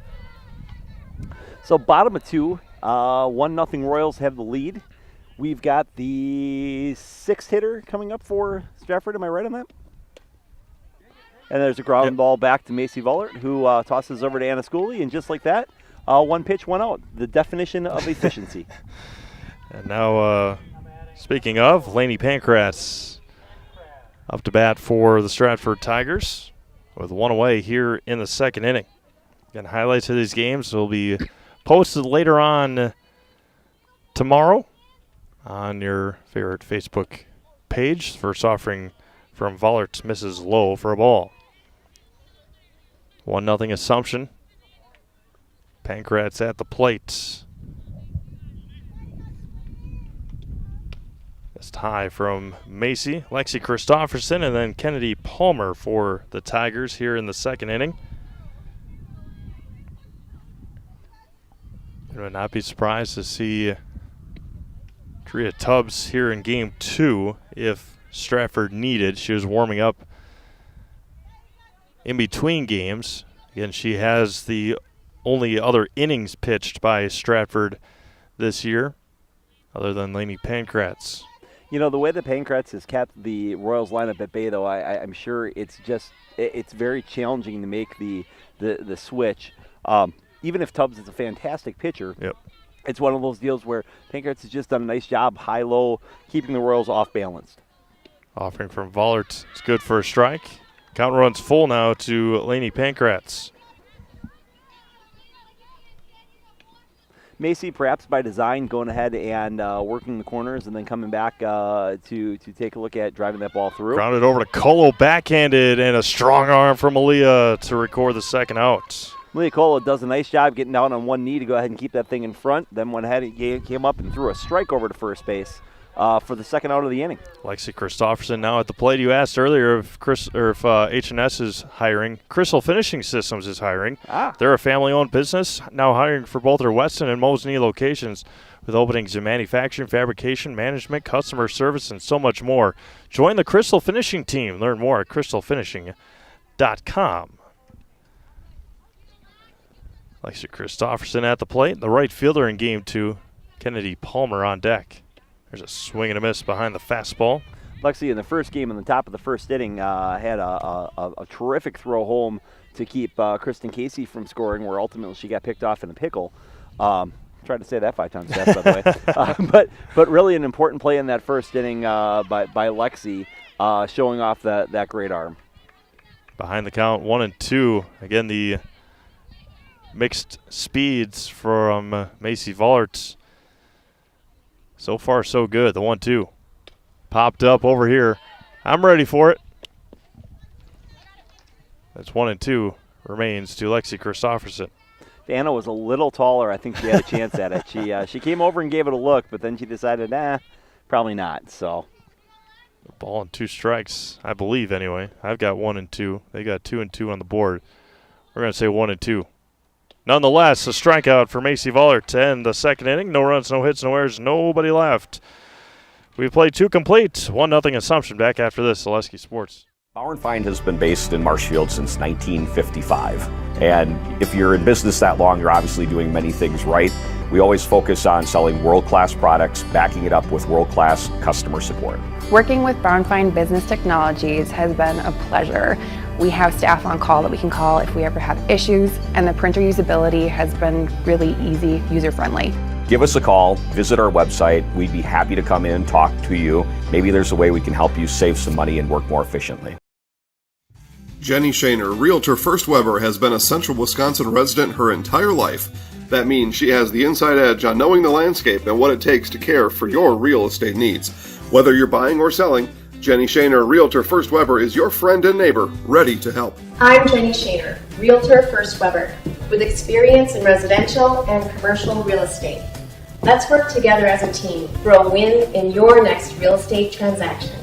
So bottom of 2, 1-0 Royals have the lead. We've got the 6th hitter coming up for Stratford. Am I right on that? And there's a ground ball back to Macy Vollert, who tosses over to Anna Schooley, and just like that, 1 pitch, 1 out. The definition of efficiency. And now, speaking of, Lainey Pankratz up to bat for the Stratford Tigers with 1 away here in the second inning. Again, highlights of these games will be posted later on tomorrow on your favorite Facebook page. First offering from Vollert's misses low for a ball. 1-0 Assumption. Pankratz at the plate. It's high from Macy, Lexi Christofferson, and then Kennedy Palmer for the Tigers here in the second inning. I would not be surprised to see Tria Tubbs here in game 2 if Stratford needed. She was warming up in between games. Again, she has the only other innings pitched by Stratford this year, other than Lainey Pankratz. You know, the way that Pankratz has kept the Royals lineup at bay, though, I'm sure it's very challenging to make the switch. Even if Tubbs is a fantastic pitcher, it's one of those deals where Pankratz has just done a nice job, high-low, keeping the Royals off-balanced. Offering from Vollert is good for a strike. Count runs full now to Lainey Pankratz. Macy, perhaps by design, going ahead and working the corners and then coming back to take a look at driving that ball through. Grounded over to Colo, backhanded, and a strong arm from Malia to record the second out. Malia Colo does a nice job getting down on one knee to go ahead and keep that thing in front. Then went ahead and came up and threw a strike over to first base for the second out of the inning. Lexi Christofferson now at the plate. You asked earlier if H&S is hiring. Crystal Finishing Systems is hiring. They're a family-owned business, now hiring for both their Weston and Mosinee locations with openings in manufacturing, fabrication, management, customer service, and so much more. Join the Crystal Finishing team. Learn more at crystalfinishing.com. Lexi Christofferson at the plate. The right fielder in game 2, Kennedy Palmer on deck. There's a swing and a miss behind the fastball. Lexi in the first game in the top of the first inning had a terrific throw home to keep Kristen Casey from scoring, where ultimately she got picked off in a pickle. Tried to say that 5 times fast, by the way. But really an important play in that first inning by Lexi, showing off that great arm. Behind the count, 1-2. Again, the mixed speeds from Macy Vollert. So far, so good. The 1-2 popped up over here. I'm ready for it. That's 1-2 remains to Lexi Christofferson. Anna was a little taller. I think she had a chance at it. She came over and gave it a look, but then she decided, probably not. So, ball and 2 strikes, I believe anyway. I've got 1-2. They got 2-2 on the board. We're going to say 1-2. Nonetheless, a strikeout for Macy Vollert to end the second inning. No runs, no hits, no errors, nobody left. We've played 2 complete. 1-0 Assumption. Back after this, Zaleski Sports. Bauer & Fine has been based in Marshfield since 1955. And if you're in business that long, you're obviously doing many things right. We always focus on selling world-class products, backing it up with world-class customer support. Working with Bauer & Fine Business Technologies has been a pleasure. We have staff on call that we can call if we ever have issues, and the printer usability has been really easy, user-friendly. Give us a call, visit our website. We'd be happy to come in, talk to you. Maybe there's a way we can help you save some money and work more efficiently. Jenny Shaner, Realtor First Weber, has been a Central Wisconsin resident her entire life. That means she has the inside edge on knowing the landscape and what it takes to care for your real estate needs. Whether you're buying or selling, Jenny Shaner, Realtor First Weber, is your friend and neighbor, ready to help. I'm Jenny Shaner, Realtor First Weber, with experience in residential and commercial real estate. Let's work together as a team for a win in your next real estate transaction.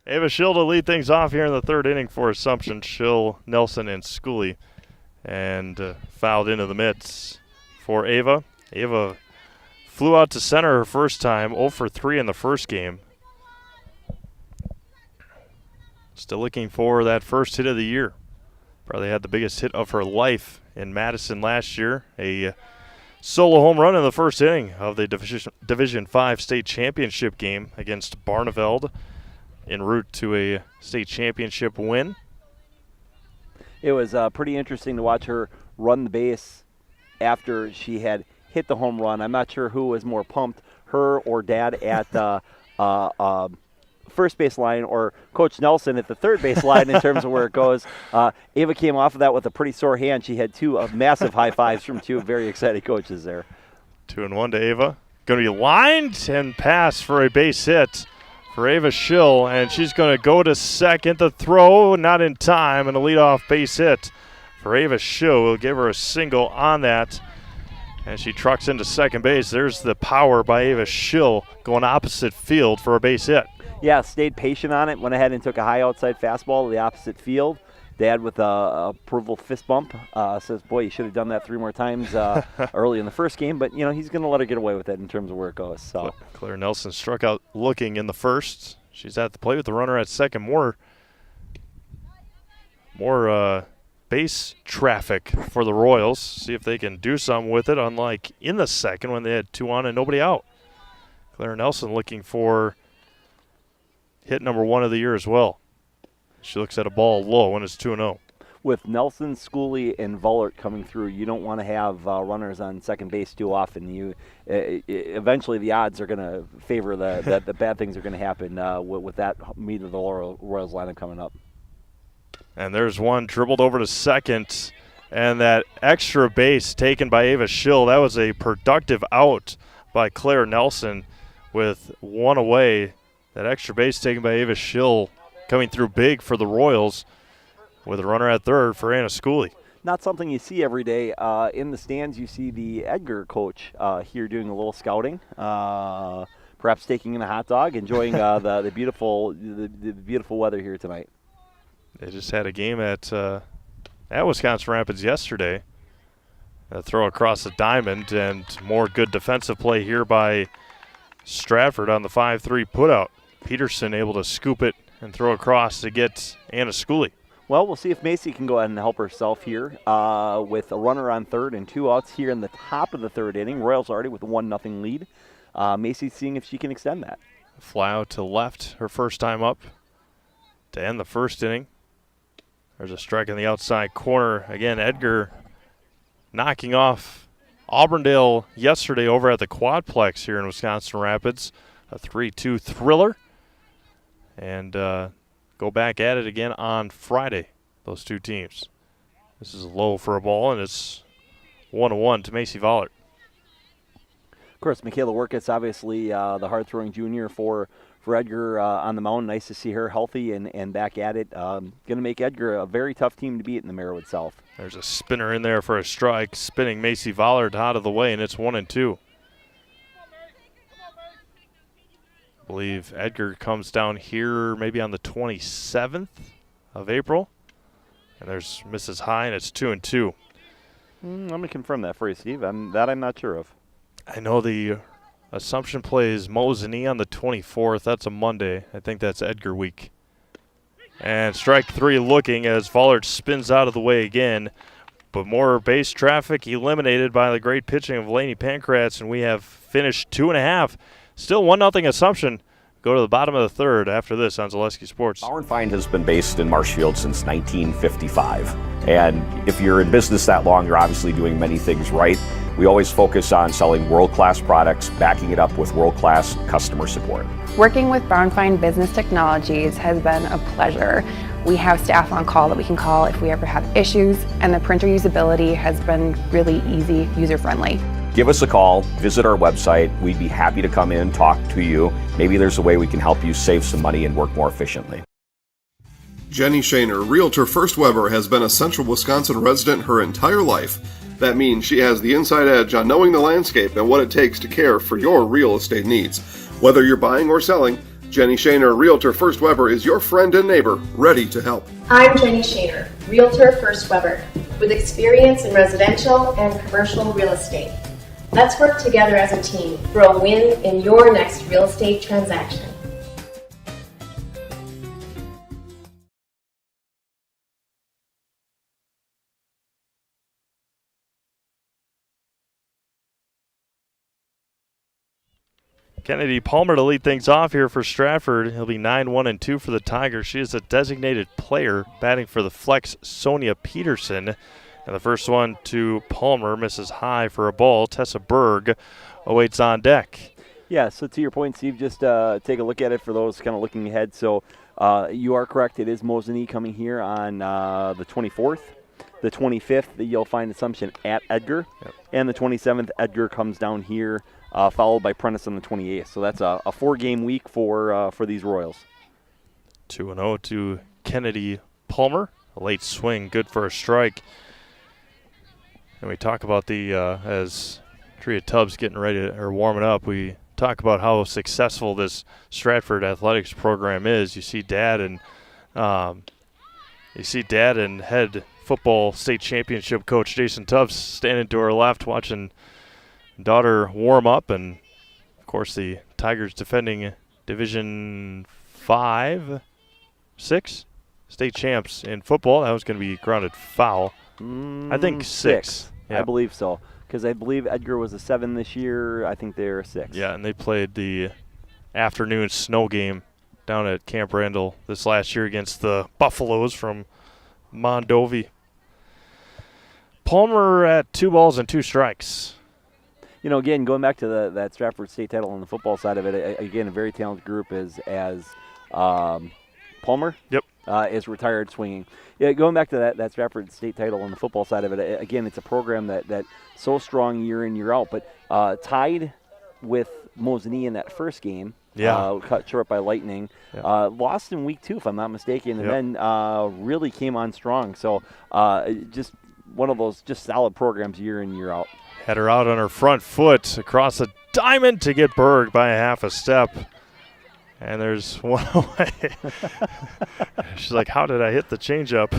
Ava Schill to lead things off here in the third inning for Assumption. Schill, Nelson, and Schooley. And fouled into the mitts for Ava. Ava flew out to center her first time, 0 for 3 in the first game. Still looking for that first hit of the year. Probably had the biggest hit of her life in Madison last year. A solo home run in the first inning of the Division 5 state championship game against Barneveld, en route to a state championship win. It was pretty interesting to watch her run the base after she had hit the home run. I'm not sure who was more pumped, her or Dad at the first base line, or Coach Nelson at the third base line in terms of where it goes. Ava came off of that with a pretty sore hand. She had two massive high fives from two very excited coaches there. 2-1 to Ava. Going to be lined and pass for a base hit for Ava Schill, and she's going to go to second. The throw, not in time, and a leadoff base hit for Ava Schill. We'll give her a single on that, and she trucks into second base. There's the power by Ava Schill going opposite field for a base hit. Yeah, stayed patient on it, went ahead and took a high outside fastball to the opposite field. Dad with a approval fist bump says, boy, you should have done that 3 more times early in the first game, but he's going to let her get away with it in terms of where it goes. So Claire Nelson struck out looking in the first. She's at the plate with the runner at second. More base traffic for the Royals. See if they can do something with it, unlike in the second when they had 2 on and nobody out. Claire Nelson looking for hit number 1 of the year as well. She looks at a ball low when it's 2-0. With Nelson, Schooley, and Vollert coming through, you don't want to have runners on second base too often. Eventually the odds are going to favor the bad things are going to happen with that meet of the Royals lineup coming up. And there's one dribbled over to second, and that extra base taken by Ava Schill. That was a productive out by Claire Nelson with 1 away. That extra base taken by Ava Schill coming through big for the Royals with a runner at third for Anna Schooley. Not something you see every day. In the stands, you see the Edgar coach here doing a little scouting, perhaps taking in a hot dog, enjoying the beautiful weather here tonight. They just had a game at Wisconsin Rapids yesterday. A throw across the diamond, and more good defensive play here by Stratford on the 5-3 putout. Peterson able to scoop it and throw across to get Anna Schooley. Well, we'll see if Macy can go ahead and help herself here with a runner on third and 2 outs here in the top of the third inning. Royals already with a 1-0 lead. Macy's seeing if she can extend that. Fly out to left her first time up to end the first inning. There's a strike in the outside corner. Again, Edgar knocking off Auburndale yesterday over at the Quadplex here in Wisconsin Rapids. A 3-2 thriller. And go back at it again on Friday, those two teams. This is low for a ball, and it's 1-1 to Macy Vollert. Of course, Michaela Workitz, obviously the hard-throwing junior for Edgar on the mound. Nice to see her healthy and back at it. Going to make Edgar a very tough team to beat in the Merriwood South. There's a spinner in there for a strike, spinning Macy Vollert out of the way, and it's 1-2. I believe Edgar comes down here maybe on the 27th of April. And there's Mrs. High, and it's 2-2. Let me confirm that for you, Steve. I'm not sure of. I know the Assumption plays Mosinee on the 24th. That's a Monday. I think that's Edgar week. And strike 3 looking as Vollert spins out of the way again. But more base traffic eliminated by the great pitching of Laney Pankratz, and we have finished 2.5. Still 1-0 Assumption. Go to the bottom of the third after this on Zaleski Sports. Bauer & Fine has been based in Marshfield since 1955. And if you're in business that long, you're obviously doing many things right. We always focus on selling world-class products, backing it up with world-class customer support. Working with Bauer & Fine Business Technologies has been a pleasure. We have staff on call that we can call if we ever have issues, and the printer usability has been really easy, user-friendly. Give us a call, visit our website. We'd be happy to come in, talk to you. Maybe there's a way we can help you save some money and work more efficiently. Jenny Shaner, Realtor First Weber, has been a Central Wisconsin resident her entire life. That means she has the inside edge on knowing the landscape and what it takes to care for your real estate needs. Whether you're buying or selling, Jenny Shaner, Realtor First Weber, is your friend and neighbor, ready to help. I'm Jenny Shaner, Realtor First Weber, with experience in residential and commercial real estate. Let's work together as a team for a win in your next real estate transaction. Kennedy Palmer to lead things off here for Stratford. He'll be 9-1-2 for the Tigers. She is a designated player, batting for the flex Sonia Peterson. And the first one to Palmer misses high for a ball. Tessa Berg awaits on deck. Yeah, so to your point, Steve, just take a look at it for those kind of looking ahead. So you are correct. It is Mosinee coming here on the 24th. The 25th, you'll find Assumption at Edgar. Yep. And the 27th, Edgar comes down here, followed by Prentice on the 28th. So that's a 4-game week for these Royals. 2-0 to Kennedy Palmer. A late swing, good for a strike. And we talk about the, as Tria Tubbs getting ready or warming up, we talk about how successful this Stratford athletics program is. You see Dad and head football state championship coach Jason Tubbs standing to her left watching daughter warm up. And, of course, the Tigers defending Division 5, 6 state champs in football. That was going to be grounded foul. I think 6. Yeah. I believe so, because I believe Edgar was a 7 this year. I think they're a 6. Yeah, and they played the afternoon snow game down at Camp Randall this last year against the Buffaloes from Mondovi. Palmer at 2 balls and 2 strikes. You know, again, going back to that Stratford state title on the football side of it, again, a very talented group as Palmer. Yep. Is retired swinging. Yeah, going back to that Stratford state title on the football side of it, again, it's a program that so strong year in, year out, but tied with Mosinee in that first game. Yeah. Cut short by lightning. Yeah. Lost in week 2, if I'm not mistaken, and then really came on strong. So just one of those just solid programs year in, year out. Had her out on her front foot across the diamond to get Berg by a half a step. And there's one away. She's like, how did I hit the changeup?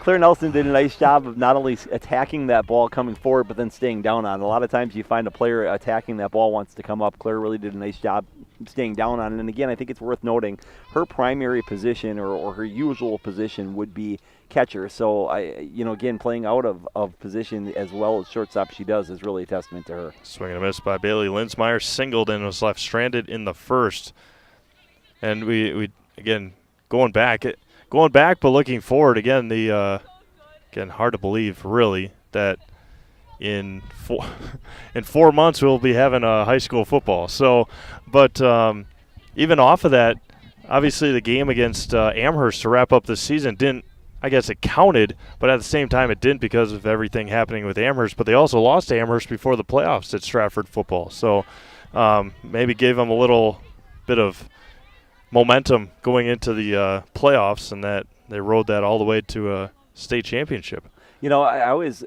Claire Nelson did a nice job of not only attacking that ball coming forward, but then staying down on it. A lot of times you find a player attacking that ball wants to come up. Claire really did a nice job staying down on it. And again, I think it's worth noting her primary position or her usual position would be catcher. So, again, playing out of position as well as shortstop she does is really a testament to her. Swing and a miss by Bailey Linsmeyer. Singled and was left stranded in the first. And we again, going back, but looking forward, again, again, hard to believe, really, that in 4 months we'll be having a high school football. So, but even off of that, obviously the game against Amherst to wrap up the season didn't, I guess it counted, but at the same time it didn't because of everything happening with Amherst. But they also lost to Amherst before the playoffs at Stratford football. So maybe gave them a little bit of momentum going into the playoffs, and that they rode that all the way to a state championship. You know, I always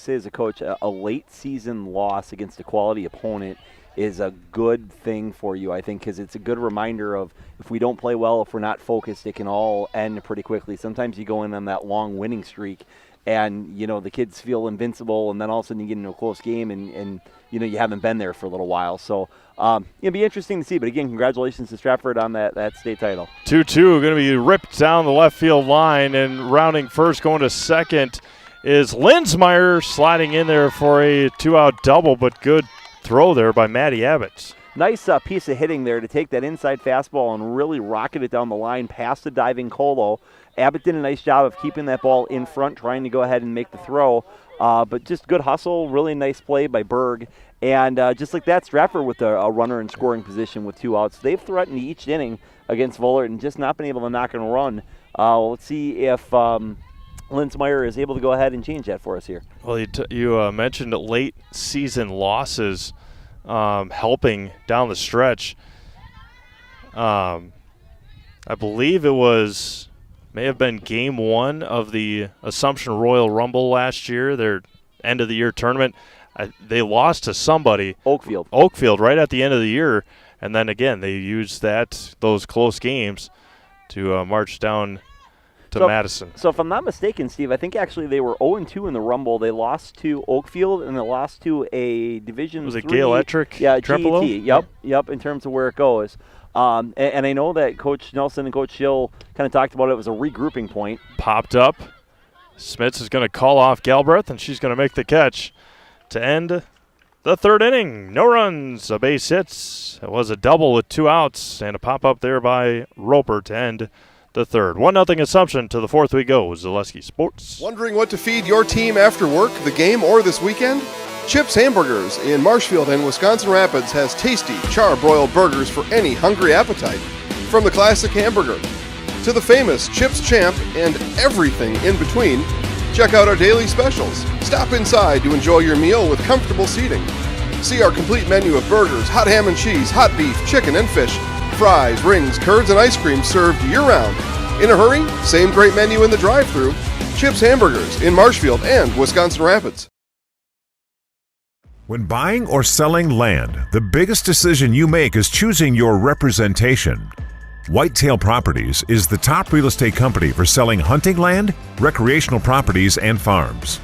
say as a coach, a late season loss against a quality opponent is a good thing for you, I think, because it's a good reminder of if we don't play well, if we're not focused, it can all end pretty quickly. Sometimes you go in on that long winning streak, and the kids feel invincible, and then all of a sudden you get into a close game, and you haven't been there for a little while. So it'll be interesting to see. But again, congratulations to Stratford on that state title. 2-2 going to be ripped down the left field line, and rounding first, going to second is Linsmeyer, sliding in there for a 2-out double, but good throw there by Maddie Abbott. Nice piece of hitting there to take that inside fastball and really rocket it down the line past the diving Colo. Abbott did a nice job of keeping that ball in front, trying to go ahead and make the throw. But just good hustle, really nice play by Berg. And just like that, Stratford with a runner in scoring position with 2 outs. They've threatened each inning against Vollert and just not been able to knock and run. Let's see if Linsmeyer is able to go ahead and change that for us here. Well, you mentioned late season losses helping down the stretch. I believe it may have been game 1 of the Assumption Royal Rumble last year, their end of the year tournament. They lost to somebody. Oakfield right at the end of the year. And then again, they used those close games to march down to Madison. So if I'm not mistaken, Steve, I think actually they were 0-2 in the Rumble. They lost to Oakfield, and they lost to a Division 3. Was it Gale Electric? Yeah, Tremolo? GET. Yep, in terms of where it goes. And I know that Coach Nelson and Coach Schill kind of talked about it. It was a regrouping point. Popped up. Smits is going to call off Galbraith, and she's going to make the catch to end the 3rd inning. No runs, a base hits. It was a double with 2 outs, and a pop-up there by Roper to end the 3rd. 1-0 Assumption. To the 4th we go. Zaleski Sports. Wondering what to feed your team after work, the game, or this weekend? Chips Hamburgers in Marshfield and Wisconsin Rapids has tasty char-broiled burgers for any hungry appetite. From the classic hamburger to the famous Chips Champ and everything in between, check out our daily specials. Stop inside to enjoy your meal with comfortable seating. See our complete menu of burgers, hot ham and cheese, hot beef, chicken and fish, fries, rings, curds, and ice cream served year-round. In a hurry? Same great menu in the drive-thru. Chips Hamburgers in Marshfield and Wisconsin Rapids. When buying or selling land, the biggest decision you make is choosing your representation. Whitetail Properties is the top real estate company for selling hunting land, recreational properties, and farms.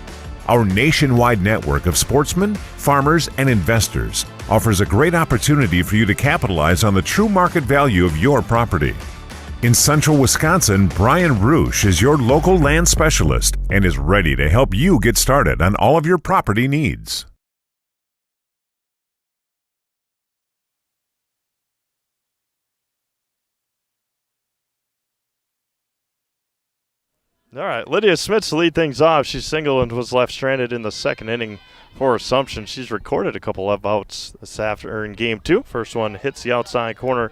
Our nationwide network of sportsmen, farmers, and investors offers a great opportunity for you to capitalize on the true market value of your property. In central Wisconsin, Brian Roosh is your local land specialist and is ready to help you get started on all of your property needs. All right, Lydia Smits to lead things off. She singled and was left stranded in the 2nd inning for Assumption. She's recorded a couple of outs this afternoon in game 2. First one hits the outside corner,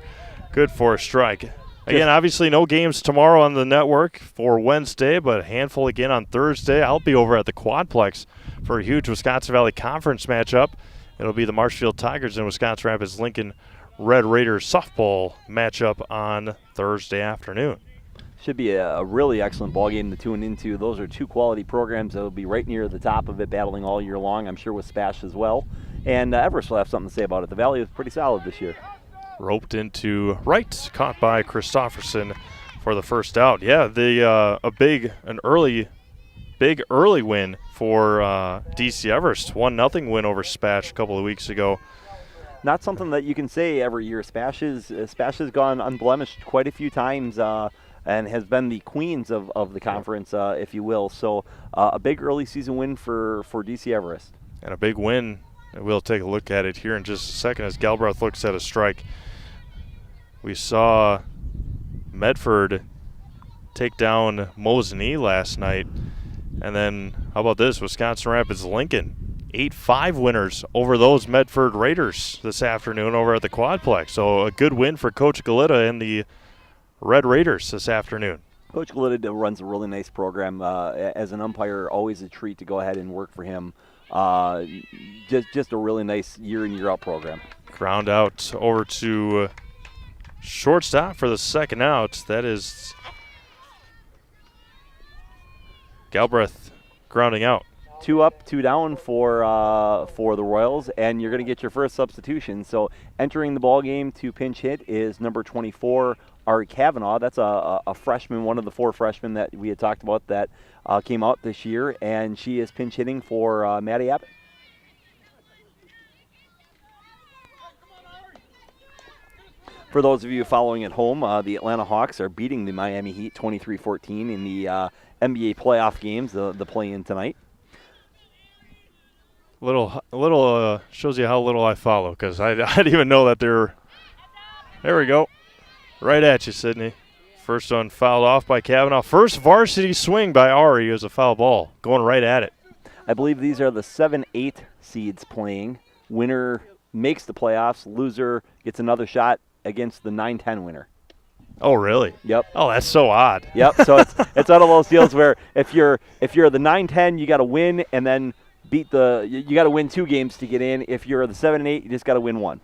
good for a strike. Again, obviously no games tomorrow on the network for Wednesday, but a handful again on Thursday. I'll be over at the Quadplex for a huge Wisconsin Valley Conference matchup. It'll be the Marshfield Tigers and Wisconsin Rapids Lincoln Red Raiders softball matchup on Thursday afternoon. Should be a really excellent ball game to tune into. Those are 2 quality programs that will be right near the top of it, battling all year long, I'm sure with Spash as well. And Everest will have something to say about it. The Valley is pretty solid this year. Roped into right, caught by Christofferson for the first out. Yeah, a big early win for DC Everest. 1-0 win over Spash a couple of weeks ago. Not something that you can say every year. Spash has gone unblemished quite a few times. And has been the queens of the conference, if you will. So a big early season win for DC Everest. And a big win, and we'll take a look at it here in just a second as Galbraith looks at a strike. We saw Medford take down Mosinee last night. And then how about this, Wisconsin Rapids Lincoln. 8-5 winners over those Medford Raiders this afternoon over at the Quadplex. So a good win for Coach Galita and the Red Raiders this afternoon. Coach Galita runs a really nice program. As an umpire, always a treat to go ahead and work for him. Just a really nice year-in, year-out program. Ground out over to shortstop for the 2nd out. That is Galbraith grounding out. 2 up, 2 down for the Royals, and you're going to get your first substitution. So entering the ball game to pinch hit is number 24, Ari Kavanaugh. That's a freshman, one of the 4 freshmen that we had talked about that came out this year, and she is pinch hitting for Maddie Abbott. For those of you following at home, the Atlanta Hawks are beating the Miami Heat 23-14 in the NBA playoff games, the play-in tonight. Little shows you how little I follow, because I didn't even know that they're. There we go, right at you, Sydney. First one fouled off by Kavanaugh. First varsity swing by Ari is a foul ball, going right at it. I believe these are the 7-8 seeds playing. Winner makes the playoffs. Loser gets another shot against the 9-10 winner. Oh, really? Yep. Oh, that's so odd. Yep. So it's one of those deals where if you're the 9-10, you got to win and then beat you got to win 2 games to get in. If you're the 7-8, you just got to win 1.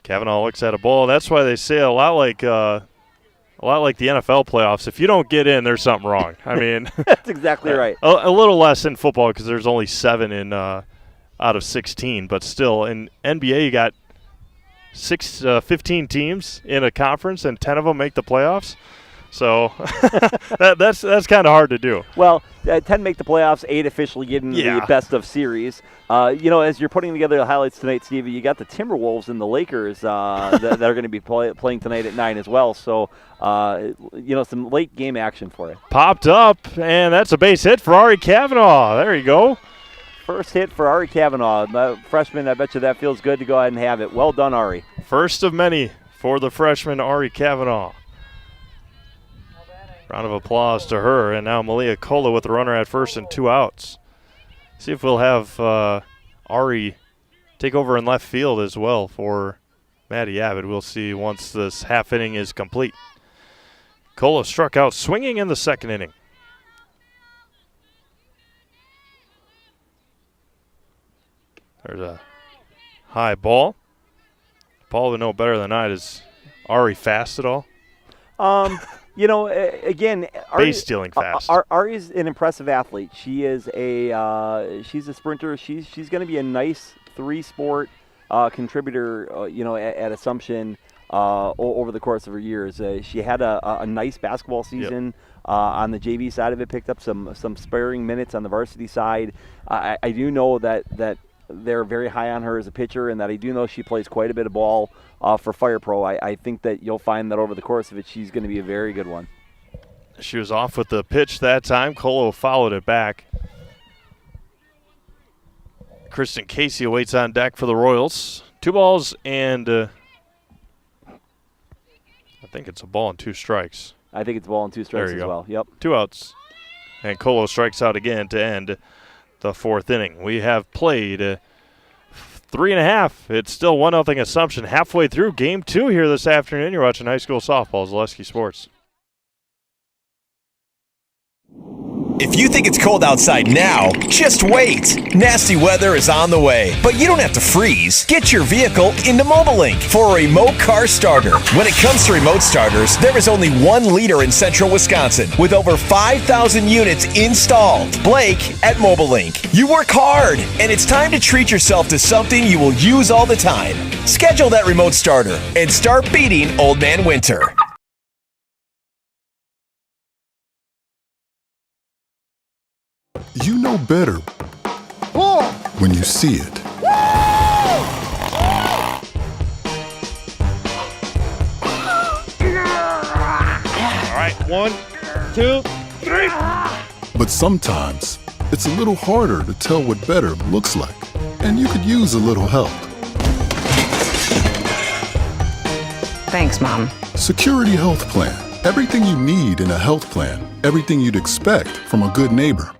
Kavanaugh looks at a ball. That's why they say a lot like the NFL playoffs. If you don't get in, there's something wrong. I mean, that's exactly right. A little less in football because there's only 7 in out of 16, but still in NBA you got 15 teams in a conference, and 10 of them make the playoffs. So that's kind of hard to do. Well, 10 make the playoffs, 8 officially get into the best of series. As you're putting together the highlights tonight, Stevie, you got the Timberwolves and the Lakers that are going to be playing tonight at 9 as well. So, some late game action for you. Popped up, and that's a base hit for Ari Kavanaugh. There you go. First hit for Ari Kavanaugh. Freshman, I bet you that feels good to go ahead and have it. Well done, Ari. First of many for the freshman, Ari Kavanaugh. Round of applause to her. And now Malia Kola with the runner at first and 2 outs. See if we'll have Ari take over in left field as well for Maddie Abbott. We'll see once this half inning is complete. Kola struck out swinging in the second inning. There's a high ball. Paul would know better than I. Is Ari fast at all? Again, base stealing fast. Ari's an impressive athlete. She is she's a sprinter. She's going to be a nice 3-sport contributor. At Assumption over the course of her years. She had a nice basketball season on the JV side of it. Picked up some sparing minutes on the varsity side. I do know that they're very high on her as a pitcher, and that I do know she plays quite a bit of ball for Fire Pro. I think that you'll find that over the course of it, she's going to be a very good one. She was off with the pitch that time. Colo followed it back. Kristen Casey awaits on deck for the Royals. 2 balls and I think it's a ball and 2 strikes. I think it's a ball and 2 strikes as well. Yep. 2 outs. And Colo strikes out again to end the 4th inning. We have played 3.5. It's still 1-0 Assumption. Halfway through game 2 here this afternoon. You're watching high school softball, Zaleski Sports. If you think it's cold outside now, just wait. Nasty weather is on the way, but you don't have to freeze. Get your vehicle into MobileLink for a remote car starter. When it comes to remote starters, there is only one leader in central Wisconsin with over 5,000 units installed. Blake at MobileLink. You work hard, and it's time to treat yourself to something you will use all the time. Schedule that remote starter and start beating Old Man Winter. You know better when you see it. All right, 1, 2, 3. But sometimes it's a little harder to tell what better looks like, and you could use a little help. Thanks, Mom. Security Health Plan. Everything you need in a health plan. Everything you'd expect from a good neighbor.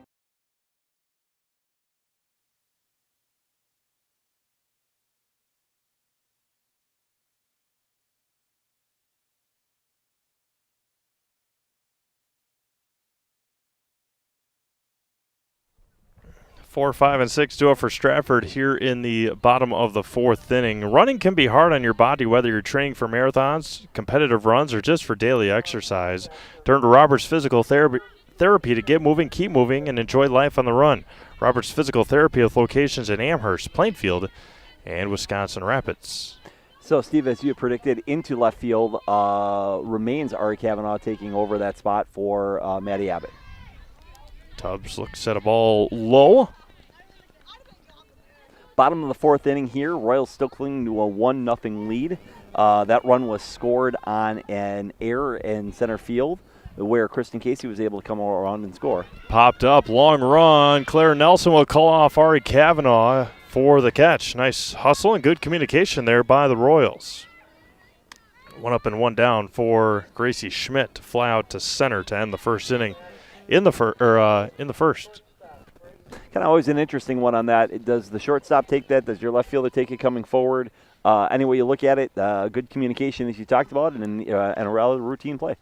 Four, 5, and 6 duo for Stratford here in the bottom of the 4th inning. Running can be hard on your body, whether you're training for marathons, competitive runs, or just for daily exercise. Turn to Roberts Physical Therapy to get moving, keep moving, and enjoy life on the run. Roberts Physical Therapy with locations in Amherst, Plainfield, and Wisconsin Rapids. So, Steve, as you had predicted, into left field remains Ari Kavanaugh taking over that spot for Maddie Abbott. Tubbs looks at a ball low. Bottom of the fourth inning here, Royals still clinging to a 1-0 lead. That run was scored on an error in center field where Kristen Casey was able to come around and score. Popped up, long run. Claire Nelson will call off Ari Kavanaugh for the catch. Nice hustle and good communication there by the Royals. 1 up and 1 down for Gracie Schmidt to fly out to center to end the first inning in the first. Kind of always an interesting one on that. Does the shortstop take that? Does your left fielder take it coming forward? Any way you look at it, good communication as you talked about, and a rather routine play.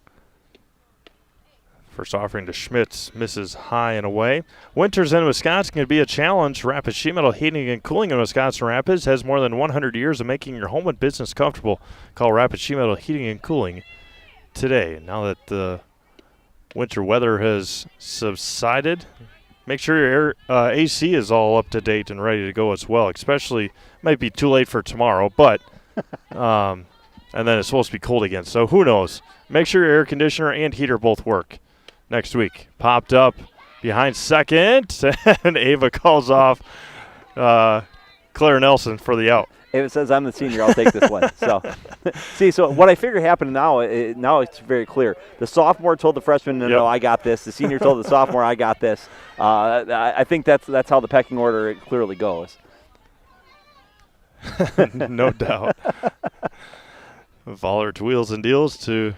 First offering to Schmitz misses high and away. Winters in Wisconsin can be a challenge. Rapid Sheet Metal Heating and Cooling in Wisconsin Rapids has more than 100 years of making your home and business comfortable. Call Rapid Sheet Metal Heating and Cooling today. Now that the winter weather has subsided, make sure your AC is all up to date and ready to go as well. Especially, might be too late for tomorrow, but and then it's supposed to be cold again. So who knows? Make sure your air conditioner and heater both work next week. Popped up behind second, and Ava calls off Claire Nelson for the out. If it says I'm the senior, I'll take this one. So, see, so what I figure happened now, now it's very clear. The sophomore told the freshman, no, I got this. The senior told the sophomore, I got this. I think that's how the pecking order clearly goes. No doubt. Voller to wheels and deals to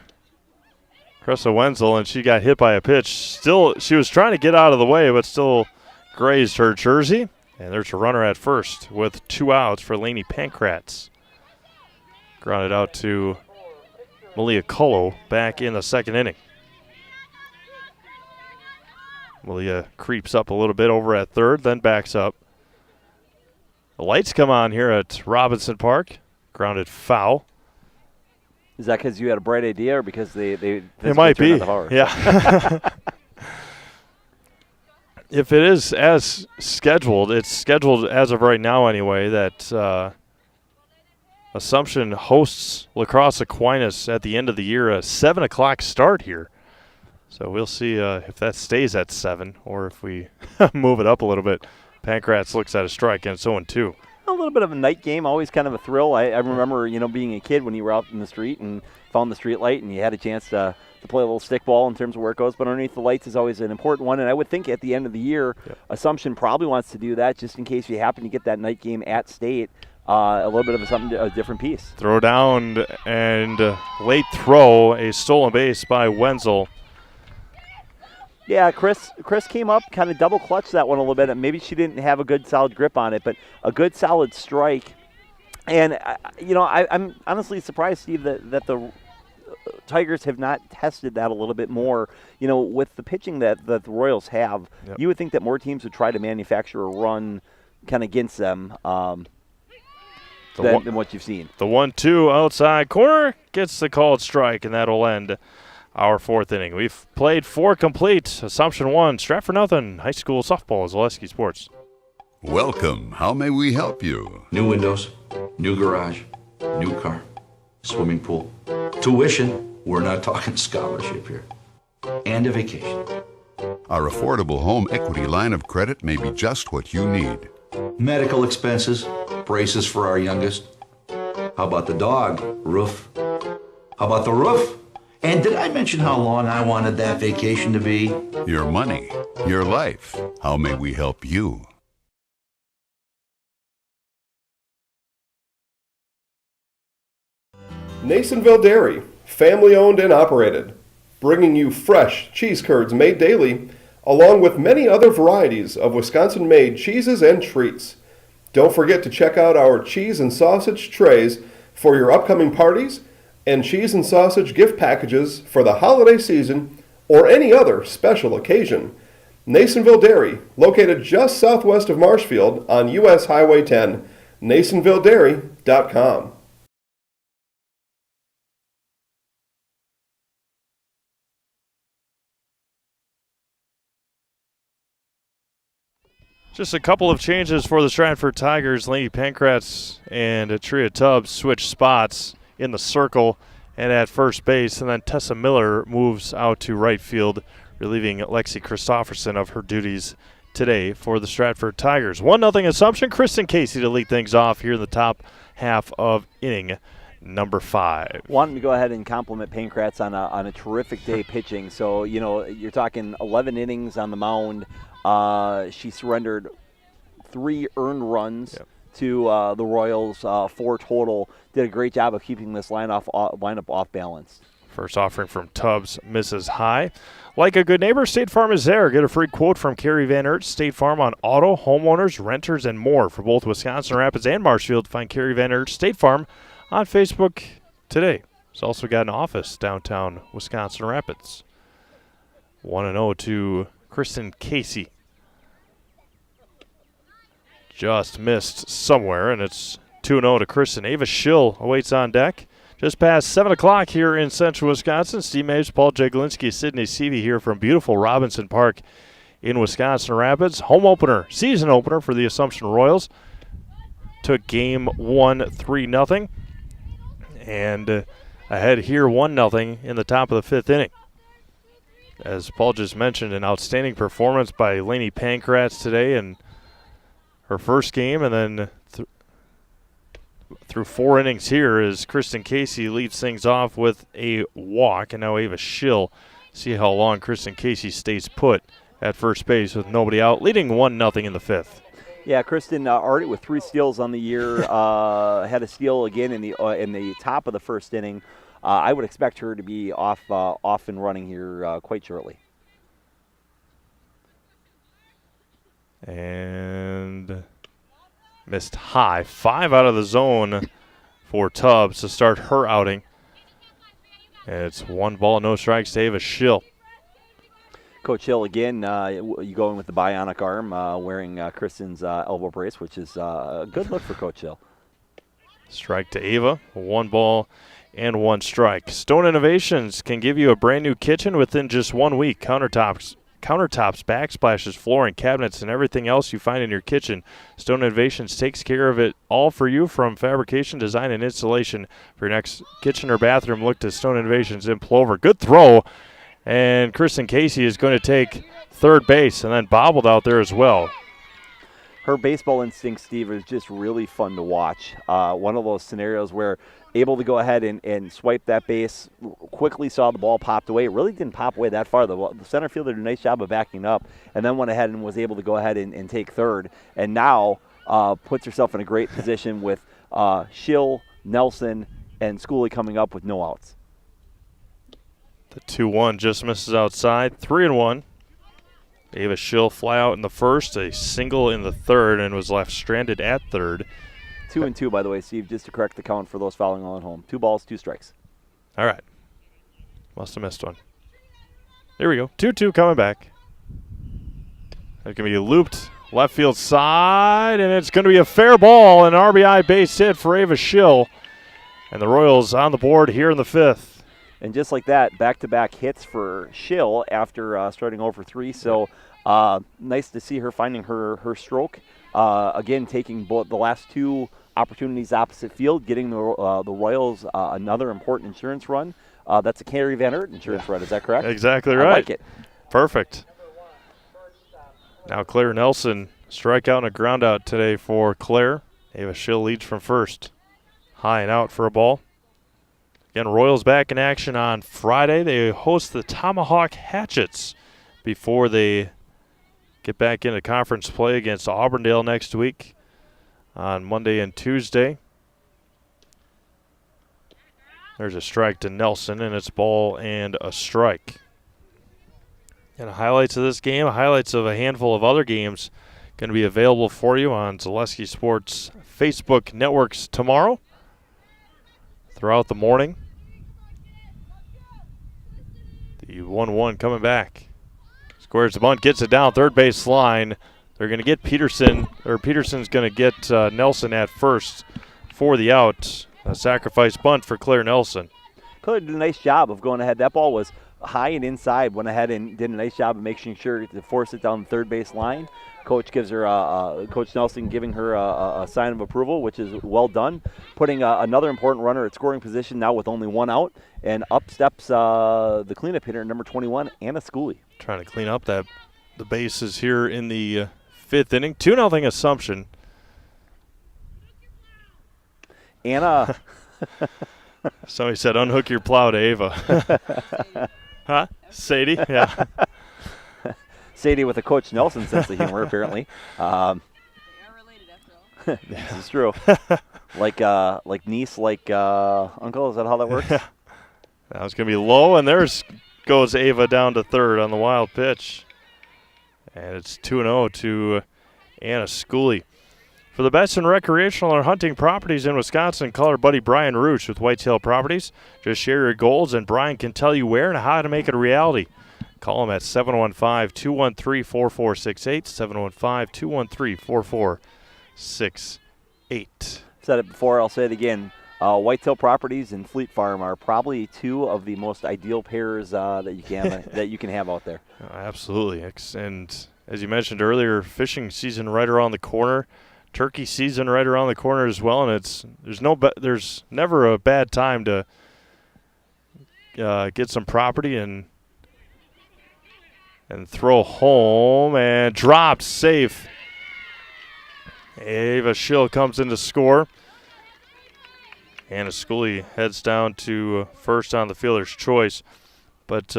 Cressa Wenzel, and she got hit by a pitch. Still, she was trying to get out of the way, but still grazed her jersey. And there's a runner at first with 2 outs for Lainey Pankratz. Grounded out to Malia Colo back in the second inning. Malia creeps up a little bit over at third, then backs up. The lights come on here at Robinson Park. Grounded foul. Is that because you had a bright idea or because they it might be, yeah. If it is as scheduled, it's scheduled as of right now anyway, that Assumption hosts La Crosse Aquinas at the end of the year, a 7 o'clock start here. So we'll see if that stays at 7 or if we move it up a little bit. Pankratz looks at a strike, and it's 0-2. A little bit of a night game, always kind of a thrill. I remember, being a kid when you were out in the street and found the street light and you had a chance to play a little stick ball in terms of where it goes. But underneath the lights is always an important one. And I would think at the end of the year, Assumption probably wants to do that just in case you happen to get that night game at State. A little bit of a different piece. Throw down and late throw, a stolen base by Wenzel. Yeah, Chris came up, kind of double clutched that one a little bit. And maybe she didn't have a good solid grip on it, but a good solid strike. And I'm honestly surprised, Steve, that the Tigers have not tested that a little bit more. With the pitching that the Royals have, you would think that more teams would try to manufacture a run kind of against them than what you've seen. The 1-2 outside corner gets the called strike, and that'll end our fourth inning. We've played 4 complete. Assumption 1, Stratford nothing. High school softball is Zaleski Sports. Welcome. How may we help you? New windows, new garage, new car, swimming pool, tuition. We're not talking scholarship here. And a vacation. Our affordable home equity line of credit may be just what you need. Medical expenses, braces for our youngest. How about the dog? Roof. How about the roof? And did I mention how long I wanted that vacation to be? Your money, your life. How may we help you? Nasonville Dairy, family owned and operated, bringing you fresh cheese curds made daily, along with many other varieties of Wisconsin-made cheeses and treats. Don't forget to check out our cheese and sausage trays for your upcoming parties and cheese and sausage gift packages for the holiday season or any other special occasion. Nasonville Dairy, located just southwest of Marshfield on US Highway 10, NasonvilleDairy.com. Just a couple of changes for the Stratford Tigers. Laney Pankratz and Tria Tubbs switch spots in the circle and at first base. And then Tessa Miller moves out to right field, relieving Lexi Christofferson of her duties today for the Stratford Tigers. 1-0 Assumption. Kristen Casey to lead things off here in the top half of inning number 5. Wanting to go ahead and compliment Pankratz on a terrific day pitching. So, you're talking 11 innings on the mound. She surrendered 3 earned runs to the Royals, 4 total. Did a great job of keeping this lineup off balance. First offering from Tubbs misses high. Like a good neighbor, State Farm is there. Get a free quote from Carrie Van Aert. State Farm on auto, homeowners, renters, and more for both Wisconsin Rapids and Marshfield. Find Carrie Van Aert State Farm on Facebook today. He's also got an office downtown Wisconsin Rapids. 1-0 to Kristen Casey. Just missed somewhere, and it's 2-0 to Kristen. Ava Schill awaits on deck. Just past 7 o'clock here in central Wisconsin. Steve Maves, Paul Jaglinski, Sydney Seavey here from beautiful Robinson Park in Wisconsin Rapids. Home opener, season opener for the Assumption Royals. Took game 1 3-0. And ahead here 1-0 in the top of the 5th inning. As Paul just mentioned, an outstanding performance by Laney Pankratz today in her first game, and then through 4 innings here as Kristen Casey leads things off with a walk, and now Ava Schill. See how long Kristen Casey stays put at first base with nobody out, leading 1-0 in the 5th. Yeah, Kristen already with 3 steals on the year. Had a steal again in the top of the first inning. I would expect her to be off and running here quite shortly. And missed high. 5 out of the zone for Tubbs to start her outing. And it's 1 ball, no strikes to Ava Schill. Coach Hill, again, you going with the bionic arm, wearing Kristen's elbow brace, which is a good look for Coach Hill. Strike to Ava, 1 ball and 1 strike. Stone Innovations can give you a brand new kitchen within just 1 week. Countertops, backsplashes, flooring, cabinets, and everything else you find in your kitchen. Stone Innovations takes care of it all for you, from fabrication, design, and installation. For your next kitchen or bathroom, look to Stone Innovations in Plover. Good throw. And Kristen Casey is going to take third base, and then bobbled out there as well. Her baseball instinct, Steve, is just really fun to watch. One of those scenarios where able to go ahead and swipe that base, quickly saw the ball popped away. It really didn't pop away that far. The center fielder did a nice job of backing up, and then went ahead and was able to go ahead and take third. And now puts herself in a great position with Schill, Nelson, and Schooley coming up with no outs. The 2-1 just misses outside. 3-1. Ava Schill fly out in the first, a single in the third, and was left stranded at third. 2-2, by the way, Steve, just to correct the count for those following on home. 2 balls, 2 strikes. All right. Must have missed one. There we go. 2-2 coming back. It's going to be looped left field side, and it's going to be a fair ball, an RBI base hit for Ava Schill. And the Royals on the board here in the 5th. And just like that, back-to-back hits for Schill after starting over 3. So nice to see her finding her stroke. Again, taking both the last 2 opportunities opposite field, getting the Royals another important insurance run. That's a Carrie Van Aert insurance run. Is that correct? Exactly right. I like it. Perfect. Now Claire Nelson, strikeout and a ground out today for Claire. Ava Schill leads from first. High and out for a ball. Again, Royals back in action on Friday. They host the Tomahawk Hatchets before they get back into conference play against Auburndale next week on Monday and Tuesday. There's a strike to Nelson, and it's ball and a strike. And highlights of this game, highlights of a handful of other games going to be available for you on Zaleski Sports Facebook networks tomorrow throughout the morning. The 1-1 coming back. Squares the bunt, gets it down third base line. They're going to get Peterson, or Peterson's going to get Nelson at first for the out. A sacrifice bunt for Claire Nelson. Claire did a nice job of going ahead. That ball was high and inside, went ahead and did a nice job of making sure to force it down the third base line. Coach gives her, Coach Nelson giving her a sign of approval, which is well done. Putting another important runner at scoring position now with only one out. And up steps the cleanup hitter, number 21, Anna Schooley. Trying to clean up the bases here in the fifth inning. 2-0 Assumption. Anna. Somebody said, unhook your plow to Ava. Huh? Sadie? Yeah. Sadie with a Coach Nelson sense of humor, apparently. They are related after all. This is true. like niece, like uncle. Is that how that works? That was going to be low, and goes Ava down to third on the wild pitch. And it's 2-0 to Anna Schooley. For the best in recreational or hunting properties in Wisconsin, call our buddy Brian Rooch with Whitetail Properties. Just share your goals, and Brian can tell you where and how to make it a reality. Call him at 715-213-4468, 715-213-4468. Said it before, I'll say it again. Whitetail Properties and Fleet Farm are probably two of the most ideal pairs that you can have out there. Absolutely. And as you mentioned earlier, fishing season right around the corner. Turkey season right around the corner as well, and there's never a bad time to get some property and throw home, and dropped, safe. Ava Schill comes in to score. Anna Schooley heads down to first on the fielder's choice, but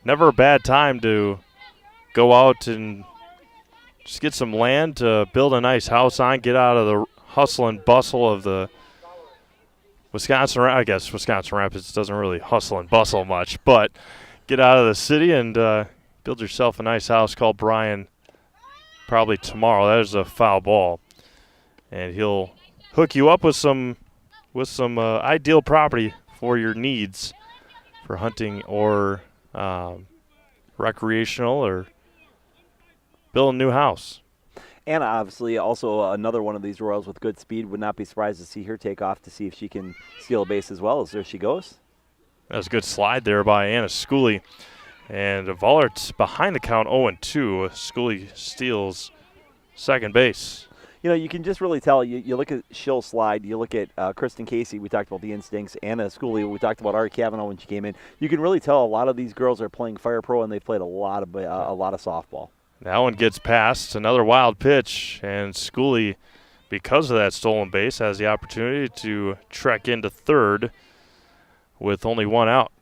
never a bad time to go out and just get some land to build a nice house on, get out of the hustle and bustle of the Wisconsin. I guess Wisconsin Rapids doesn't really hustle and bustle much, but get out of the city and build yourself a nice house. Call Brian probably tomorrow. That is a foul ball, and he'll hook you up with some ideal property for your needs for hunting or recreational or build a new house. Anna, obviously, also another one of these Royals with good speed. Would not be surprised to see her take off to see if she can steal a base as well. As there she goes. That was a good slide there by Anna Schooley. And Vollert's behind the count 0-2. Schooley steals second base. You know, you can just really tell. You look at Schill's slide. You look at Kristen Casey. We talked about the instincts. Anna Schooley. We talked about Ari Cavanaugh when she came in. You can really tell a lot of these girls are playing Fire Pro, and they've played a lot of softball. That one gets past. Another wild pitch, and Schooley, because of that stolen base, has the opportunity to trek into third with only one out.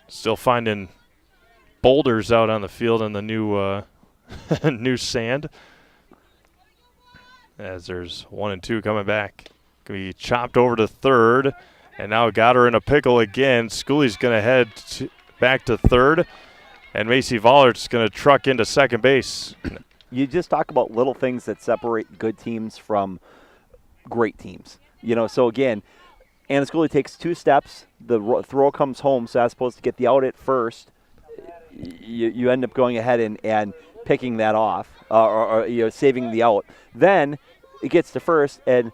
Still finding boulders out on the field in the new new sand. As there's 1 and 2 coming back. Going to be chopped over to third, and now got her in a pickle again. Schooley's going to head back to third. And Macy Vollert's going to truck into second base. You just talk about little things that separate good teams from great teams. You know, so again, Anna Schooley takes 2 steps. The throw comes home, so as opposed to get the out at first, you end up going ahead and picking that off, or saving the out. Then it gets to first, and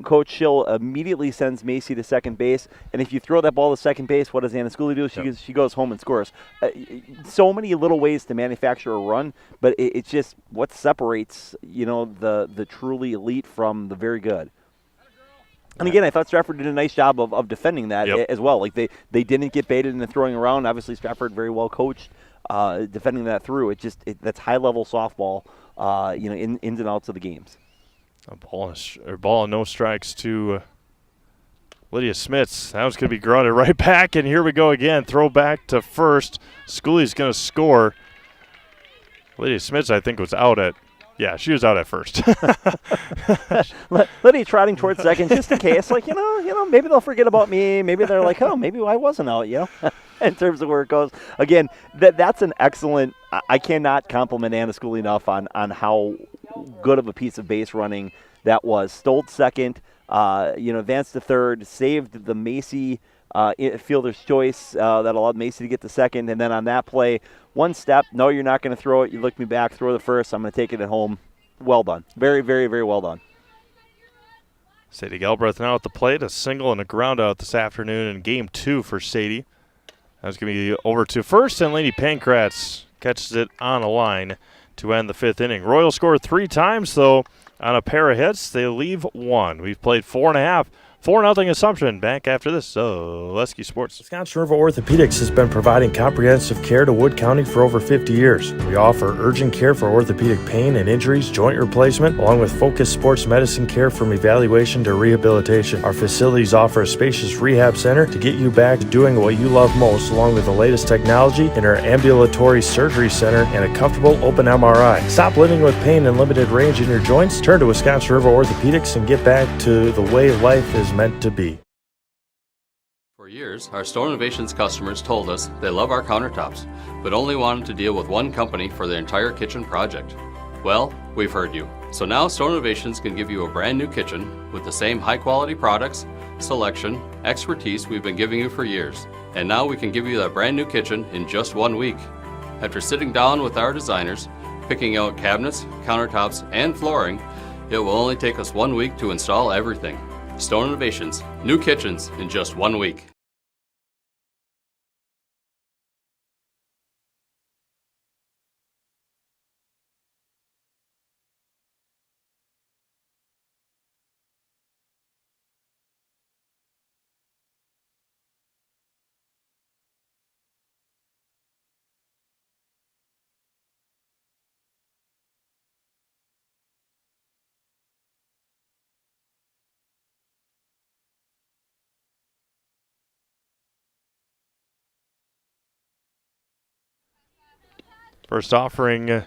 Coach Schill immediately sends Macy to second base, and if you throw that ball to second base, what does Anna Schooley do? She goes home and scores. So many little ways to manufacture a run, but it's just what separates the truly elite from the very good. And again, I thought Stratford did a nice job of defending that as well. Like they didn't get baited into throwing around. Obviously, Stratford very well coached defending that through. That's high level softball. Ins and outs of the games. A ball and no strikes to Lydia Smits. That was going to be grounded right back, and here we go again. Throw back to first. Schooley's going to score. Lydia Smits, I think, was out at. Yeah, she was out at first. Lydia trotting towards second just in case. Like, maybe they'll forget about me. Maybe they're like, oh, maybe I wasn't out, in terms of where it goes. Again, that's an excellent – I cannot compliment Anna Schooley enough on how good of a piece of base running that was. Stole second, advanced to third, saved the Macy fielder's choice that allowed Macy to get to second. And then on that play, one step, no, you're not going to throw it. You look me back, throw the first. I'm going to take it at home. Well done. Very, very, very well done. Sadie Galbraith now at the plate, a single and a ground out this afternoon in Game 2 for Sadie. That's going to be over to first, and Lady Pancrats catches it on a line to end the 5th inning. Royals scored 3 times, though, on a pair of hits. They leave 1. We've played 4.5. 4-0 Assumption. Back after this. Lesky Sports. Wisconsin River Orthopedics has been providing comprehensive care to Wood County for over 50 years. We offer urgent care for orthopedic pain and injuries, joint replacement, along with focused sports medicine care from evaluation to rehabilitation. Our facilities offer a spacious rehab center to get you back to doing what you love most, along with the latest technology in our ambulatory surgery center and a comfortable open MRI. Stop living with pain and limited range in your joints. Turn to Wisconsin River Orthopedics and get back to the way life is meant to be. For years, our Store Innovations customers told us they love our countertops, but only wanted to deal with one company for their entire kitchen project. Well, we've heard you. So now Store Innovations can give you a brand new kitchen with the same high quality products, selection, expertise we've been giving you for years. And now we can give you that brand new kitchen in just 1 week. After sitting down with our designers, picking out cabinets, countertops, and flooring, it will only take us 1 week to install everything. Stone Innovations, new kitchens in just 1 week. First offering.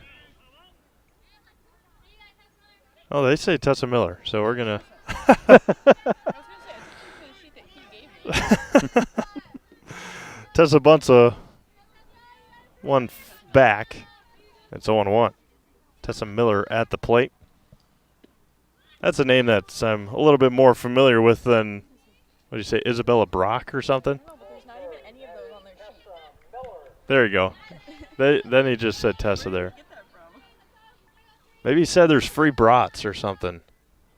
Oh, they say Tessa Miller, so we're going to. Tessa Bunza, one back. It's 0-1. Tessa Miller at the plate. That's a name that I'm a little bit more familiar with than, what do you say, Isabella Brock or something? No, but there's not even any of those on their sheet. There you go. Then he just said Tessa there. Maybe he said there's free brats or something.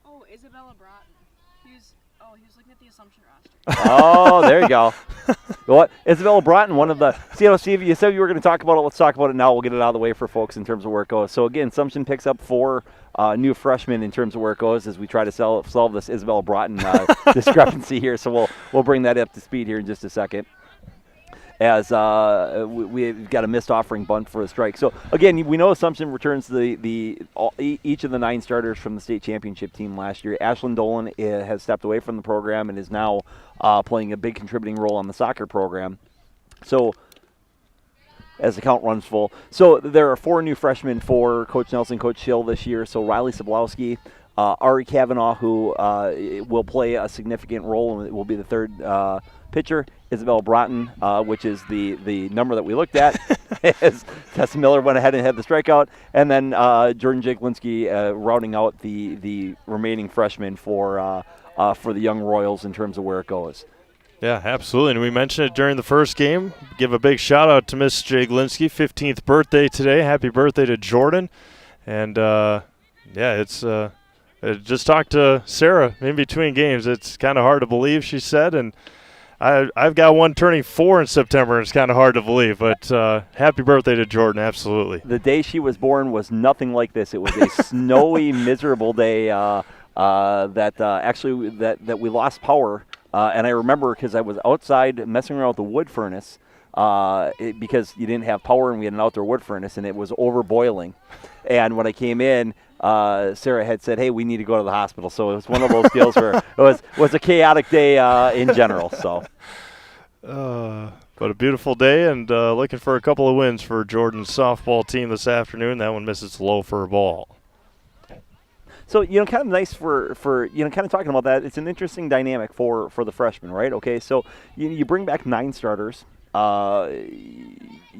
Oh, Isabella Broughton. He was looking at the Assumption roster. Oh, there you go. What? Isabella Broughton, one of the CLC. You said you were going to talk about it. Let's talk about it now. We'll get it out of the way for folks in terms of where it goes. So, again, Assumption picks up 4 new freshmen in terms of where it goes as we try to solve this Isabella Broughton discrepancy here. So we'll bring that up to speed here in just a second. As we've got a missed offering bunt for a strike. So, again, we know Assumption returns each of the 9 starters from the state championship team last year. Ashlyn Dolan has stepped away from the program and is now playing a big contributing role on the soccer program. So, as the count runs full. So, there are 4 new freshmen for Coach Nelson, Coach Hill this year. So, Riley Sablowski, Ari Kavanaugh, who will play a significant role and will be the 3rd pitcher. Isabella Broughton, which is the number that we looked at, as Tessa Miller went ahead and had the strikeout, and then Jordan Jaglinski routing out the remaining freshmen for the young Royals in terms of where it goes. Yeah, absolutely. And we mentioned it during the first game. Give a big shout out to Miss Jaglinski, 15th birthday today. Happy birthday to Jordan. And it's just talked to Sarah in between games. It's kind of hard to believe, she said, and I've got one turning 4 in September, and it's kind of hard to believe, but happy birthday to Jordan, absolutely. The day she was born was nothing like this. It was a snowy, miserable day that we lost power, and I remember because I was outside messing around with the wood furnace because you didn't have power and we had an outdoor wood furnace, and it was overboiling. And when I came in, Sarah had said, "Hey, we need to go to the hospital." So it was one of those deals where it was a chaotic day in general. So, but a beautiful day, and looking for a couple of wins for Jordan's softball team this afternoon. That one misses low for a ball. So, kind of nice for kind of talking about that. It's an interesting dynamic for the freshmen, right? Okay, so you bring back 9 starters.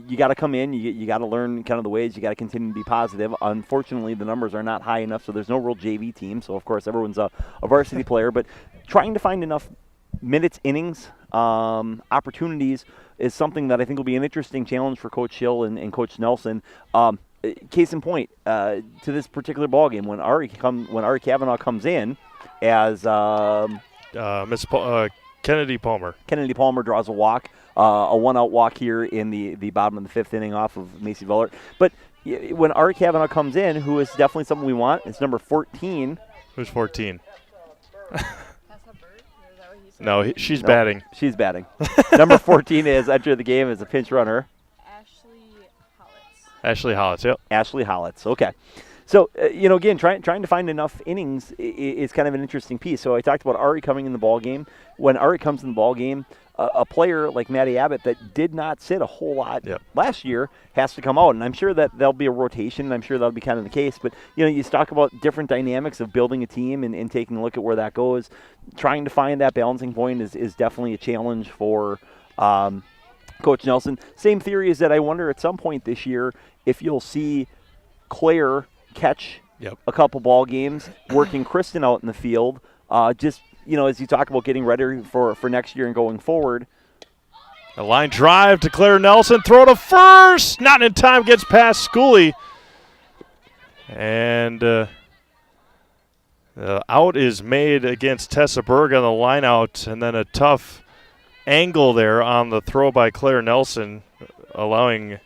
You got to come in. You got to learn kind of the ways. You got to continue to be positive. Unfortunately, the numbers are not high enough, so there's no real JV team. So, of course, everyone's a varsity player. But trying to find enough minutes, innings, opportunities is something that I think will be an interesting challenge for Coach Hill and Coach Nelson. Case in point, to this particular ballgame, when Ari Kavanaugh comes in as Kennedy Palmer. Kennedy Palmer draws a walk. a one-out walk here in the bottom of the 5th inning off of Macy Vullert. But when Ari Kavanaugh comes in, who is definitely something we want, it's number 14. Who's 14? No, she's batting. She's batting. Number 14 is enter the game as a pinch runner. Ashley Hollitz, yep. Ashley Hollitz, okay. So, again, trying to find enough innings is kind of an interesting piece. So I talked about Ari coming in the ball game. When Ari comes in the ball game, a player like Maddie Abbott that did not sit a whole lot last year has to come out. And I'm sure that there'll be a rotation, and I'm sure that'll be kind of the case. But, you talk about different dynamics of building a team and taking a look at where that goes. Trying to find that balancing point is definitely a challenge for Coach Nelson. Same theory is that I wonder at some point this year if you'll see Claire catch a couple ball games, working Kristen out in the field, just, as you talk about getting ready for next year and going forward. A line drive to Claire Nelson, throw to first, not in time, gets past Schooley. And out is made against Tessa Berg on the line out, and then a tough angle there on the throw by Claire Nelson, allowing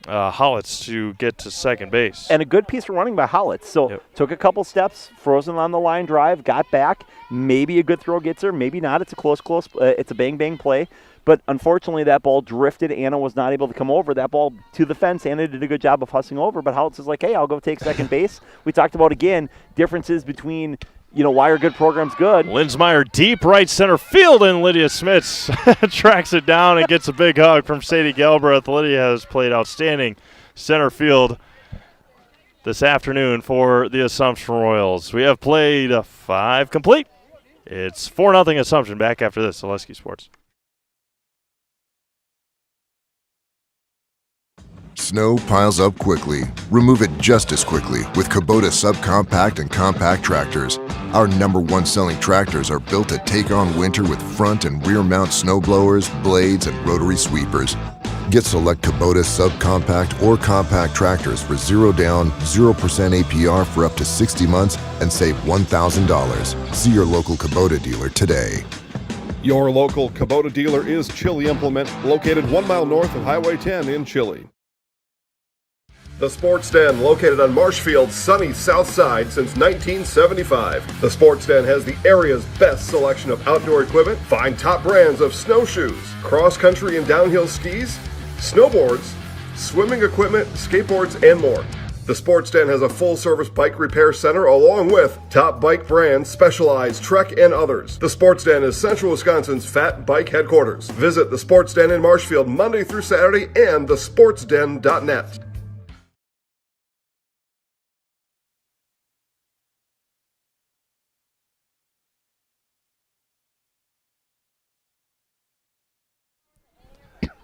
Hollitz to get to second base. And a good piece of running by Hollitz. So took a couple steps, frozen on the line drive, got back. Maybe a good throw gets her, maybe not. It's a close. It's a bang play. But unfortunately, that ball drifted. Anna was not able to come over. That ball to the fence. Anna did a good job of hussing over, but Hollitz is like, hey, I'll go take second base. We talked about, again, differences between, why are good programs good. Linsmeyer deep right center field, and Lydia Smits tracks it down and gets a big hug from Sadie Galbraith. Lydia has played outstanding center field this afternoon for the Assumption Royals. We have played 5 complete. It's 4-0 Assumption. Back after this, Zaleski Sports. Snow piles up quickly. Remove it just as quickly with Kubota subcompact and compact tractors. Our #1 selling tractors are built to take on winter with front and rear mount snow blowers, blades, and rotary sweepers. Get select Kubota subcompact or compact tractors for 0 down, 0% APR for up to 60 months and save $1,000. See your local Kubota dealer today. Your local Kubota dealer is Chili Implement, located 1 mile north of Highway 10 in Chili. The Sports Den, located on Marshfield's sunny south side since 1975. The Sports Den has the area's best selection of outdoor equipment. Find top brands of snowshoes, cross-country and downhill skis, snowboards, swimming equipment, skateboards, and more. The Sports Den has a full-service bike repair center along with top bike brands, Specialized, Trek, and others. The Sports Den is Central Wisconsin's fat bike headquarters. Visit the Sports Den in Marshfield Monday through Saturday and thesportsden.net.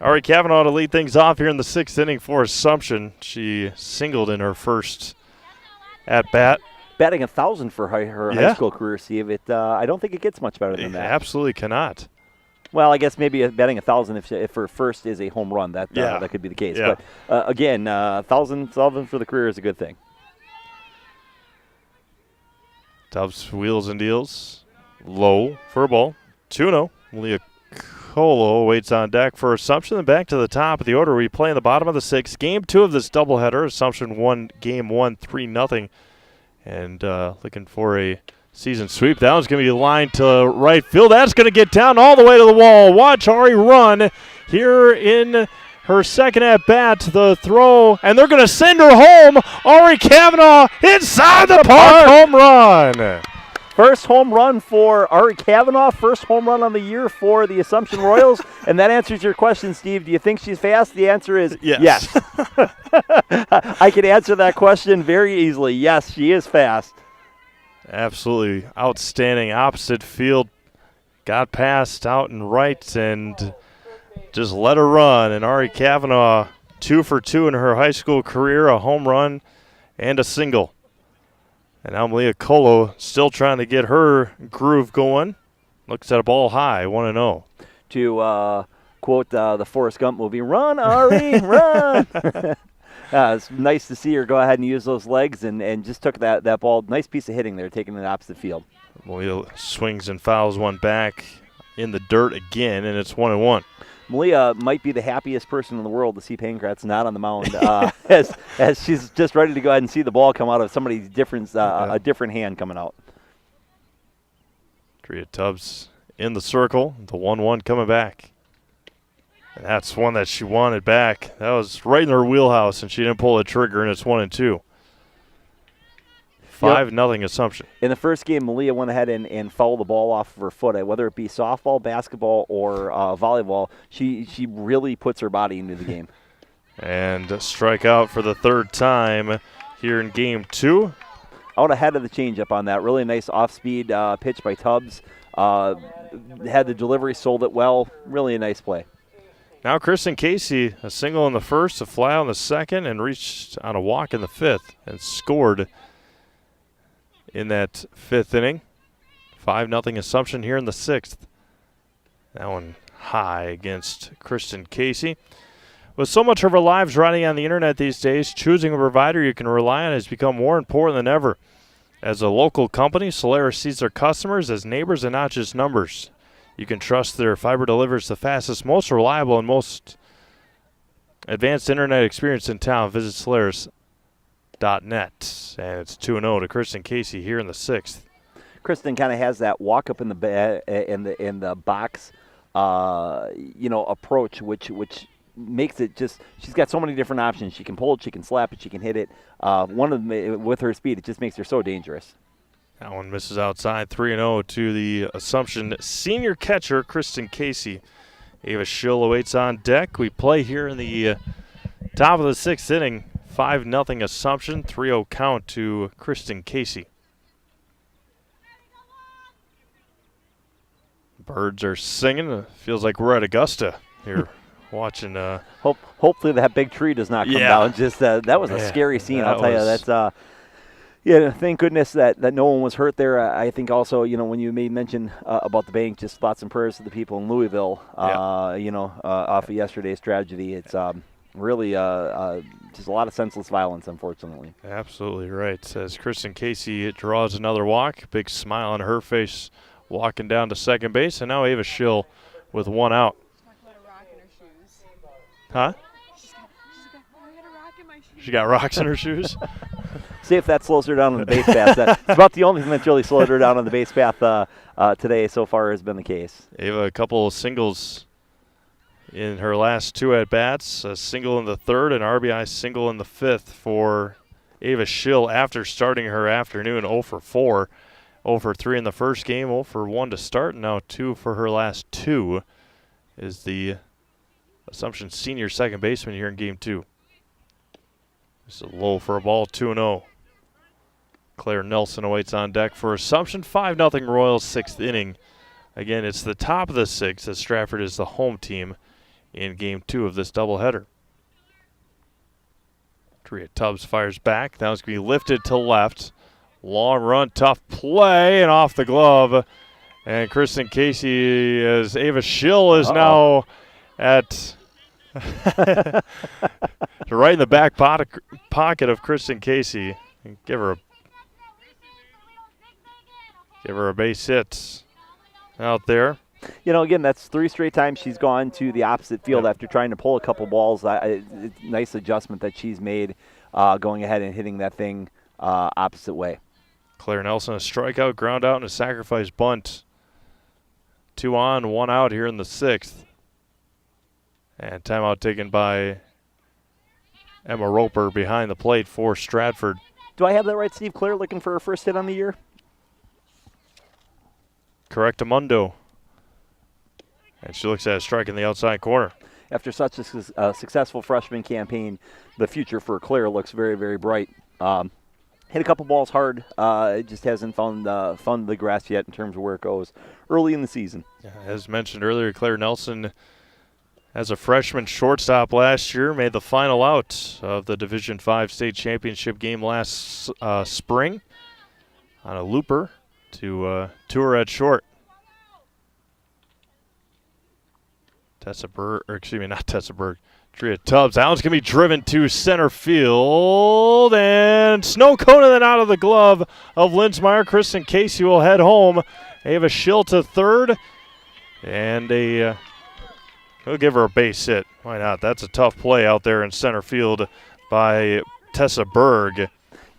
Ari Kavanaugh to lead things off here in the 6th inning for Assumption. She singled in her first at-bat. Batting 1,000 for her high school career, Steve. I don't think it gets much better than that. Absolutely cannot. Well, I guess maybe batting 1,000 if her first is a home run. That could be the case. Yeah. But, again, 1,000 for the career is a good thing. Tubbs wheels and deals. Low for a ball. 2-0. Leah Colo waits on deck for Assumption. Then back to the top of the order. We play in the bottom of the 6th. Game 2 of this doubleheader. Assumption won Game 1 3-0. And looking for a season sweep. That one's going to be lined to right field. That's going to get down all the way to the wall. Watch Ari run here in her second at-bat. The throw, and they're going to send her home. Ari Kavanaugh inside the park. Home run. First home run for Ari Kavanaugh, first home run on the year for the Assumption Royals. And that answers your question, Steve. Do you think she's fast? The answer is yes. I can answer that question very easily. Yes, she is fast. Absolutely outstanding. Opposite field. Got past out and right and just let her run. And Ari Kavanaugh, 2 for 2 in her high school career, a home run and a single. And now Malia Colo still trying to get her groove going. Looks at a ball high, 1-0. To quote the Forrest Gump movie, "Run, Ari, run!" It's nice to see her go ahead and use those legs and just took that ball. Nice piece of hitting there, taking it opposite field. Malia swings and fouls one back in the dirt again, and it's 1-1. Malia might be the happiest person in the world to see Pankratz not on the mound as she's just ready to go ahead and see the ball come out of somebody's different, a different hand coming out. Tria Tubbs in the circle, the 1-1 coming back. And that's one that she wanted back. That was right in her wheelhouse, and she didn't pull the trigger, and it's 1-2. 5-0 Assumption. In the first game, Malia went ahead and fouled the ball off of her foot. Whether it be softball, basketball, or volleyball, she really puts her body into the game. And a strikeout for the third time here in Game 2. Out ahead of the changeup on that. Really nice off-speed pitch by Tubbs. Had the delivery, sold it well. Really a nice play. Now Kristen Casey, a single in the first, a fly on the second, and reached on a walk in the fifth and scored in that fifth inning. 5-0 Assumption here in the sixth. That one high against Kristen Casey. With so much of our lives riding on the internet these days, choosing a provider you can rely on has become more important than ever. As a local company, Solaris sees their customers as neighbors and not just numbers. You can trust their fiber delivers the fastest, most reliable, and most advanced internet experience in town. Visit Solaris.net. And it's 2-0 to Kristen Casey here in the sixth. Kristen kind of has that walk up in the box, approach, which makes it just. She's got so many different options. She can pull it, she can slap it, she can hit it. One of them with her speed, it just makes her so dangerous. That one misses outside. 3-0 to the Assumption senior catcher, Kristen Casey. Ava Schill awaits on deck. We play here in the top of the sixth inning. 5-0 Assumption. 3-0 count to Kristen Casey. Birds are singing. It feels like we're at Augusta here watching. Hopefully that big tree does not come down. Just that was a scary scene. I'll tell you. That's thank goodness that no one was hurt there. I think also, when you made mention about the bank, just thoughts and prayers to the people in Louisville, off of yesterday's tragedy. It's really just a lot of senseless violence, unfortunately. Absolutely right. As Kristen Casey draws another walk, big smile on her face, walking down to second base, and now Ava Schill with one out. Huh? She got rocks in her shoes? See if that slows her down on the base path. That's about the only thing that's really slowed her down on the base path today so far has been the case. Ava, a couple of singles in her last two at-bats, a single in the third, an RBI single in the fifth for Ava Schill after starting her afternoon 0 for 4. 0 for 3 in the first game, 0 for 1 to start, and now 2 for her last two is the Assumption senior second baseman here in Game 2. This is low for a ball, 2-0. Claire Nelson awaits on deck for Assumption. 5-0 Royals, sixth inning. Again, it's the top of the sixth as Stratford is the home team in Game 2 of this doubleheader. Tria Tubbs fires back. That was going to be lifted to left. Long run, tough play, and off the glove. And Kristen Casey, as Ava Schill is now at right in the back pocket of Kristen Casey. Give her a base hit out there. Again, that's 3 straight times she's gone to the opposite field after trying to pull a couple balls. Nice adjustment that she's made going ahead and hitting that thing opposite way. Claire Nelson, a strikeout, ground out, and a sacrifice bunt. 2 on, 1 out here in the sixth. And timeout taken by Emma Roper behind the plate for Stratford. Do I have that right, Steve? Claire looking for her first hit on the year? Correctamundo. And she looks at a strike in the outside corner. After such a successful freshman campaign, the future for Claire looks very, very bright. Hit a couple balls hard. It just hasn't found the grass yet in terms of where it goes early in the season. Yeah, as mentioned earlier, Claire Nelson, as a freshman shortstop last year, made the final out of the Division V state championship game last spring on a looper to tour at short. Tria Tubbs. That one's going to be driven to center field. And snow cone then out of the glove of Linsmeyer. Kristen Casey will head home. Ava Schill to third. And a He'll give her a base hit. Why not? That's a tough play out there in center field by Tessa Berg.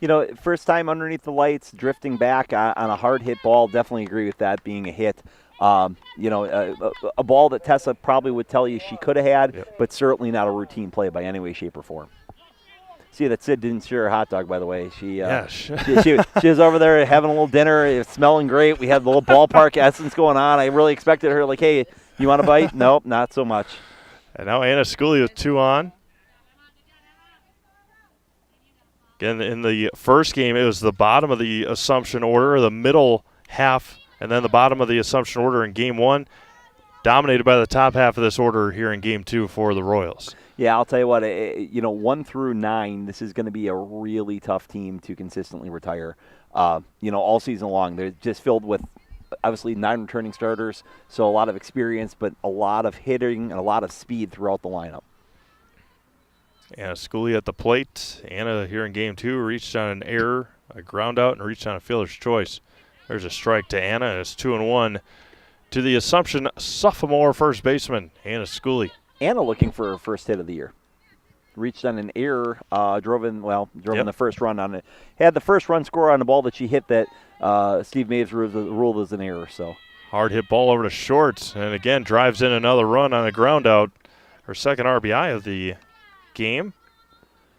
You know, first time underneath the lights, drifting back on a hard hit ball. Definitely agree with that being a hit. A ball that Tessa probably would tell you she could have had, but certainly not a routine play by any way, shape, or form. See that Sid didn't share her hot dog, by the way. She was over there having a little dinner. It was smelling great. We had the little ballpark essence going on. I really expected her, like, hey, you want a bite? Nope, not so much. And now Anna Schooley with 2 on. Again, in the first game, it was the bottom of the Assumption order, the middle half, and then the bottom of the Assumption order in Game 1, dominated by the top half of this order here in Game 2 for the Royals. Yeah, I'll tell you what, 1 through 9, this is going to be a really tough team to consistently retire, all season long. They're just filled with, obviously, 9 returning starters, so a lot of experience, but a lot of hitting and a lot of speed throughout the lineup. Anna Schooley at the plate. Anna here in Game 2 reached on an error, a ground out, and reached on a fielder's choice. There's a strike to Anna, and it's 2-1 to the Assumption sophomore first baseman, Anna Schooley. Anna looking for her first hit of the year. Reached on an error, drove in the first run on it. Had the first run score on the ball that she hit that Steve Maves ruled as an error. So hard hit ball over to short, and again drives in another run on a ground out. Her second RBI of the game,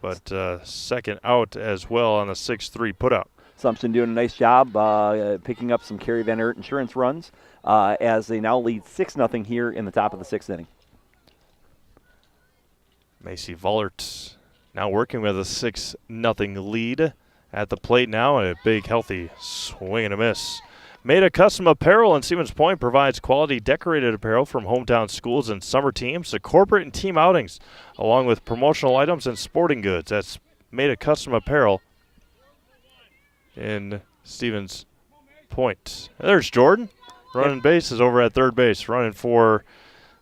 but second out as well on the 6-3 putout. Assumption doing a nice job picking up some Kerry Van Aert insurance runs as they now lead 6-0 here in the top of the 6th inning. Macy Vollert now working with a 6-0 lead at the plate now. A big, healthy swing and a miss. Made a Custom Apparel in Stevens Point provides quality decorated apparel from hometown schools and summer teams to corporate and team outings, along with promotional items and sporting goods. That's Made a Custom Apparel in Stevens Point. There's Jordan. Running bases over at third base. Running for,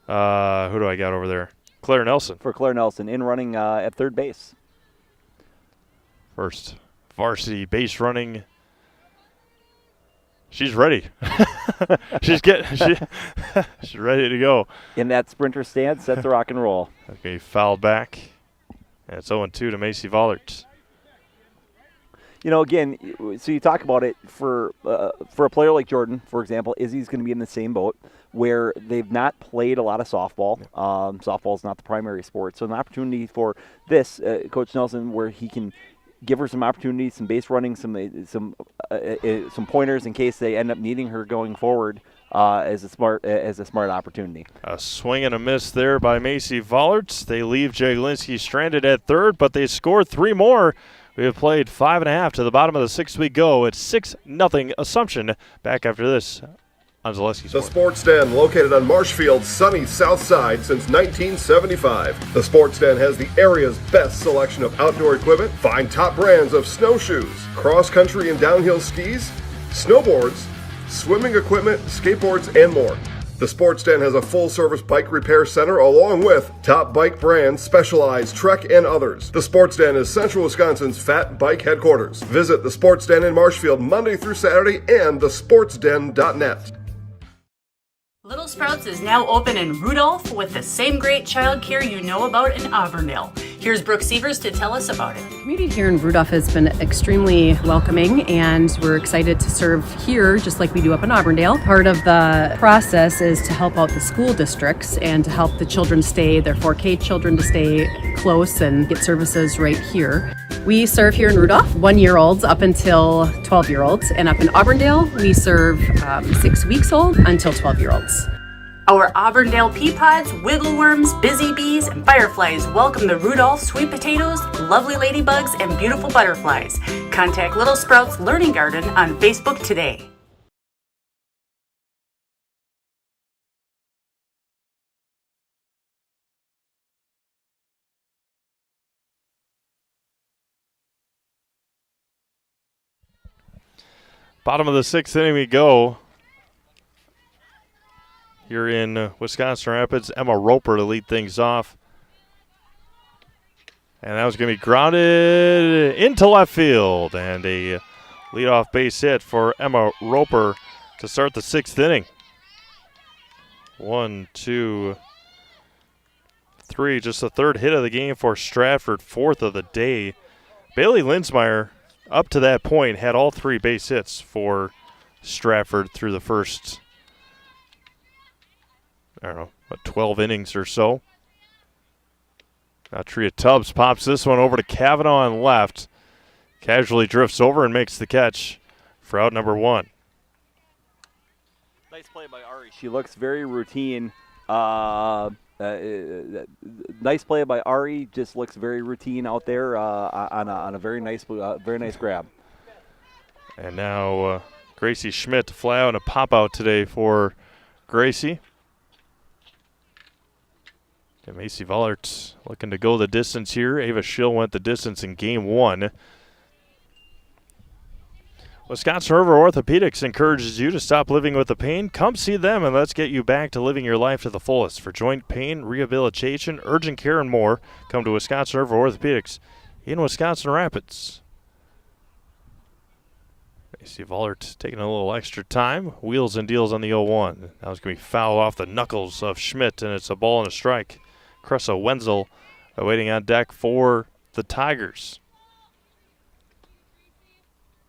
who do I got over there? Claire Nelson. For Claire Nelson, in running at third base. First varsity base running. She's ready. she's ready to go. In that sprinter stance, set to rock and roll. Okay, fouled back. And it's 0-2 to Macy Vollert. Again, so you talk about it for a player like Jordan, for example, Izzy's going to be in the same boat where they've not played a lot of softball. Softball is not the primary sport. So an opportunity for this, Coach Nelson, where he can give her some opportunities, some base running, some pointers in case they end up needing her going forward as a smart opportunity. A swing and a miss there by Macy Vollert. They leave Jaglinski stranded at third, but they scored 3 more. We have played 5.5 to the bottom of the 6th we go. It's 6-0 Assumption. Back after this on Zaleski Sports. The Sports Den, located on Marshfield's sunny south side since 1975. The Sports Den has the area's best selection of outdoor equipment. Find top brands of snowshoes, cross-country and downhill skis, snowboards, swimming equipment, skateboards, and more. The Sports Den has a full-service bike repair center along with top bike brands, Specialized, Trek, and others. The Sports Den is Central Wisconsin's Fat Bike headquarters. Visit the Sports Den in Marshfield Monday through Saturday and thesportsden.net. Little Sprouts is now open in Rudolph with the same great childcare you know about in Auburndale. Here's Brooke Sievers to tell us about it. The community here in Rudolph has been extremely welcoming, and we're excited to serve here just like we do up in Auburndale. Part of the process is to help out the school districts and to help the children their 4K children to stay close and get services right here. We serve here in Rudolph 1-year-olds up until 12-year-olds, and up in Auburndale we serve 6 weeks old until 12-year-olds. Our Auburndale pea pods, wiggle worms, busy bees, and fireflies welcome the Rudolph sweet potatoes, lovely ladybugs, and beautiful butterflies. Contact Little Sprouts Learning Garden on Facebook today. Bottom of the 6th inning we go. Here in Wisconsin Rapids, Emma Roper to lead things off. And that was going to be grounded into left field. And a leadoff base hit for Emma Roper to start the 6th inning. 1, 2, 3. Just the third hit of the game for Stratford, fourth of the day. Bailey Linsmeyer, up to that point, had all 3 base hits for Stratford through the first, 12 innings or so. Now Tria Tubbs pops this one over to Kavanaugh on left. Casually drifts over and makes the catch for out number 1. Nice play by Ari. She looks very routine. Nice play by Ari. Just looks very routine out there on a very nice grab. And now Gracie Schmidt to fly out and a pop out today for Gracie. And Macy Vollert looking to go the distance here. Ava Schill went the distance in game 1. Wisconsin River Orthopedics encourages you to stop living with the pain. Come see them and let's get you back to living your life to the fullest. For joint pain, rehabilitation, urgent care, and more, come to Wisconsin River Orthopedics in Wisconsin Rapids. Macy Vollert taking a little extra time. Wheels and deals on the 0-1. Now it's going to be fouled off the knuckles of Schmidt, and it's a ball and a strike. Cressa Wenzel waiting on deck for the Tigers.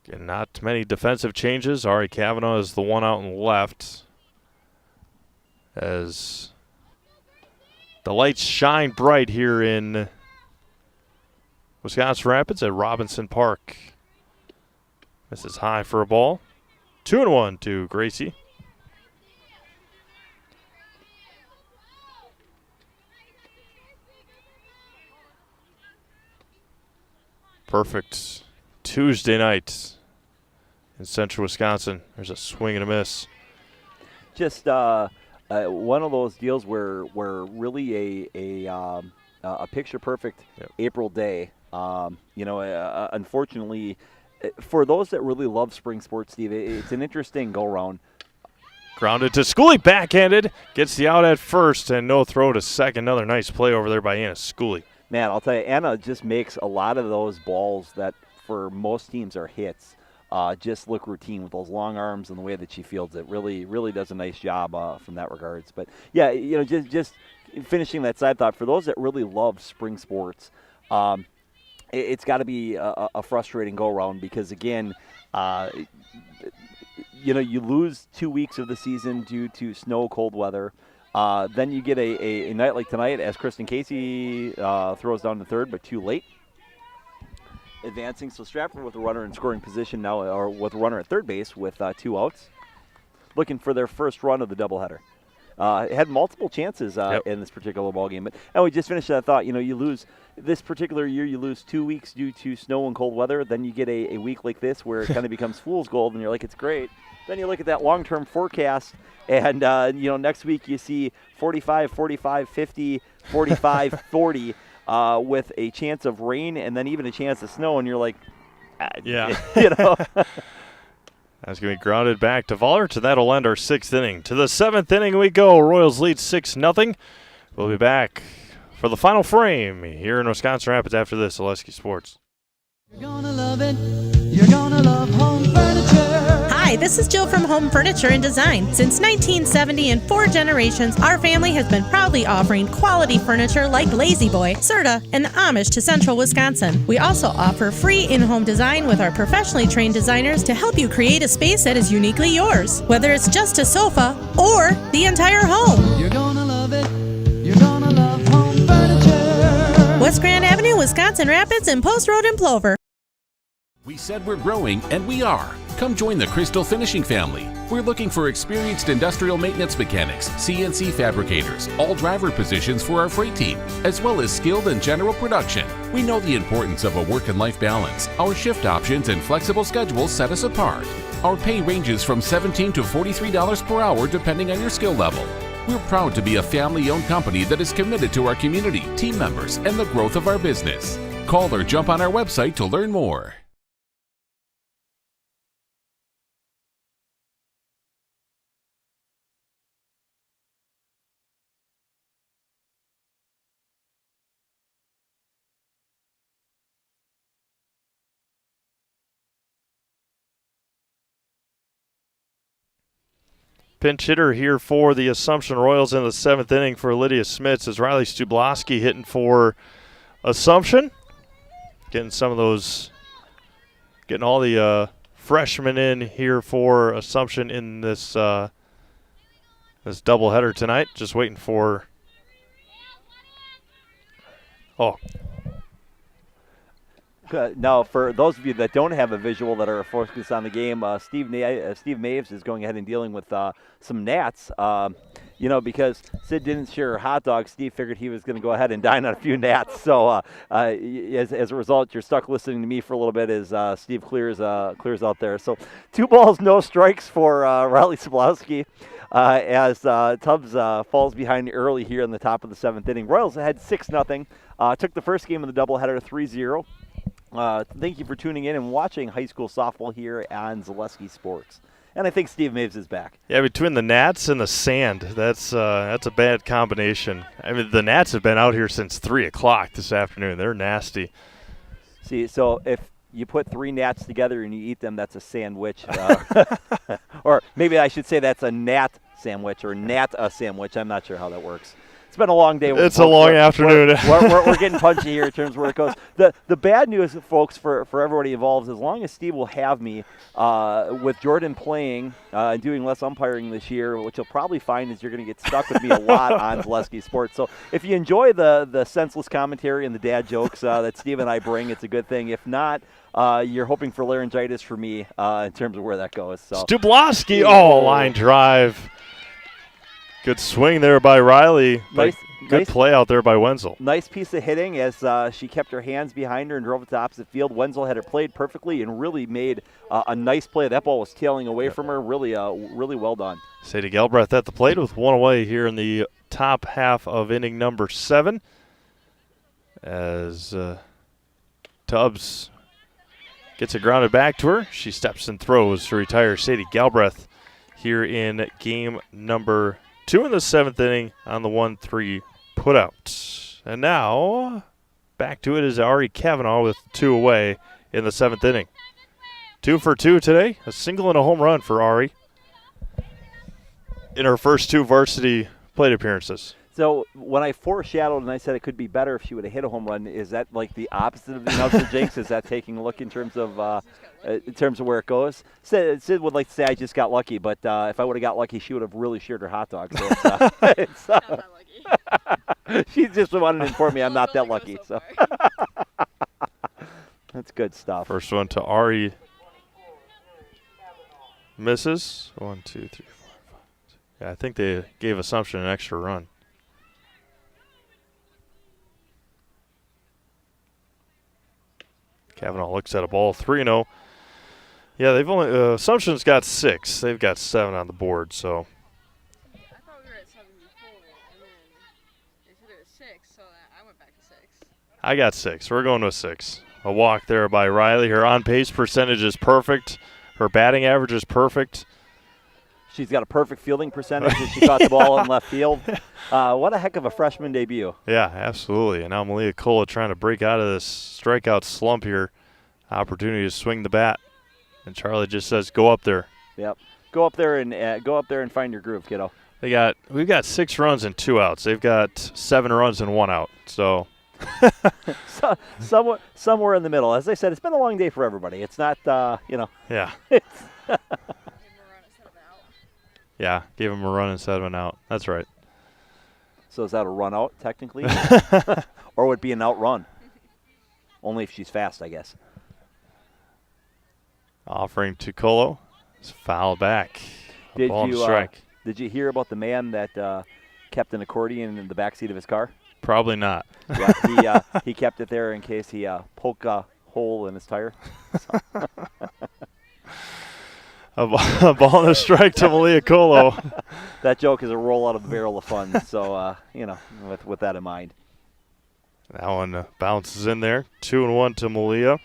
Again, not many defensive changes. Ari Kavanaugh is the one out and left as the lights shine bright here in Wisconsin Rapids at Robinson Park. This is high for a ball. 2-1 to Gracie. Perfect Tuesday night in central Wisconsin. There's a swing and a miss. Just one of those deals where really a picture perfect April day. Unfortunately, for those that really love spring sports, Steve, it's an interesting go round. Grounded to Schooley, backhanded, gets the out at first, and no throw to second. Another nice play over there by Anna Schooley. Man, I'll tell you, Anna just makes a lot of those balls that for most teams are hits just look routine with those long arms and the way that she fields it. Really, really does a nice job from that regards. But yeah, just finishing that side thought, for those that really love spring sports, it's got to be a frustrating go around because again, you lose 2 weeks of the season due to snow, cold weather. Then you get a night like tonight as Kristen Casey throws down to third, but too late. Advancing, so Stratford with a runner in scoring position now, or with a runner at third base with 2 outs, looking for their first run of the doubleheader. Had multiple chances in this particular ball game, but we just finished that thought. You lose this particular year, you lose 2 weeks due to snow and cold weather. Then you get a week like this where it kind of becomes fool's gold, and you're like, it's great. Then you look at that long-term forecast, and next week you see 45, 45, 50, 45, 40 with a chance of rain and then even a chance of snow, and you're like, That's going to be grounded back to Vollert, and that'll end our 6th inning. To the 7th inning we go. Royals lead 6-0. We'll be back for the final frame here in Wisconsin Rapids after this. Oleski Sports. You're gonna love it. You're gonna love home furniture. Hi, this is Jill from Home Furniture and Design. Since 1970 and 4 generations, our family has been proudly offering quality furniture like Lazy Boy, Serta, and Amish to central Wisconsin. We also offer free in-home design with our professionally trained designers to help you create a space that is uniquely yours, whether it's just a sofa or the entire home. You're gonna love it. You're gonna love home furniture. West Grand Avenue, Wisconsin Rapids, and Post Road in Plover. We said we're growing, and we are. Come join the Crystal Finishing family. We're looking for experienced industrial maintenance mechanics, CNC fabricators, all driver positions for our freight team, as well as skilled and general production. We know the importance of a work and life balance. Our shift options and flexible schedules set us apart. Our pay ranges from $17 to $43 per hour depending on your skill level. We're proud to be a family-owned company that is committed to our community, team members, and the growth of our business. Call or jump on our website to learn more. Pinch hitter here for the Assumption Royals in the 7th inning for Lydia Smits is Riley Stubloski hitting for Assumption. Getting all the freshmen in here for Assumption in this this doubleheader tonight. Just waiting for. Now, for those of you that don't have a visual that are focused on the game, Steve Maves is going ahead and dealing with some gnats. Because Sid didn't share hot dogs, Steve figured he was going to go ahead and dine on a few gnats. So as a result, you're stuck listening to me for a little bit as Steve clears out there. So 2 balls, no strikes for Riley Sobolowski as Tubbs falls behind early here in the top of the 7th inning. Royals had 6-0. Took the first game of the doubleheader 3-0. Thank you for tuning in and watching high school softball here on Zaleski Sports. And I think Steve Maves is back. Yeah, between the gnats and the sand, that's a bad combination. I mean, the gnats have been out here since 3 o'clock this afternoon. They're nasty. See, so if you put 3 gnats together and you eat them, that's a sandwich. Or maybe I should say that's a gnat sandwich or gnat a sandwich. I'm not sure how that works. It's been a long day. It's a long afternoon. We're getting punchy here in terms of where it goes. The bad news, folks, for everybody involved, as long as Steve will have me with Jordan playing and doing less umpiring this year, what you'll probably find is you're going to get stuck with me a lot on Zaleski Sports. So if you enjoy the senseless commentary and the dad jokes that Steve and I bring, it's a good thing. If not, you're hoping for laryngitis for me in terms of where that goes. So Stubloski, line drive. Good swing there by Riley. Good play out there by Wenzel. Nice piece of hitting as she kept her hands behind her and drove it to opposite field. Wenzel had it played perfectly and really made a nice play. That ball was tailing away from her. Really well done. Sadie Galbraith at the plate with 1 away here in the top half of inning number 7. As Tubbs gets it grounded back to her. She steps and throws to retire Sadie Galbraith here in game number 2 in the 7th inning on the 1-3 putout. And now back to it is Ari Kavanaugh with 2 away in the 7th inning. 2 for 2 today, a single and a home run for Ari in her first 2 varsity plate appearances. So when I foreshadowed and I said it could be better if she would have hit a home run, is that like the opposite of the announcer jinx? Is that taking a look in terms of where it goes? Sid would like to say I just got lucky, but if I would have got lucky, she would have really shared her hot dog. So she just wanted to inform me I'm not that lucky. So that's good stuff. First one to Ari. Misses. 1, 2, 3, 4, 5. Yeah, I think they gave Assumption an extra run. Kavanaugh looks at a ball, 3-0. Yeah, they've only Assumption's got 6. They've got 7 on the board. So. I thought we were at 7 before, and then they said it was 6, so I went back to 6. I got 6. We're going with 6. A walk there by Riley. Her on-pace percentage is perfect. Her batting average is perfect. She's got a perfect fielding percentage as she caught the ball in left field. What a heck of a freshman debut. Yeah, absolutely. And now Malia Kola trying to break out of this strikeout slump here. Opportunity to swing the bat. And Charlie just says, go up there. Yep. Go up there and find your groove, kiddo. We've got 6 runs and 2 outs. They've got 7 runs and 1 out. So somewhere in the middle. As I said, it's been a long day for everybody. It's not Yeah. Yeah, gave him a run instead of an out. That's right. So is that a run out, technically? Or would it be an out run? Only if she's fast, I guess. Offering to Colo. It's foul back. Ball and strike. Did you hear about the man that kept an accordion in the backseat of his car? Probably not. Yeah, he kept it there in case he poked a hole in his tire. A ball and a strike to Malia Colo. That joke is a roll out of the barrel of fun. So, with that in mind. That one bounces in there. 2-1 to Malia.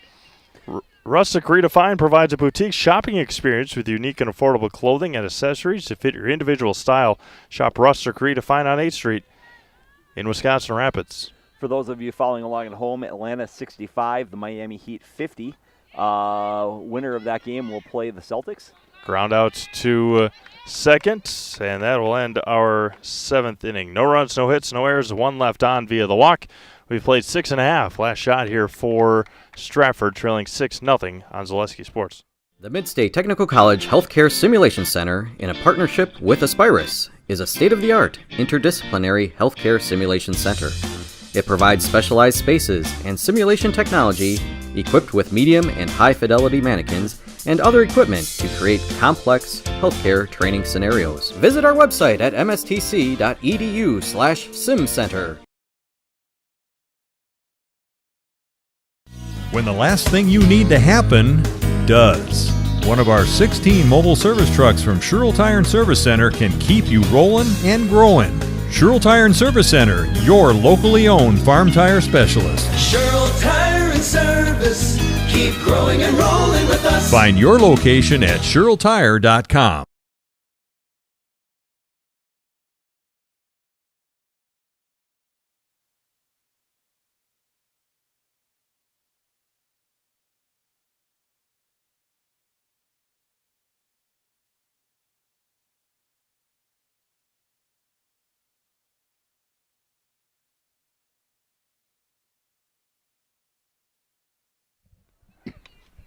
Rustic Redefined provides a boutique shopping experience with unique and affordable clothing and accessories to fit your individual style. Shop Rustic Redefined on 8th Street in Wisconsin Rapids. For those of you following along at home, Atlanta 65, the Miami Heat 50. Winner of that game will play the Celtics. Ground out to second, and that will end our 7th inning. No runs, no hits, no errors, 1 left on via the walk. We've played 6.5. Last shot here for Stratford, trailing 6-0 on Zaleski Sports. The Midstate Technical College Healthcare Simulation Center, in a partnership with Aspirus, is a state-of-the-art interdisciplinary healthcare simulation center. It provides specialized spaces and simulation technology equipped with medium and high-fidelity mannequins and other equipment to create complex healthcare training scenarios. Visit our website at mstc.edu/simcenter. When the last thing you need to happen does. One of our 16 mobile service trucks from Sherrill Tire and Service Center can keep you rolling and growing. Sherrill Tire and Service Center, your locally owned farm tire specialist. Sherrill Tire and Service, keep growing and rolling with us. Find your location at SherrillTire.com.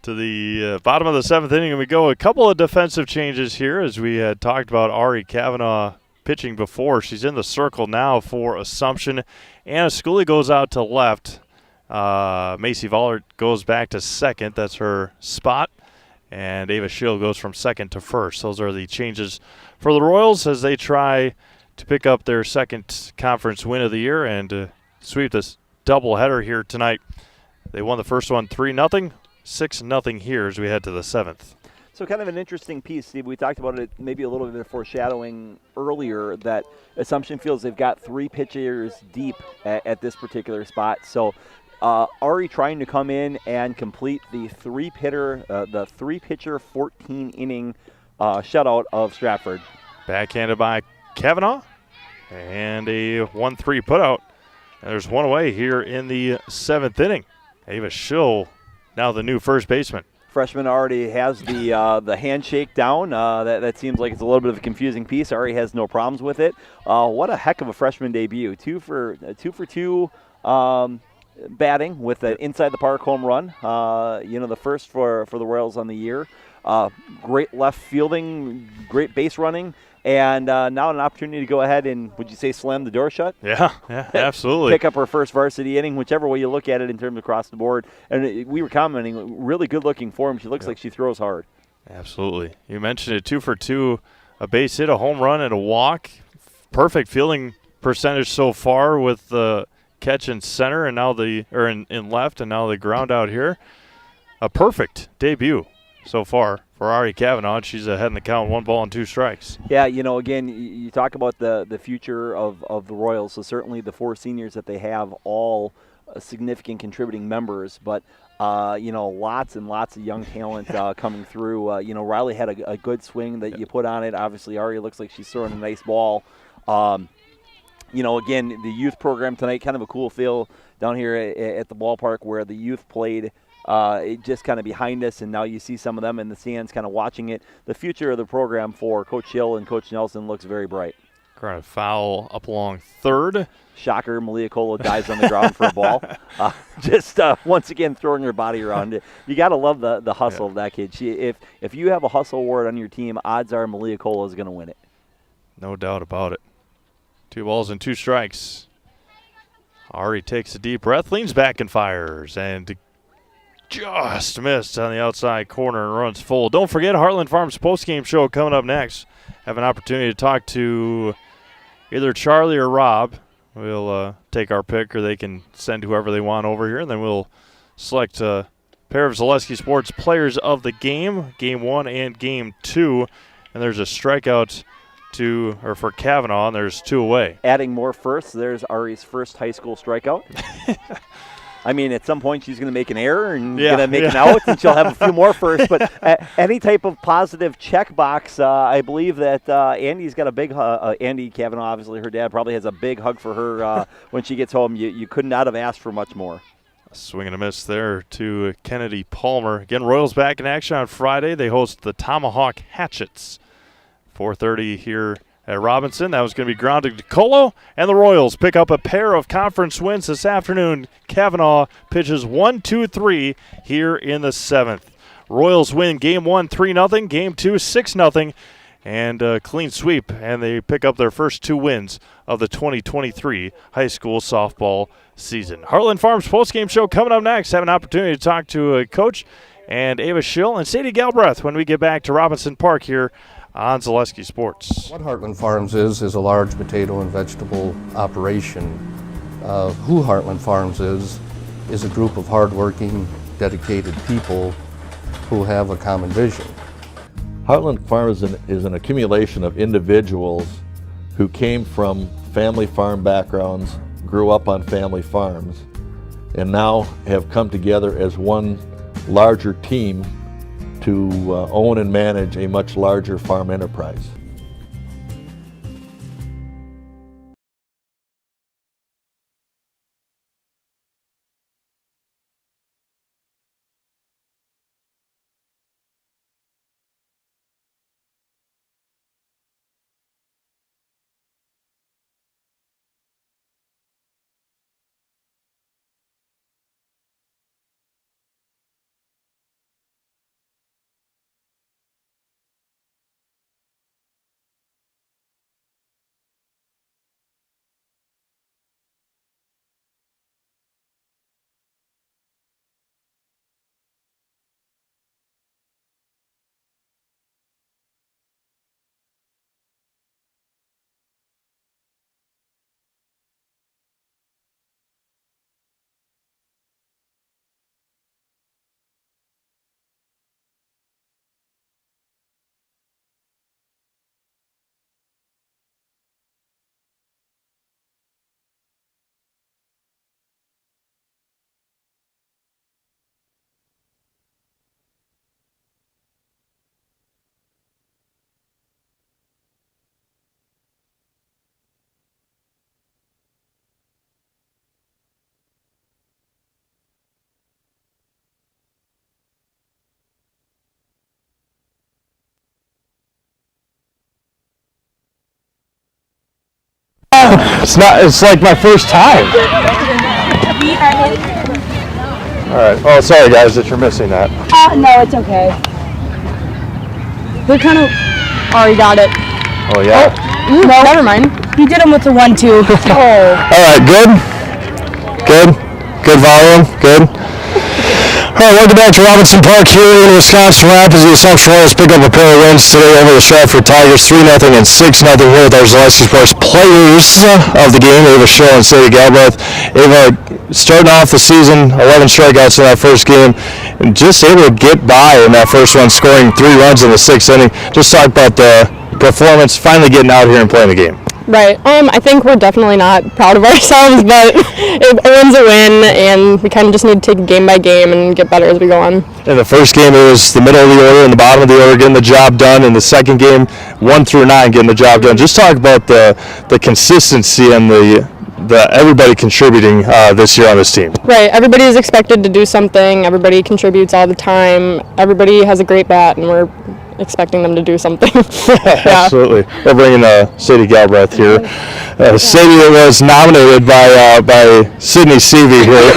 To the bottom of the 7th inning, and we go. A couple of defensive changes here, as we had talked about Ari Kavanaugh pitching before. She's in the circle now for Assumption. Anna Schooley goes out to left. Macy Vollert goes back to second. That's her spot. And Ava Schill goes from second to first. Those are the changes for the Royals as they try to pick up their second conference win of the year and sweep this doubleheader here tonight. They won the first one 3-0. 6-0 here as we head to the 7th. So kind of an interesting piece, Steve. We talked about it maybe a little bit of foreshadowing earlier that Assumption feels they've got 3 pitchers deep at this particular spot. So Ari trying to come in and complete the 3-pitcher 14-inning shutout of Stratford. Backhanded by Kavanaugh and a 1-3 putout. And there's one away here in the 7th inning. Ava Schill, now the new first baseman. Freshman already has the handshake down. That seems like it's a little bit of a confusing piece. Ari has no problems with it. What a heck of a freshman debut. 2 for 2 batting with an inside the park home run. The first for the Royals on the year. Great left fielding, great base running. And now an opportunity to go ahead and, would you say, slam the door shut? Yeah, absolutely. Pick up her first varsity inning, whichever way you look at it in terms of across the board. And we were commenting, really good-looking form. She looks like she throws hard. Absolutely. You mentioned it, 2 for 2, a base hit, a home run, and a walk. Perfect fielding percentage so far with the catch in center and now in left, and now the ground out here. A perfect debut so far for Ari Kavanaugh. She's ahead in the count, 1 ball and 2 strikes. Yeah, again, you talk about the future of the Royals. So certainly the 4 seniors that they have, all significant contributing members, but lots and lots of young talent coming through. Riley had a good swing that you put on it. Obviously, Ari looks like she's throwing a nice ball. Again, the youth program tonight, kind of a cool feel down here at the ballpark where the youth played. Just kind of behind us, and now you see some of them in the stands kind of watching it. The future of the program for Coach Hill and Coach Nelson looks very bright. Kind of foul up along third. Shocker, Malia Cola dives on the ground for a ball. Once again throwing her body around. You got to love the hustle of that kid. If you have a hustle award on your team, odds are Malia Cola is going to win it. No doubt about it. 2 balls and 2 strikes. Ari takes a deep breath, leans back and fires, and just missed on the outside corner and runs full. Don't forget, Heartland Farms postgame show coming up next. Have an opportunity to talk to either Charlie or Rob. We'll take our pick, or they can send whoever they want over here, and then we'll select a pair of Zaleski Sports players of the game, Game 1 and Game 2. And there's a strikeout for Kavanaugh, and there's 2 away. Adding more firsts, there's Ari's first high school strikeout. I mean, at some point she's going to make an error and going to make an out, and she'll have a few more firsts. But any type of positive checkbox, I believe that Andy's got a big Andy Kavanaugh, obviously her dad, probably has a big hug for her when she gets home. You could not have asked for much more. Swing and a miss there to Kennedy Palmer. Again, Royals back in action on Friday. They host the Tomahawk Hatchets. 4:30 here at Robinson. That was going to be grounded to Colo, and the Royals pick up a pair of conference wins this afternoon. Kavanaugh pitches 1-2-3 here in the 7th. Royals win Game 1 3-0, Game 2 6-0, and a clean sweep, and they pick up their first 2 wins of the 2023 high school softball season. Heartland Farms postgame show coming up next. Have an opportunity to talk to a coach and Ava Schill and Sadie Galbraith when we get back to Robinson Park here on Zaleski Sports. What Heartland Farms is a large potato and vegetable operation. Who Heartland Farms is a group of hardworking, dedicated people who have a common vision. Heartland Farms is an accumulation of individuals who came from family farm backgrounds, grew up on family farms, and now have come together as one larger team to own and manage a much larger farm enterprise. It's like my first time. All right. Oh, sorry guys that you're missing that. No, it's okay. They're kind of already got it. Oh yeah. Oh, no, never mind. He did them with the 1-2. Oh. All right. Good volume. Good. All right, welcome back to Robinson Park here in Wisconsin Rapids. The Assumption Royals pick up a pair of wins today over the Stratford Tigers, 3-0 and 6-0 here with our Zaleski Sports players of the game, Ava Schill and Sadie Galbraith. Ava, starting off the season, 11 strikeouts in that first game, and just able to get by in that first one, scoring 3 runs in the 6th inning. Just talk about the performance, finally getting out here and playing the game. Right. I think we're definitely not proud of ourselves, but a win's a win, and we kind of just need to take it game by game and get better as we go on. In the first game, it was the middle of the order and the bottom of the order getting the job done. In the second game, 1 through 9 getting the job done. Just talk about the consistency and the everybody contributing this year on this team. Right. Everybody is expected to do something. Everybody contributes all the time. Everybody has a great bat, and we're expecting them to do something. Absolutely. We're bringing Sadie Galbraith here. Sadie was nominated by Sydney Seavey here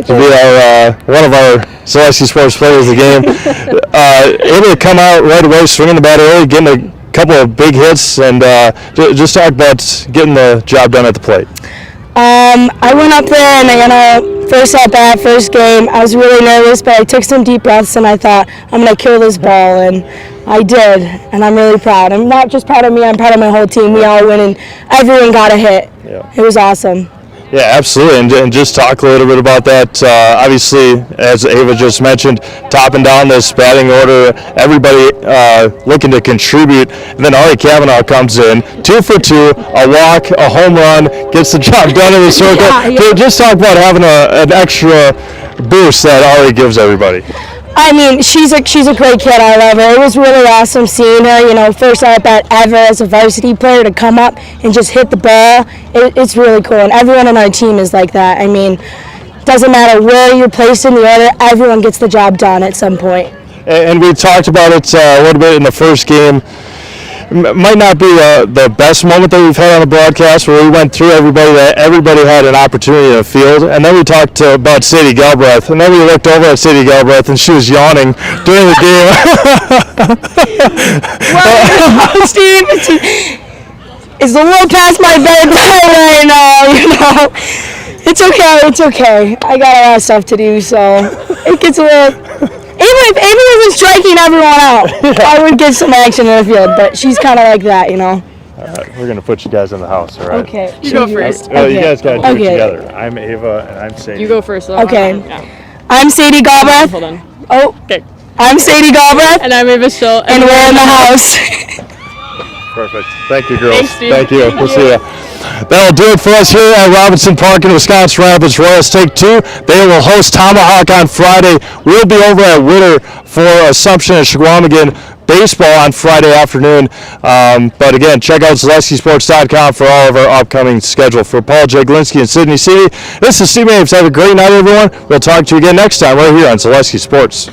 to be our one of our Zaleski Sports players of the game. Able to come out right away, swinging the bat early, getting a couple of big hits, and just talk about getting the job done at the plate. I went up there and I got a first at bat, first game. I was really nervous, but I took some deep breaths and I thought, I'm going to kill this ball, and I did, and I'm really proud. I'm not just proud of me, I'm proud of my whole team. We all win, and everyone got a hit. Yeah. It was awesome. Yeah, absolutely, and just talk a little bit about that. Obviously, as Ava just mentioned, topping down this batting order, everybody looking to contribute, and then Ari Kavanaugh comes in, 2 for 2, a walk, a home run, gets the job done in the circle. Yeah. Just talk about having an extra boost that Ari gives everybody. I mean, she's a great kid. I love her. It was really awesome seeing her, first at bat ever as a varsity player to come up and just hit the ball. It's really cool, and everyone on our team is like that. I mean, doesn't matter where you're placed in the order, everyone gets the job done at some point. And we talked about it a little bit in the first game. Might not be the best moment that we've had on the broadcast, where we went through everybody had an opportunity in the field, and then we talked about Sadie Galbraith, and then we looked over at Sadie Galbraith, and she was yawning during the game. Well, Steve, it's a little past my bedtime right now, It's okay. I got a lot of stuff to do, so it gets a little... Even if Amy wasn't striking everyone out, I would get some action in the field, but she's kind of like that, All right, we're going to put you guys in the house, all right? Okay. You go first. You guys got to do it together. I'm Ava, and I'm Sadie. You go first, though. Okay. I'm Sadie Galbraith. Hold on. Oh. Okay. I'm Sadie Galbraith. And I'm Ava Still. And we're in the house. Perfect. Thank you, girls. Thanks, Steve. Thank you. We'll see you. That'll do it for us here at Robinson Park in Wisconsin Rapids. Royals take 2. They will host Tomahawk on Friday. We'll be over at Witter for Assumption and Shawamigan baseball on Friday afternoon. But again, check out ZaleskiSports.com for all of our upcoming schedule. For Paul Jaglinski and Sydney Seeley, this is Steve Ames. Have a great night, everyone. We'll talk to you again next time right here on Zaleski Sports.